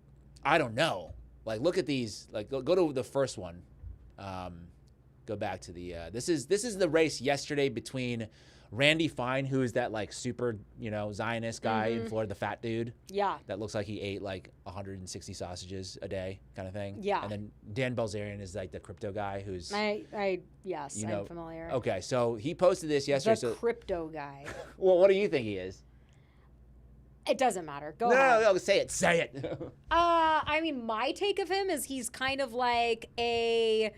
I don't know. Like, look at these. Like, go to the first one. Go go back to the. This is the race yesterday between Randy Fine, who is that like super Zionist guy in Florida, the fat dude.
Yeah.
That looks like he ate like 160 sausages a day, kind of thing.
Yeah.
And then Dan Bilzerian is like the crypto guy who's.
Yes, I'm familiar.
Okay, so he posted this yesterday.
The crypto guy.
Well, what do you think he is?
It doesn't matter. Go ahead.
No, say it. Say it.
I mean, my take of him is he's kind of like a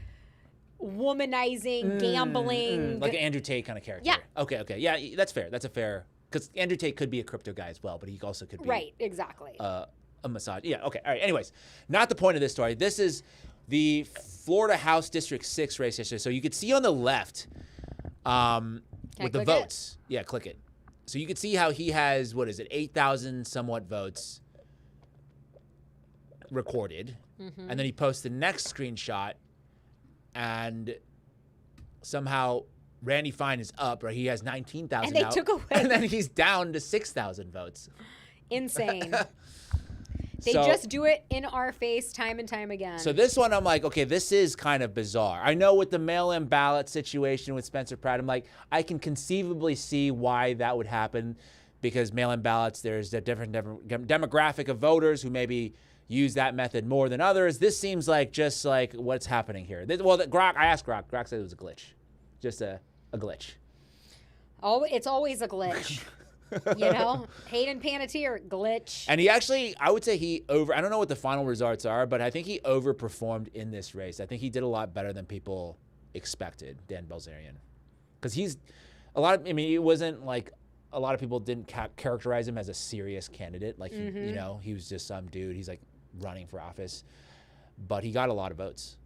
womanizing, gambling.
Like an Andrew Tate kind of character.
Yeah.
Okay. Yeah, that's fair. That's a fair. Because Andrew Tate could be a crypto guy as well, but he also could be.
Right, exactly.
A massage. Yeah, okay. All right. Anyways, not the point of this story. This is the Florida House District 6 race yesterday. So you could see on the left with the votes. Yeah, click it. So you can see how he has, 8,000 somewhat votes recorded.
Mm-hmm.
And then he posts the next screenshot, and somehow Randy Fine is up, right? He has 19,000
And they
now,
took away.
and then he's down to 6,000 votes.
Insane. They
So-
just do it in our face time and time again.
So this one, I'm like, okay, this is kind of bizarre. I know with the mail-in ballot situation with Spencer Pratt, I'm like, I can conceivably see why that would happen, because mail-in ballots, there's a different demographic of voters who maybe use that method more than others. This seems like just like what's happening here. Grok, I asked Grok. Grok said it was a glitch, just a glitch.
Oh, it's always a glitch. Hayden Panettiere, glitch.
And he actually, I would say I don't know what the final results are, but I think he overperformed in this race. I think he did a lot better than people expected, Dan Bilzerian. Because it wasn't like a lot of people didn't characterize him as a serious candidate. Like, he was just some dude. He's like running for office. But he got a lot of votes.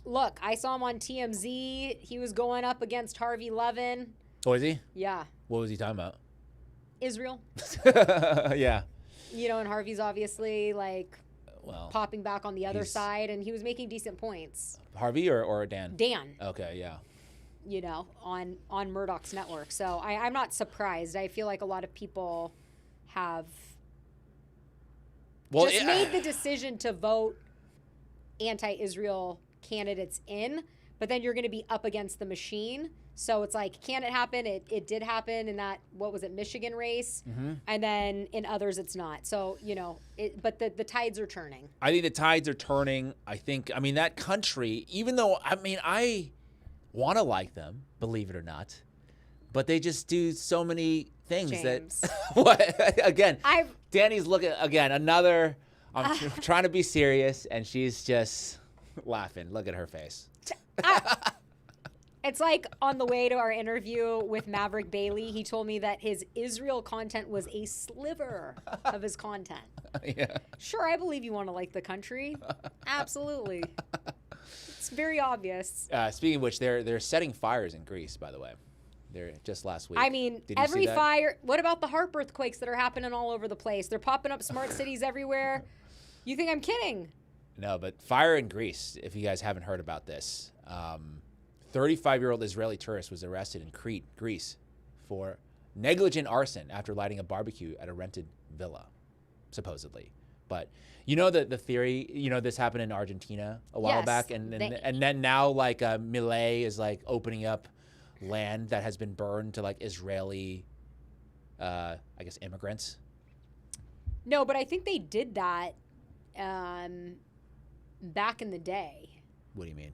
Look, I saw him on TMZ. He was going up against Harvey Levin.
Oh, is he?
Yeah.
What was he talking about?
Israel.
Yeah.
And Harvey's obviously like popping back on the other
he's-
side, and he was making decent points.
Harvey or Dan?
Dan.
Okay, yeah.
On Murdoch's network. So I'm not surprised. I feel like a lot of people have made the decision to vote anti-Israel candidates in, but then you're going to be up against the machine. So it's like, can it happen? It did happen in that, Michigan race.
Mm-hmm.
And then in others, it's not. So, but the tides are turning.
I think the tides are turning. That country, even though, I want to like them, believe it or not, but they just do so many things
James.
that, what, again, Danny's looking, again, another, I'm trying to be serious, and she's just laughing. Look at her face.
It's like on the way to our interview with Maverick Bailey, he told me that his Israel content was a sliver of his content.
Yeah.
Sure, I believe you want to like the country. Absolutely. It's very obvious.
Speaking of which, they're setting fires in Greece, by the way. They're just last week. Did you
every
see that?
fire. What about the HAARP earthquakes that are happening all over the place? They're popping up smart cities everywhere. You think I'm kidding?
No, but fire in Greece, if you guys haven't heard about this. 35-year-old Israeli tourist was arrested in Crete, Greece, for negligent arson after lighting a barbecue at a rented villa, supposedly. But the theory, this happened in Argentina a while back, and then now like Milei is like opening up land that has been burned to like Israeli, immigrants.
No, but I think they did that back in the day.
What do you mean?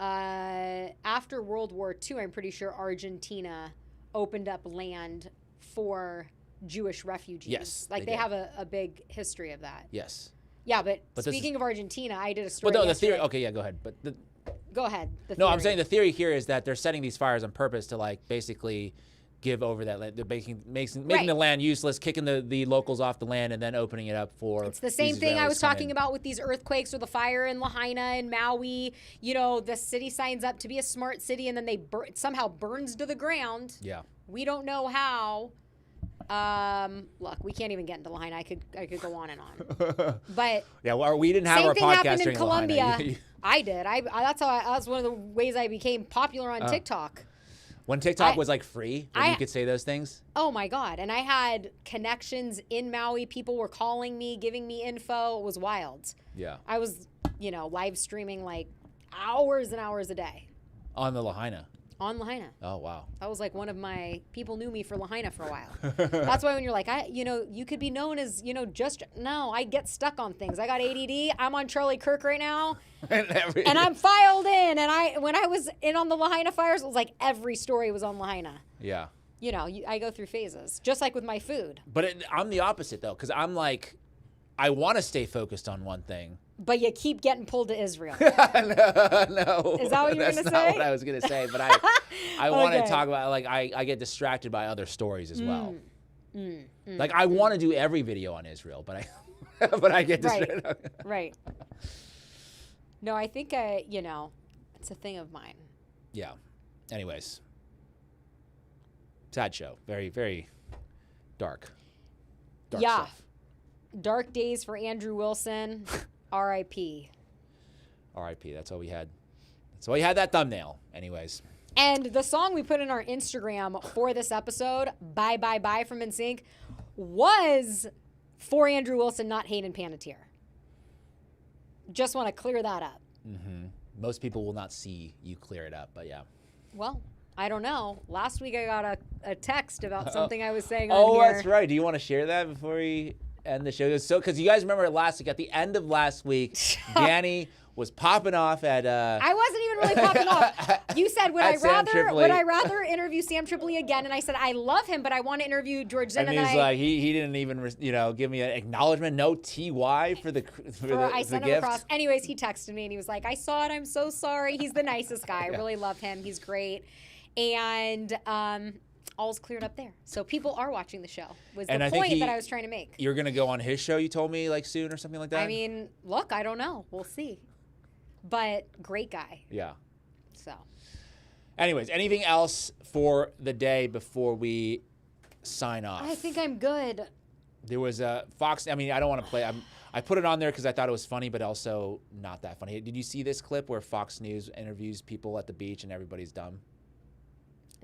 After World War II, I'm pretty sure Argentina opened up land for Jewish refugees.
Yes,
like they have a big history of that.
Yes.
Yeah, but
this
speaking of Argentina, I did a story.
Well, no, the
yesterday.
theory. Okay, yeah, go ahead. But
Go ahead.
No, I'm saying the theory here is that they're setting these fires on purpose to like basically give over that land. They're making the land useless, kicking the locals off the land, and then opening it up for.
It's the same thing I was talking about with these earthquakes or the fire in Lahaina and Maui. The city signs up to be a smart city, and then it somehow burns to the ground.
Yeah.
We don't know how. Look, we can't even get into Lahaina. I could go on and on. But
yeah, well, we didn't have
same
our
thing
podcast
happened in
during
Colombia.
Lahaina.
I did. That's one of the ways I became popular on TikTok.
When TikTok was like free, and you could say those things.
Oh my God. And I had connections in Maui. People were calling me, giving me info. It was wild.
Yeah.
I was, live streaming like hours and hours a day.
On the Lahaina.
On Lahaina.
Oh, wow.
That was like one of my people knew me for Lahaina for a while. That's why when you're like, you could be known as, no, I get stuck on things. I got ADD. I'm on Charlie Kirk right now. And I'm filed in. And when I was in on the Lahaina fires, it was like every story was on Lahaina.
Yeah.
I go through phases, just like with my food.
But I'm the opposite, though, because I'm like, I want to stay focused on one thing.
But you keep getting pulled to Israel.
No.
Is that what you were going to say?
That's not what I was going to say, but I want to talk about, like, I get distracted by other stories as well. Like, I want to do every video on Israel, but I get distracted.
Right. No, I think, it's a thing of mine.
Yeah. Anyways. Sad show. Very, very dark. Dark stuff.
Dark days for Andrew Wilson. R.I.P.
R.I.P. That's all we had. That's why you had that thumbnail. Anyways.
And the song we put in our Instagram for this episode, Bye Bye Bye from NSYNC, was for Andrew Wilson, not Hayden Panettiere. Just want to clear that up.
Mm-hmm. Most people will not see you clear it up, but yeah.
Well, I don't know. Last week I got a text about something I was saying on here.
Oh, that's right. Do you want to share that before we end the show? So, because you guys remember last week, at the end of last week, Dani was popping off at.
I wasn't even really popping off. You said, would I rather interview Sam Tripoli again? And I said, I love him, but I want to interview George Zinn.
And he's like, he didn't even give me an acknowledgement, no TY for the
I sent him across. Anyways, he texted me and he was like, I saw it. I'm so sorry. He's the nicest guy. I really love him. He's great. And all's cleared up there. So people are watching the show, was the point that I was trying to make.
You're going to go on his show, you told me, like soon or something like that?
I mean, look, I don't know. We'll see. But great guy.
Yeah.
So.
Anyways, anything else for the day before we sign off?
I think I'm good.
There was a Fox. I mean, I don't want to play. I put it on there because I thought it was funny, but also not that funny. Did you see this clip where Fox News interviews people at the beach and everybody's dumb?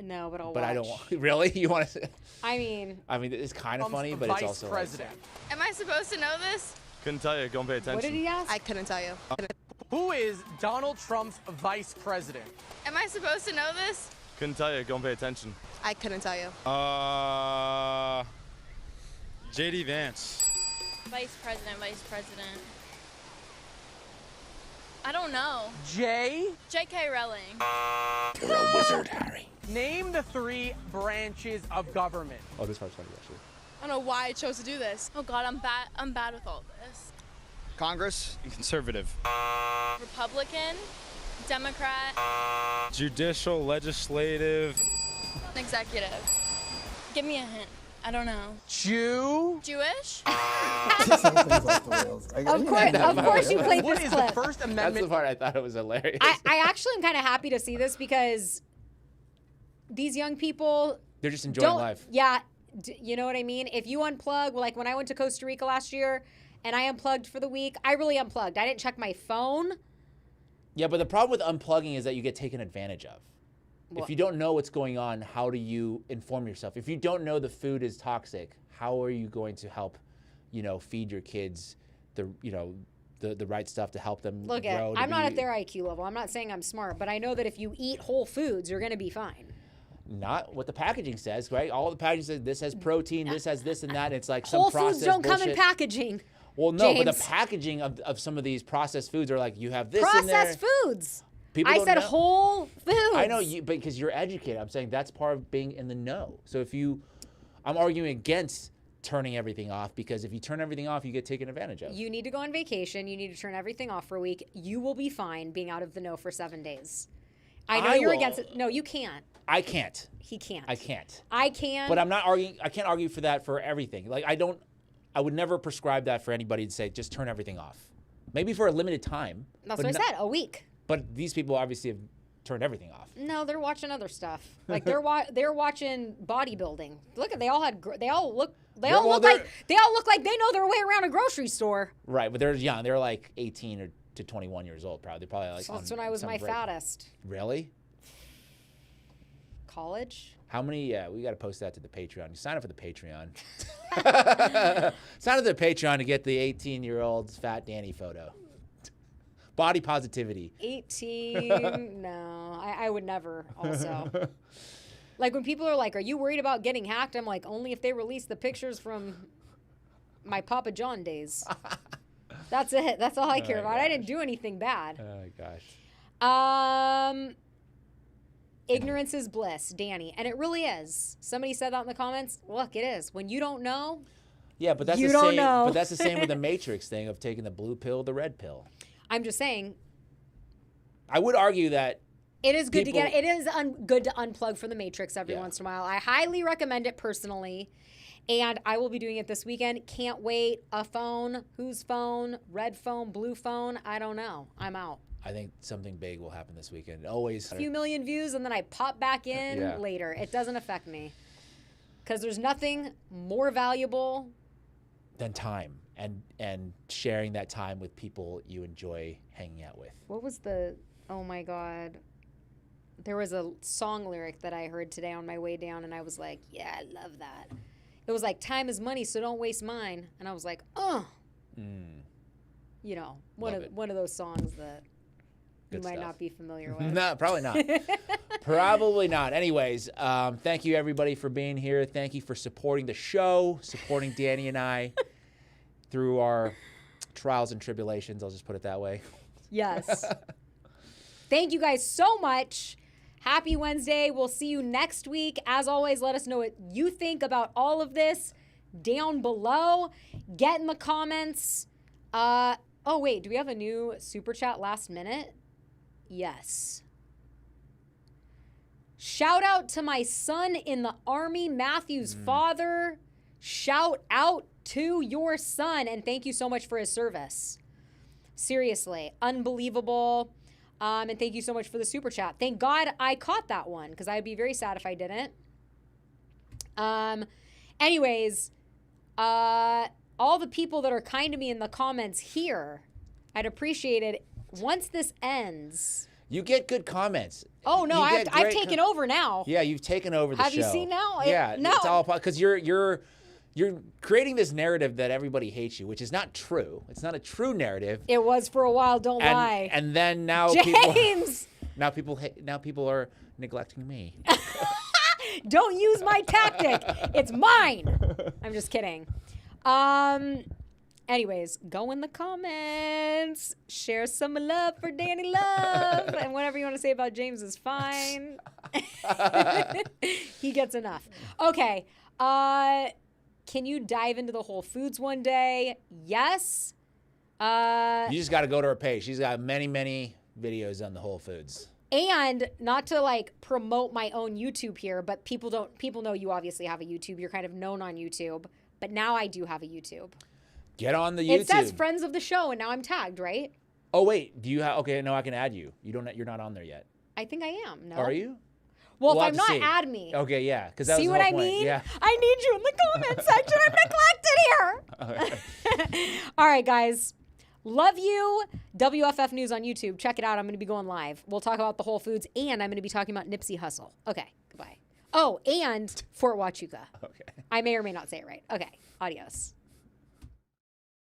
No, but I'll watch.
But I don't want. Really? You want to?
I mean,
it's kind of funny, but it's also.
President.
Am I supposed to know this?
Couldn't tell you. Go and pay attention.
What did he ask?
I couldn't tell you.
Who is Donald Trump's vice president?
Am I supposed to know this?
Couldn't tell you. Go and pay attention.
I couldn't tell you.
JD Vance.
Vice president. I don't know. J.K. Rowling.
You're a wizard, Harry.
Name the 3 branches of government.
Oh, this part's funny, actually.
I don't know why I chose to do this. Oh God, I'm bad with all this.
Congress. Conservative.
Republican, Democrat,
Judicial, legislative.
executive. Give me a hint. I don't know.
Jewish?
Of course you played
What
this
is
clip.
the First
That's
Amendment?
the part I thought it was hilarious.
I actually am kind of happy to see this because these young people.
They're just enjoying life.
Yeah. You know what I mean? If you unplug, like when I went to Costa Rica last year and I unplugged for the week, I really unplugged. I didn't check my phone.
Yeah, but the problem with unplugging is that you get taken advantage of. If you don't know what's going on, how do you inform yourself? If you don't know the food is toxic, how are you going to help, feed your kids the right stuff to help them grow?
I'm not at their IQ level. I'm not saying I'm smart, but I know that if you eat whole foods, you're going to be fine.
Not what the packaging says, right? All the packaging says this has protein, this has this and that. And it's like some
Whole
processed
foods don't
bullshit.
come in packaging.
Well, no,
James.
but the packaging of some of these processed foods are like, you have this in there.
Processed foods.
People don't
said
know.
whole foods.
I know you, because you're educated. I'm saying that's part of being in the know. So I'm arguing against turning everything off, because if you turn everything off, you get taken advantage of.
You need to go on vacation. You need to turn everything off for a week. You will be fine being out of the know for 7 days. I know you're against it. No, you can't.
I can't.
He can't.
I can't.
I can.
But I'm not arguing. I can't argue for that for everything. Like I would never prescribe that for anybody to say, just turn everything off. Maybe for a limited time.
That's what I said, a week.
But these people obviously have turned everything off.
No, they're watching other stuff. Like they're watching bodybuilding. Look at they all look like they know their way around a grocery store.
Right, but they're young. They're like 18 to 21 years old, probably. They're probably like.
So that's when I was my fattest.
Really?
College.
How many? Yeah, we got to post that to the Patreon. You sign up for the Patreon. Sign up to the Patreon to get the 18-year-old fat Dani photo. Body positivity.
18. No, I would never also. Like when people are like, are you worried about getting hacked? I'm like, only if they release the pictures from my Papa John days. That's it. That's all I care about. I didn't do anything bad.
Oh, gosh.
Ignorance is bliss, Danny. And it really is. Somebody said that in the comments. Look, it is. When you don't know,
yeah, but that's
you
the
don't
same.
know.
But that's the same with the Matrix thing of taking the blue pill, the red pill.
I'm just saying.
I would argue that
It is good to get. It is good to unplug from the Matrix every once in a while. I highly recommend it personally, and I will be doing it this weekend. Can't wait. A phone? Whose phone? Red phone? Blue phone? I don't know. I'm out.
I think something big will happen this weekend. Always
A few million views, and then I pop back in later. It doesn't affect me because there's nothing more valuable
than time and sharing that time with people you enjoy hanging out with.
What was the? Oh my God. There was a song lyric that I heard today on my way down, and I was like, yeah, I love that. It was like, time is money, so don't waste mine. And I was like, oh. You know, one of those songs that you might not be familiar with.
No, probably not. Probably not. Anyways, thank you, everybody, for being here. Thank you for supporting the show, supporting Danny and I through our trials and tribulations. I'll just put it that way.
Yes. Thank you guys so much. Happy Wednesday. We'll see you next week. As always, let us know what you think about all of this down below. Get in the comments. Oh, wait. Do we have a new super chat last minute? Yes. Shout out to my son in the Army, Matthew's father. Shout out to your son. And thank you so much for his service. Seriously. Unbelievable. And thank you so much for the super chat. Thank God I caught that one because I'd be very sad if I didn't. Anyways, all the people that are kind to me in the comments here, I'd appreciate it. Once this ends,
you get good comments.
Oh no, I've taken over now.
Yeah, you've taken over the show.
Have you seen now?
Yeah,
no.
It's all because you're creating this narrative that everybody hates you, which is not true. It's not a true narrative.
It was for a while. Don't lie.
And then now,
James.
People are neglecting me.
Don't use my tactic. It's mine. I'm just kidding. Anyways, go in the comments. Share some love for Dani Love. And whatever you want to say about James is fine. He gets enough. Okay. Can you dive into the Whole Foods one day? Yes.
You just got to go to her page. She's got many, many videos on the Whole Foods.
And not to like promote my own YouTube here, but people know you obviously have a YouTube. You're kind of known on YouTube, but now I do have a YouTube.
Get on the YouTube.
It says friends of the show, and now I'm tagged, right?
Oh wait, do you have? Okay, no, I can add you. You're not on there yet.
I think I am. No.
Are you?
Well,
we'll
if I'm not, add me.
Okay, yeah, because
see what I mean? Yeah. I need you in the comment section. I'm neglected here. All right, guys. Love you. WFF News on YouTube. Check it out. I'm going to be going live. We'll talk about the Whole Foods, and I'm going to be talking about Nipsey Hussle. Okay, goodbye. Oh, and Fort Huachuca.
Okay.
I may or may not say it right. Okay, adios.